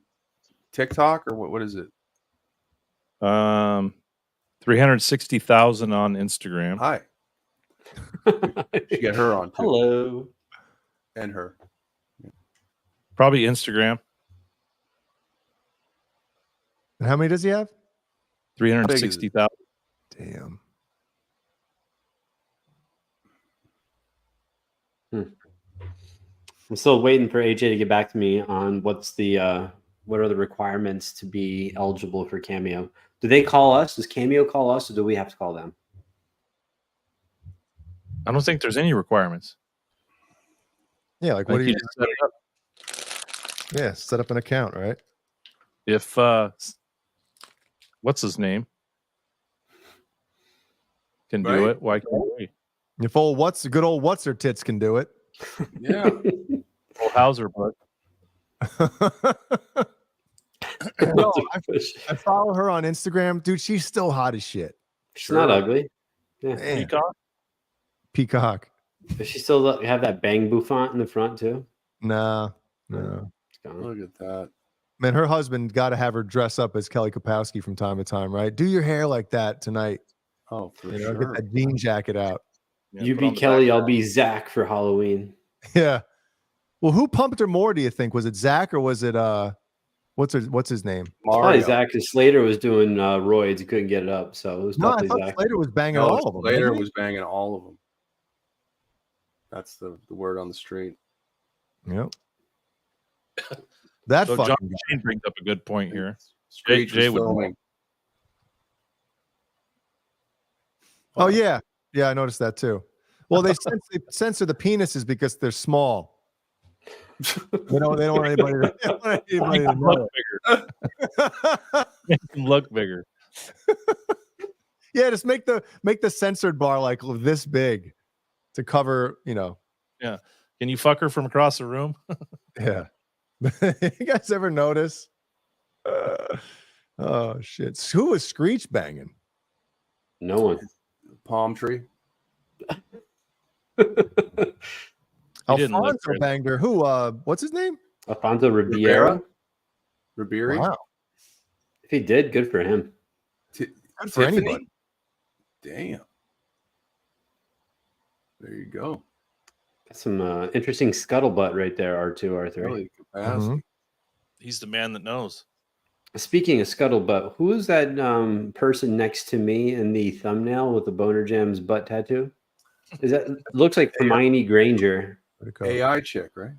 TikTok or what is it? 360,000 on Instagram. Hi. You get her on too. Hello. And her. Probably Instagram. And how many does he have? 360,000. Damn. I'm still waiting for AJ to get back to me on what are the requirements to be eligible for Cameo. Do they call us? Does Cameo call us, or do we have to call them? I don't think there's any requirements. Yeah, like what do you set it up? Yeah, set up an account, right? If what's his name can do it, why can't we? If good old what's her tits can do it. Yeah. Old Hauser, but no, I follow her on Instagram, dude. She's still hot as shit. She's not ugly. Yeah. Man. Peacock. Does she still have that bang bouffant in the front too? No. Look at that. Man, her husband got to have her dress up as Kelly Kapowski from time to time, right? Do your hair like that tonight. Oh, for sure. Get that jean jacket out. You be Kelly, I'll be Zach for Halloween. Yeah. Well, who pumped her more, do you think? Was it Zach or was it what's his name? Probably Zach, because Slater was doing roids. He couldn't get it up. So it was probably Zach. Slater was banging all of them. Slater was banging all of them. That's the word on the street. Yep. That so fucking John Shane brings up a good point here. Jay would. Oh yeah, I noticed that too. Well, they censor the penises because they're small. They don't want anybody to know it. Make them look bigger. Yeah, just make the censored bar like this big to cover, Yeah. Can you fuck her from across the room? Yeah. You guys ever notice? Oh shit! Who was Screech banging? No one. Palm tree. He didn't look Alfonso great. banged her. Who? What's his name? Alfonso Ribeiro. Ribery. Wow. If he did, good for him. Good for anybody. Damn. There you go. Got some interesting scuttlebutt right there, R2, R3. Really capacity. He's the man that knows. Speaking of scuttlebutt, who is that person next to me in the thumbnail with the BonerJams butt tattoo? Is that looks like Hermione Granger? AI chick, right?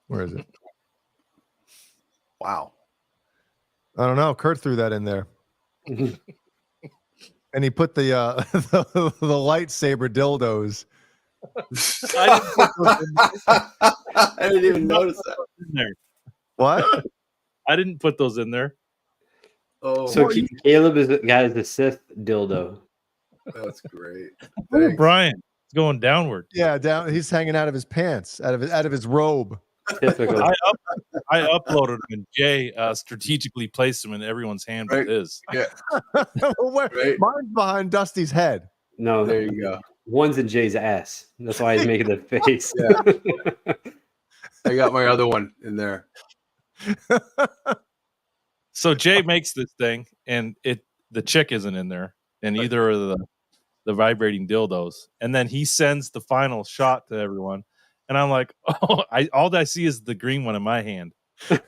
Where is it? Wow. I don't know. Kurt threw that in there. And he put the the lightsaber dildos. I didn't even notice that. In there. What? I didn't put those in there. Oh, So Caleb is the Sith dildo. That's great. Oh, Brian, it's going downward. Yeah, down. He's hanging out of his pants, out of his robe. Typical. I uploaded them and Jay strategically placed them in everyone's hand with his. Yeah. Mine's behind Dusty's head. No, there you go. One's in Jay's ass. That's why he's making the face. Yeah. I got my other one in there. So Jay makes this thing, and the chick isn't in there, and either of the vibrating dildos. And then he sends the final shot to everyone, and I'm like, oh, all I see is the green one in my hand.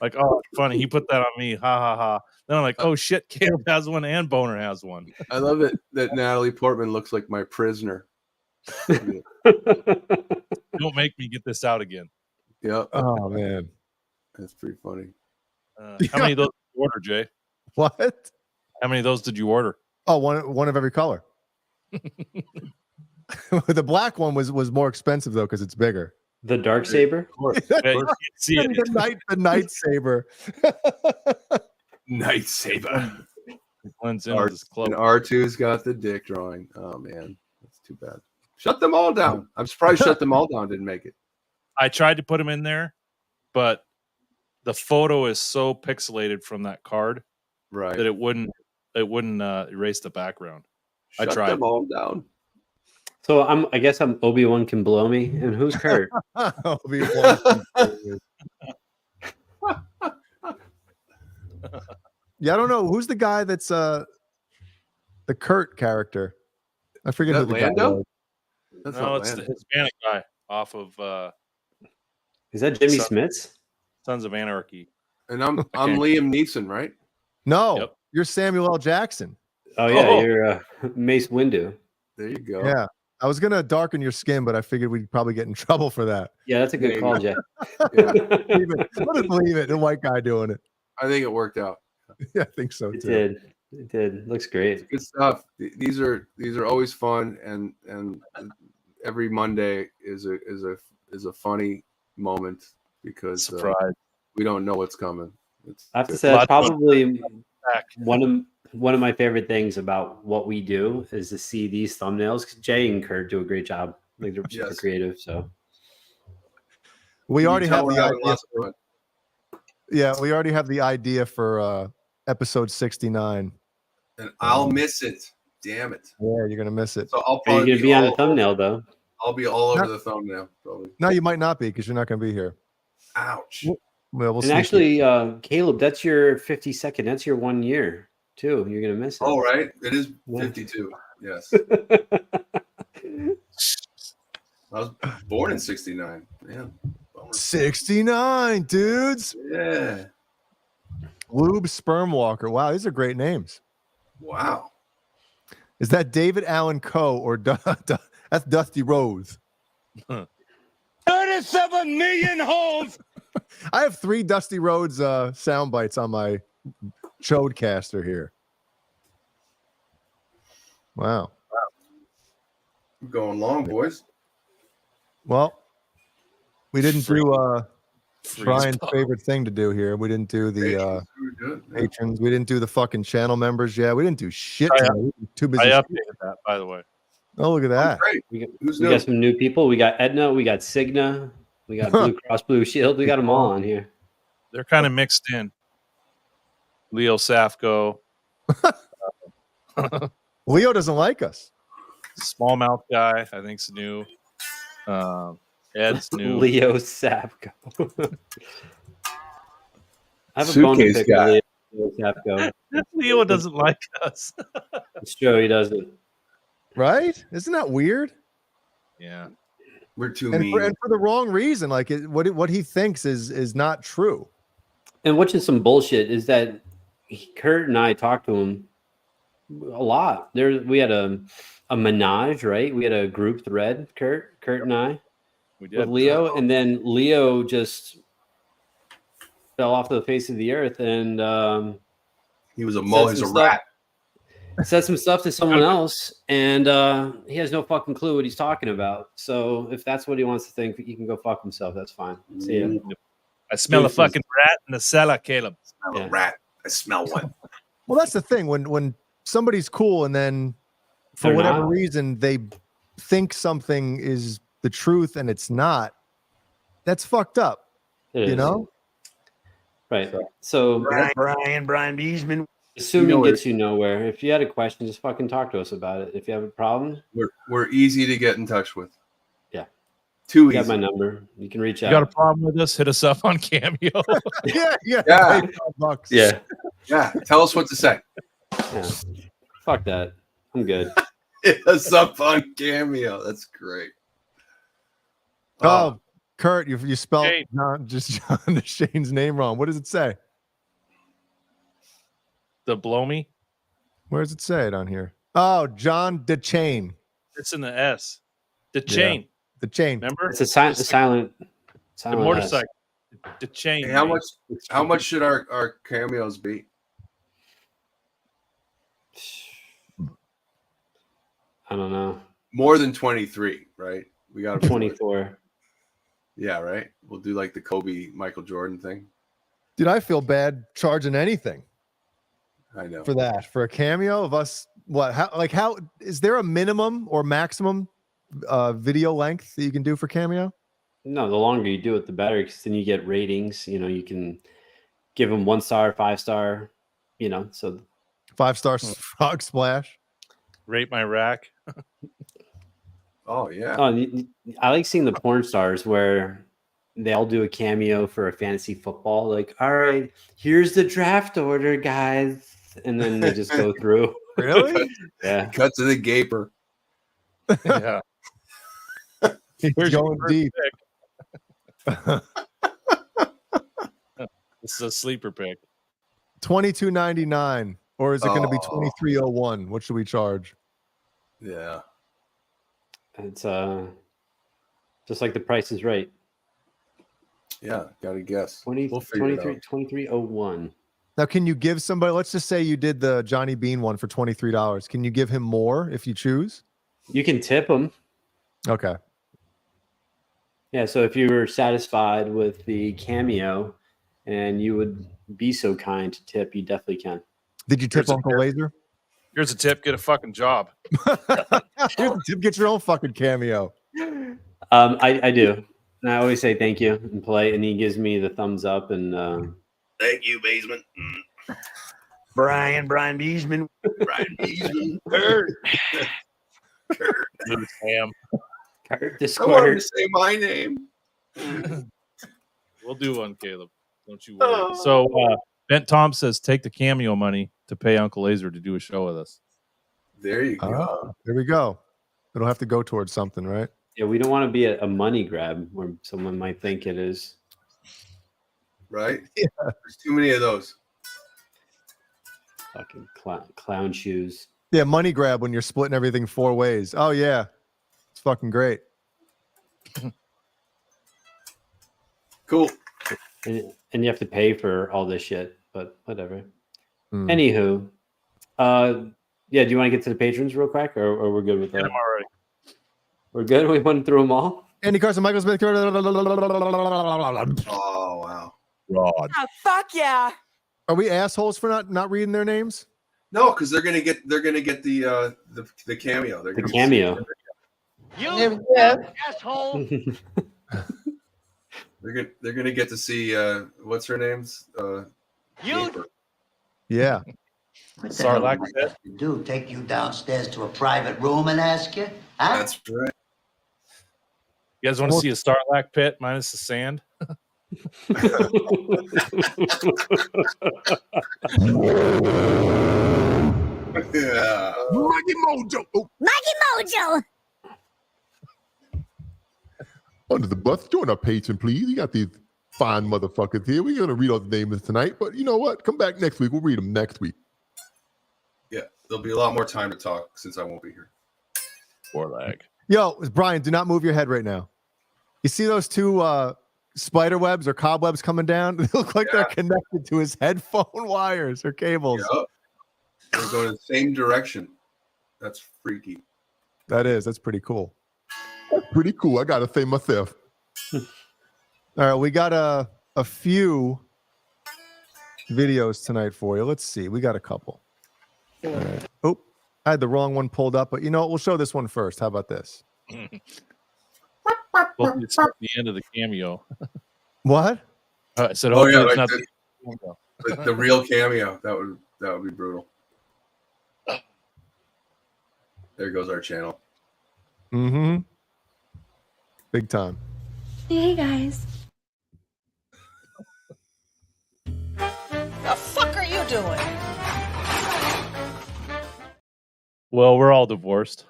Like, oh, funny, he put that on me, ha ha ha. Then I'm like, oh shit, Caleb has one and Boner has one. I love it that Natalie Portman looks like my prisoner. Don't make me get this out again. Yep. Oh man, that's pretty funny. How many of those did you order, Jay? What? How many of those did you order? Oh, one of every color. The black one was more expensive though because it's bigger. The dark saber. Yeah, you can't see it. The night saber. Night saber. Blends in with his cloak. And R2's got the dick drawing. Oh man, that's too bad. Shut them all down. I'm surprised Shut Them All Down didn't make it. I tried to put them in there, but the photo is so pixelated from that card, right, that it wouldn't erase the background. Shut I tried. them all down. So I guess I'm Obi-Wan can blow me, and who's Kurt? Obi-Wan can blow me. Yeah, I don't know who's the guy that's the Kurt character. I forget who the guy was. No, it's the Hispanic guy off of. Is that Jimmy Smits? Sons of Anarchy. And I'm Liam Neeson, right? No, you're Samuel L. Jackson. Oh yeah, you're Mace Windu. There you go. Yeah, I was gonna darken your skin, but I figured we'd probably get in trouble for that. Yeah, that's a good call, Jay. Yeah. Let us believe it. The white guy doing it. I think it worked out. Yeah, I think so It too. did. It did. Looks great. Good stuff. These are always fun, and every Monday is a funny moment because we don't know what's coming. I have to say that's probably one of my favorite things about what we do is to see these thumbnails. 'Cause Jay and Kurt do a great job. Like they're super creative. So we already have the idea. idea. Yeah, we already have the idea for episode 69. And I'll miss it. Damn it. Yeah, you're gonna miss it. So I'll you're probably gonna be on the thumbnail though. I'll be all over the thumbnail, probably. No, you might not be because you're not gonna be here. Ouch. Well, we'll And see. actually, Caleb, that's your 52nd. That's your 1 year too. You're gonna miss it. Oh, right. It is 52. Yes. I was born in 69. Man. 69, dudes. Yeah. Lube Sperm Walker. Wow, these are great names. Wow. Is that David Allen Coe or that's Dusty Rose? 37 million homes. I have 3 Dusty Rhodes sound bites on my Chodecaster here. Wow. Going long, boys. Well, we didn't do Brian's favorite thing to do here. We didn't do the patrons. We didn't do the fucking channel members. Yeah, we didn't do shit. We were too busy. I updated that, by the way. Oh, look at that. We got some new people. We got Edna. We got Cigna. We got Blue Cross Blue Shield. We got them all on here. They're kind of mixed in. Leo Safko. Leo doesn't like us. Smallmouth guy, I think's new. Ed's new. Leo Sapko. I have a bone to Suitcase pick with guy. Leo Sapko. Leo doesn't like us. It's true, he doesn't. Right? Isn't that weird? Yeah. We're too And mean. for the wrong reason. Like what he thinks is not true. And which is some bullshit is that Kurt and I talked to him a lot. We had a menage, right? We had a group thread, Kurt and I, We did. with Leo, and then Leo just fell off the face of the earth, and he was he's a rat. Said some stuff to someone else, and he has no fucking clue what he's talking about. So if that's what he wants to think, he can go fuck himself. That's fine. See ya. I smell a fucking rat in the cellar, Caleb. I smell a rat. I smell one. Well, that's the thing. When somebody's cool and then for They're whatever not. reason they think something is the truth and it's not, that's fucked up. It You is. know? Right. So Brian Beesman. assuming gets you nowhere. If you had a question, just fucking talk to us about it. If you have a problem, We're easy to get in touch with. Yeah. Too you easy. got my number. You can reach You out. got a problem with us? Hit us up on Cameo. Yeah. Yeah. Pay $5. Yeah. Yeah. Tell us what to say. Yeah. Fuck that. I'm good. Hit us up on Cameo. That's great. Oh, Kurt, you spelled Shane. John Shane's name wrong. What does it say? The blow me. Where does it say it on here? Oh, John DeChain. It's in the S. The chain. The chain. Remember? It's a silent. The motorcycle. The chain. Hey, how much should our cameos be? I don't know. More than 23, right? We got 24. Yeah, right. We'll do like the Kobe Michael Jordan thing. Dude, I feel bad charging anything I know. for that. For a cameo of us, how is there a minimum or maximum video length that you can do for cameo? No, the longer you do it, the better, because then you get ratings. You know, you can give them 1 star, 5 star. You know, so 5-star frog splash. Rate my rack. Oh yeah. I like seeing the porn stars where they all do a cameo for a fantasy football. Like, all right, here's the draft order, guys, and then they just go through. Really? Yeah. Cut to the gaper. Yeah. He's Where's your going first deep. pick? This is a sleeper pick. $22.99, or is it going to be $23.01? What should we charge? Yeah. It's just like the Price is Right. Yeah, gotta guess. 20, We'll figure it out. 2301. Now, can you give somebody? Let's just say you did the Johnny Bean one for $23. Can you give him more if you choose? You can tip them. Okay. Yeah, so if you were satisfied with the cameo and you would be so kind to tip, you definitely can. Did you tip Uncle Laser? Here's a tip: get a fucking job. Here's a tip: get your own fucking cameo. I do. And I always say thank you and polite, and he gives me the thumbs up. And Thank you, Basement. Brian Beesman. Brian Beesman. Kurt. Sam. Kurt the I wanted to Squirt. say my name. We'll do one, Caleb. Don't you worry. So Bent Tom says take the cameo money to pay Uncle Laser to do a show with us. There you go. There we go. It'll have to go towards something, right? Yeah, we don't want to be a money grab where someone might think it is. Right? Yeah. There's too many of those. Fucking clown shoes. Yeah, money grab when you're splitting everything 4 ways. Oh yeah, it's fucking great. Cool. And you have to pay for all this shit, but whatever. Mm. Anywho, yeah, do you want to get to the patrons real quick, or we're good with that? I'm already. We're good. We went through them all. Andy Carson, Michael Smith. Oh wow. Rod. Oh, fuck yeah. Are we assholes for not reading their names? No, because they're gonna get the cameo. They're The gonna cameo. You asshole. They're gonna get to see what's her name's You. Yeah. What the Sorry, hell like am I that. supposed to do? Take you downstairs to a private room and ask you? Huh? That's right. You guys want to see a Sarlacc pit minus the sand? Yeah. Maggie Mojo. Oh, Maggie Mojo. under the bus. Join our patron, please. You got these fine motherfuckers here. We're gonna read all the names tonight, but you know what? Come back next week. We'll read them next week. Yeah, there'll be a lot more time to talk since I won't be here. Poor lag. Yo, Brian, do not move your head right now. You see those two spider webs or cobwebs coming down? They look like they're connected to his headphone wires or cables. Yep. They're going in the same direction. That's freaky. That's pretty cool. Pretty cool. I gotta say myself. All right, we got a few videos tonight for you. Let's see. We got a couple. All right. Oh, I had the wrong one pulled up, but you know what? We'll show this one first. How about this? Well, it's not the end of the cameo. What? I said, Oh yeah, it's like not the real cameo. That would be brutal. There goes our channel. Mm-hmm. Big time. Hey guys. The fuck are you doing? Well, we're all divorced.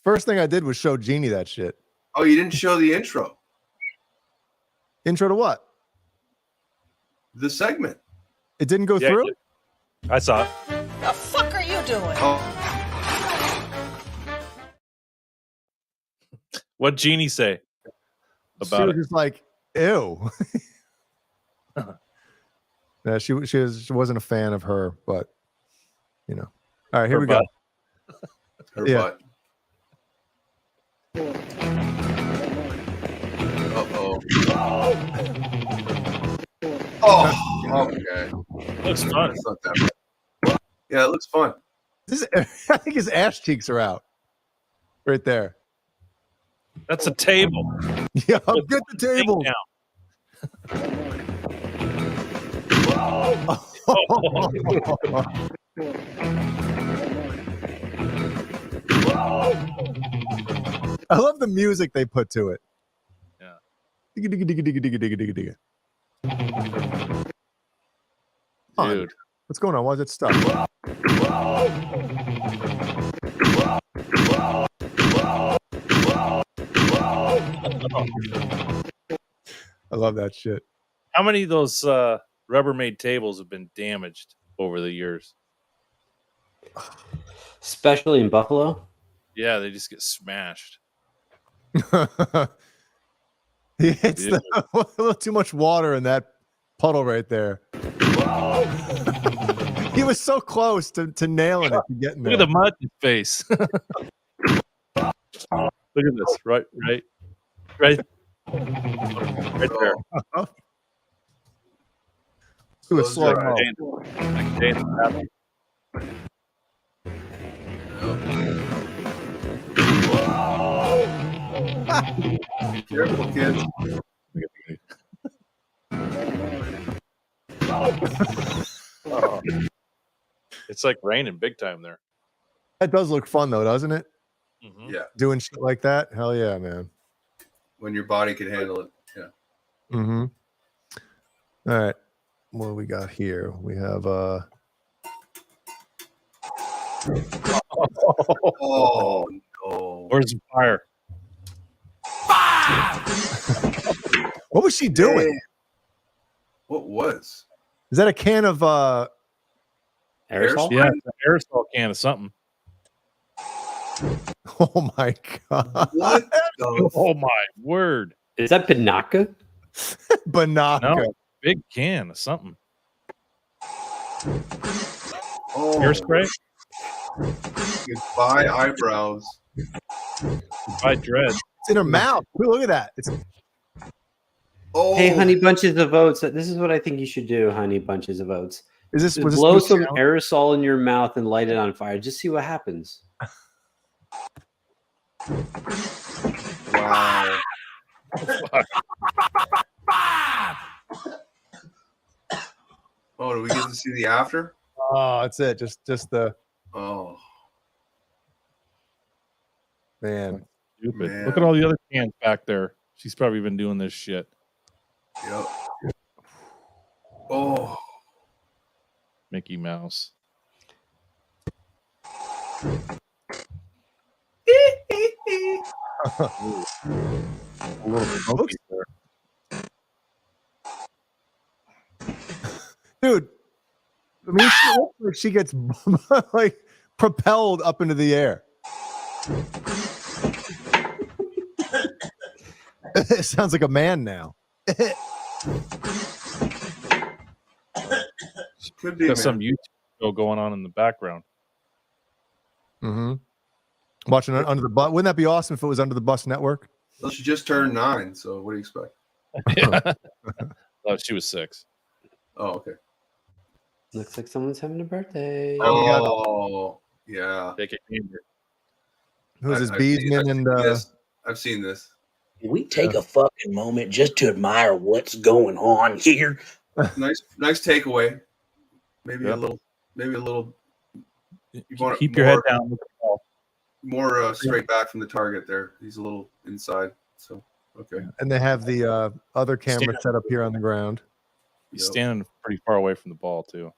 First thing I did was show Jeannie that shit. Oh, you didn't show the intro. Intro to what? The segment. It didn't go through? I saw it. The fuck are you doing? What'd Jeannie say She about was it? just like, ew. Yeah, she wasn't a fan of her, but you know. All right, here Her we go. Her Yeah. butt. Uh-oh. Oh, okay. Looks fun. It's not that bad. Yeah, it looks fun. I think his ass cheeks are out. Right there. That's a table. Yeah, get the table. I love the music they put to it. Yeah. Digga, digga, digga, digga, digga, digga, digga, digga. Dude. What's going on? Why is it stuck? I love that shit. How many of those Rubbermaid tables have been damaged over the years? Especially in Buffalo. Yeah, they just get smashed. He hits a little too much water in that puddle right there. He was so close to nailing it, to getting there. Look at the mud in his face. Look at this. Right there. Do a slow mo. Careful, kids. Oh. It's like raining big time there. That does look fun though, doesn't it? Mm-hmm. Yeah. Doing shit like that? Hell yeah, man. When your body can handle it. Yeah. Mm-hmm. All right. What do we got here? We have Oh no. Where's the fire? What was she doing? What was? Is that a can of Aerosol? Yeah, it's an aerosol can of something. Oh my god. What the Oh my word. Is that Pinaka? Banaka. No, big can of something. Oh, Hairspray? goodbye eyebrows. By dread. It's in her mouth. Look at that. It's Oh, Hey, Honey Bunches of Oats. This is what I think you should do, Honey Bunches of Oats. was Just this blow new some challenge? aerosol in your mouth and light it on fire. Just see what happens. wow. Oh, do we get to see the after? Oh, that's it. Just the Oh. Man. Stupid. Man. Look at all the other cans back there. She's probably been doing this shit. Yep. Oh. Mickey Mouse. A little smoky there. Dude, I mean, she looks like she gets like propelled up into the air. It sounds like a man now. Could be, Got some YouTube show going on in the background. Mm-hmm. Watching Under the Bus. Wouldn't that be awesome if it was Under the Bus Network? Well, she just turned 9, so what do you expect? Oh, she was 6. Oh, okay. Looks like someone's having a birthday. Oh, yeah. Take it easier. Who's this I've seen Beesman and this. I've seen this. Can we take a fucking moment just to admire what's going on here? Nice takeaway. Maybe a little. You want Keep your head down. Look at the ball. More straight back from the target there. He's a little inside. So okay. and they have the other camera set up here on the ground. He's standing pretty far away from the ball too.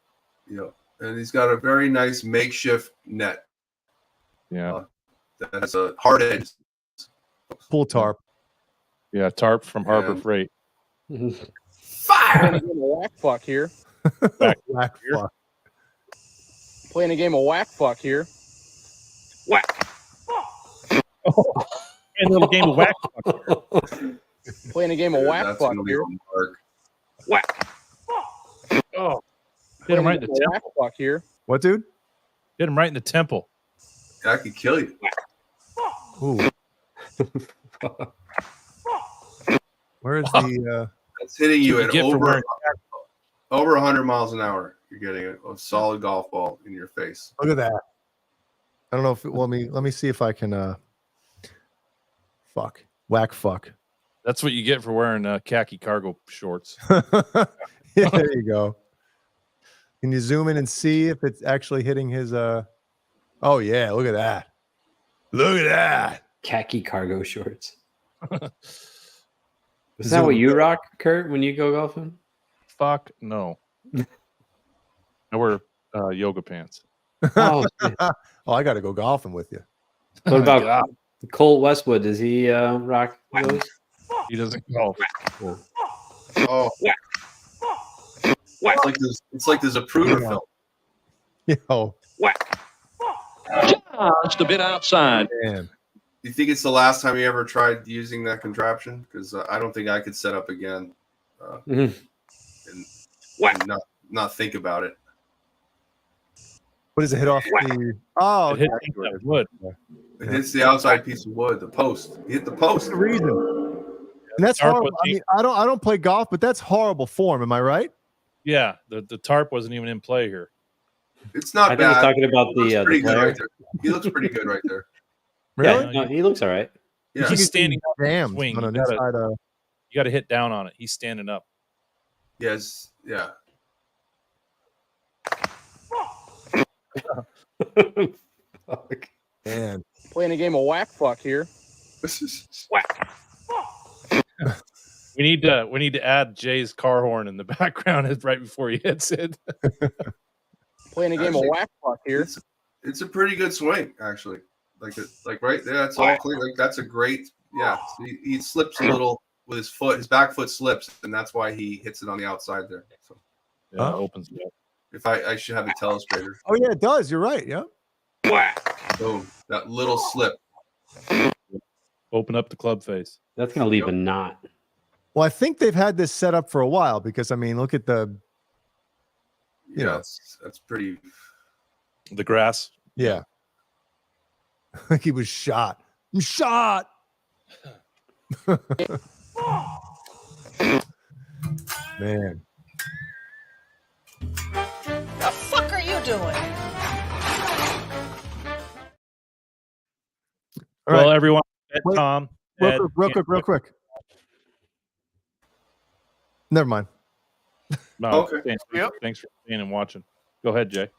Yeah, and he's got a very nice makeshift net. Yeah, that has a hard edge. Pull tarp. Yeah, tarp from Harbor Freight. Fire! Whack fuck here. Whack fuck. Playing a game of whack fuck here. Whack. Oh, a little game of whack fuck here. Playing a game of whack fuck here. Whack. Oh, hit him right in the temple. Whack fuck here. What, dude? Hit him right in the temple. I could kill you. Ooh. Where is the? It's hitting you at get for over 100 miles an hour. You're getting a solid golf ball in your face. Look at that. I don't know if let me see if I can. Fuck. Whack fuck. That's what you get for wearing khaki cargo shorts. Yeah, there you go. Can you zoom in and see if it's actually hitting his? Oh yeah, look at that. Look at that. Khaki cargo shorts. Is that what you rock, Kurt, when you go golfing? Fuck no. I wear yoga pants. Oh, oh, I got to go golfing with you. what about Colt Westwood? Does he rock those? He doesn't golf. Oh, it's like there's a Zapruder film. Yo. Whack. Just a bit outside. Man. Do you think it's the last time you ever tried using that contraption? Because I don't think I could set up again and not think about it. What does it hit off the? Oh, it hit the wood. It hits the outside piece of wood, the post. You hit the post. That's the reason. And that's horrible. I mean, I don't play golf, but that's horrible form. Am I right? Yeah, the tarp wasn't even in play here. It's not I bad. think we're talking about the player. right He looks pretty good right there. Really? Yeah, no, he looks all right. Yeah. He's standing up. Damn. Swing. On You inside, got to hit down on it. He's standing up. Yes. Yeah. Fuck. Man. Playing a game of whack fuck here. Whack. We need to add Jay's car horn in the background right before he hits it. Playing a game of whack fuck here. It's a pretty good swing, actually. Like right there, that's all clear. Like that's a great, yeah. So he slips a little with his foot. His back foot slips, and that's why he hits it on the outside there. So yeah, opens it up. If I should have the telestrator. Oh yeah, it does. You're right. Yeah. Boom! That little slip. Open up the club face. That's gonna leave a knot. Well, I think they've had this set up for a while because I mean, look at the. You know, that's pretty. The grass. Yeah. Like he was shot. I'm shot. Man. The fuck are you doing? All well, right. everyone, Wait, Tom. Real quick. Never mind. No, okay. Thanks for staying and watching. Go ahead, Jay.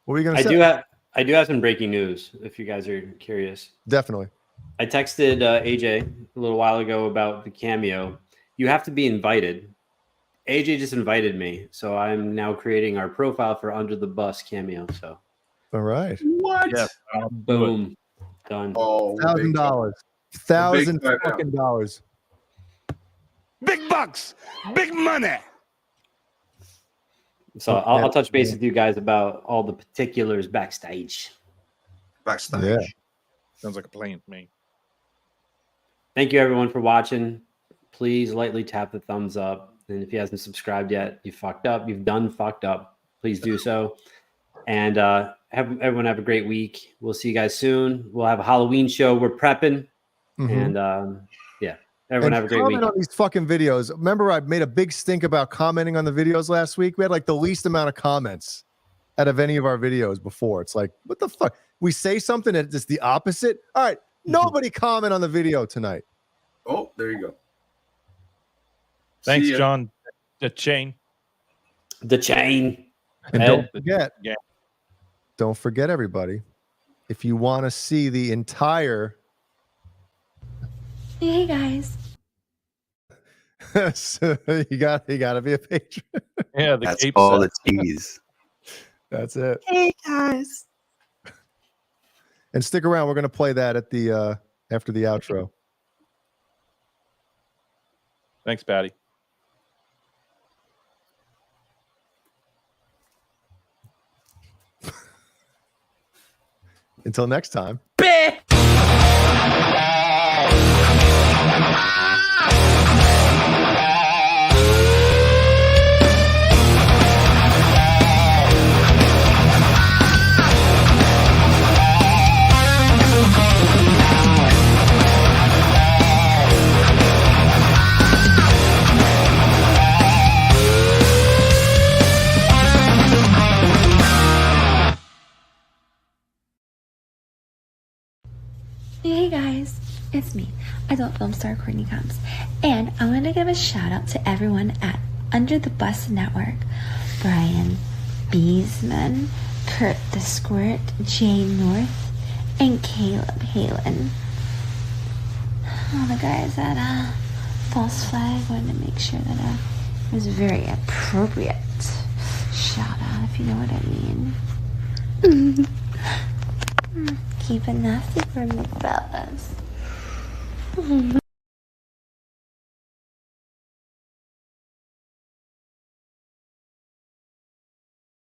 What were you going to say? I do have some breaking news if you guys are curious. Definitely. I texted AJ a little while ago about the cameo. You have to be invited. AJ just invited me, so I'm now creating our profile for Under the Bus cameo. So, all right. What? Yeah. Boom, done. Oh, $1,000. $1,000. Big bucks, big money. So I'll touch base with you guys about all the particulars backstage. Backstage. Yeah. Sounds like a plan to me. Thank you everyone for watching. Please lightly tap the thumbs up. And if you haven't subscribed yet, you fucked up. You've done fucked up. Please do so. And everyone have a great week. We'll see you guys soon. We'll have a Halloween show. We're prepping. And yeah, everyone have a great week. Comment on these fucking videos. Remember, I made a big stink about commenting on the videos last week. We had like the least amount of comments out of any of our videos before. It's like, what the fuck? We say something and it's the opposite. All right, nobody comment on the video tonight. Oh, there you go. Thanks, John. The chain. The chain. And Ed. don't forget, everybody, if you want to see the entire Hey guys. so you gotta be a patron. Yeah, that's all the tease. That's it. Hey guys. And stick around. We're gonna play that at the after the outro. Thanks, Patty. Until next time. Hey guys, it's me, adult film star Courtney Combs, and I want to give a shout out to everyone at Under the Bus Network: Brian Beesman, Kurt the Squirt, Jay North, and Caleb Halen. All the guys at False Flag wanted to make sure that it was a very appropriate shout out, if you know what I mean. Keep it nasty for me, fellas.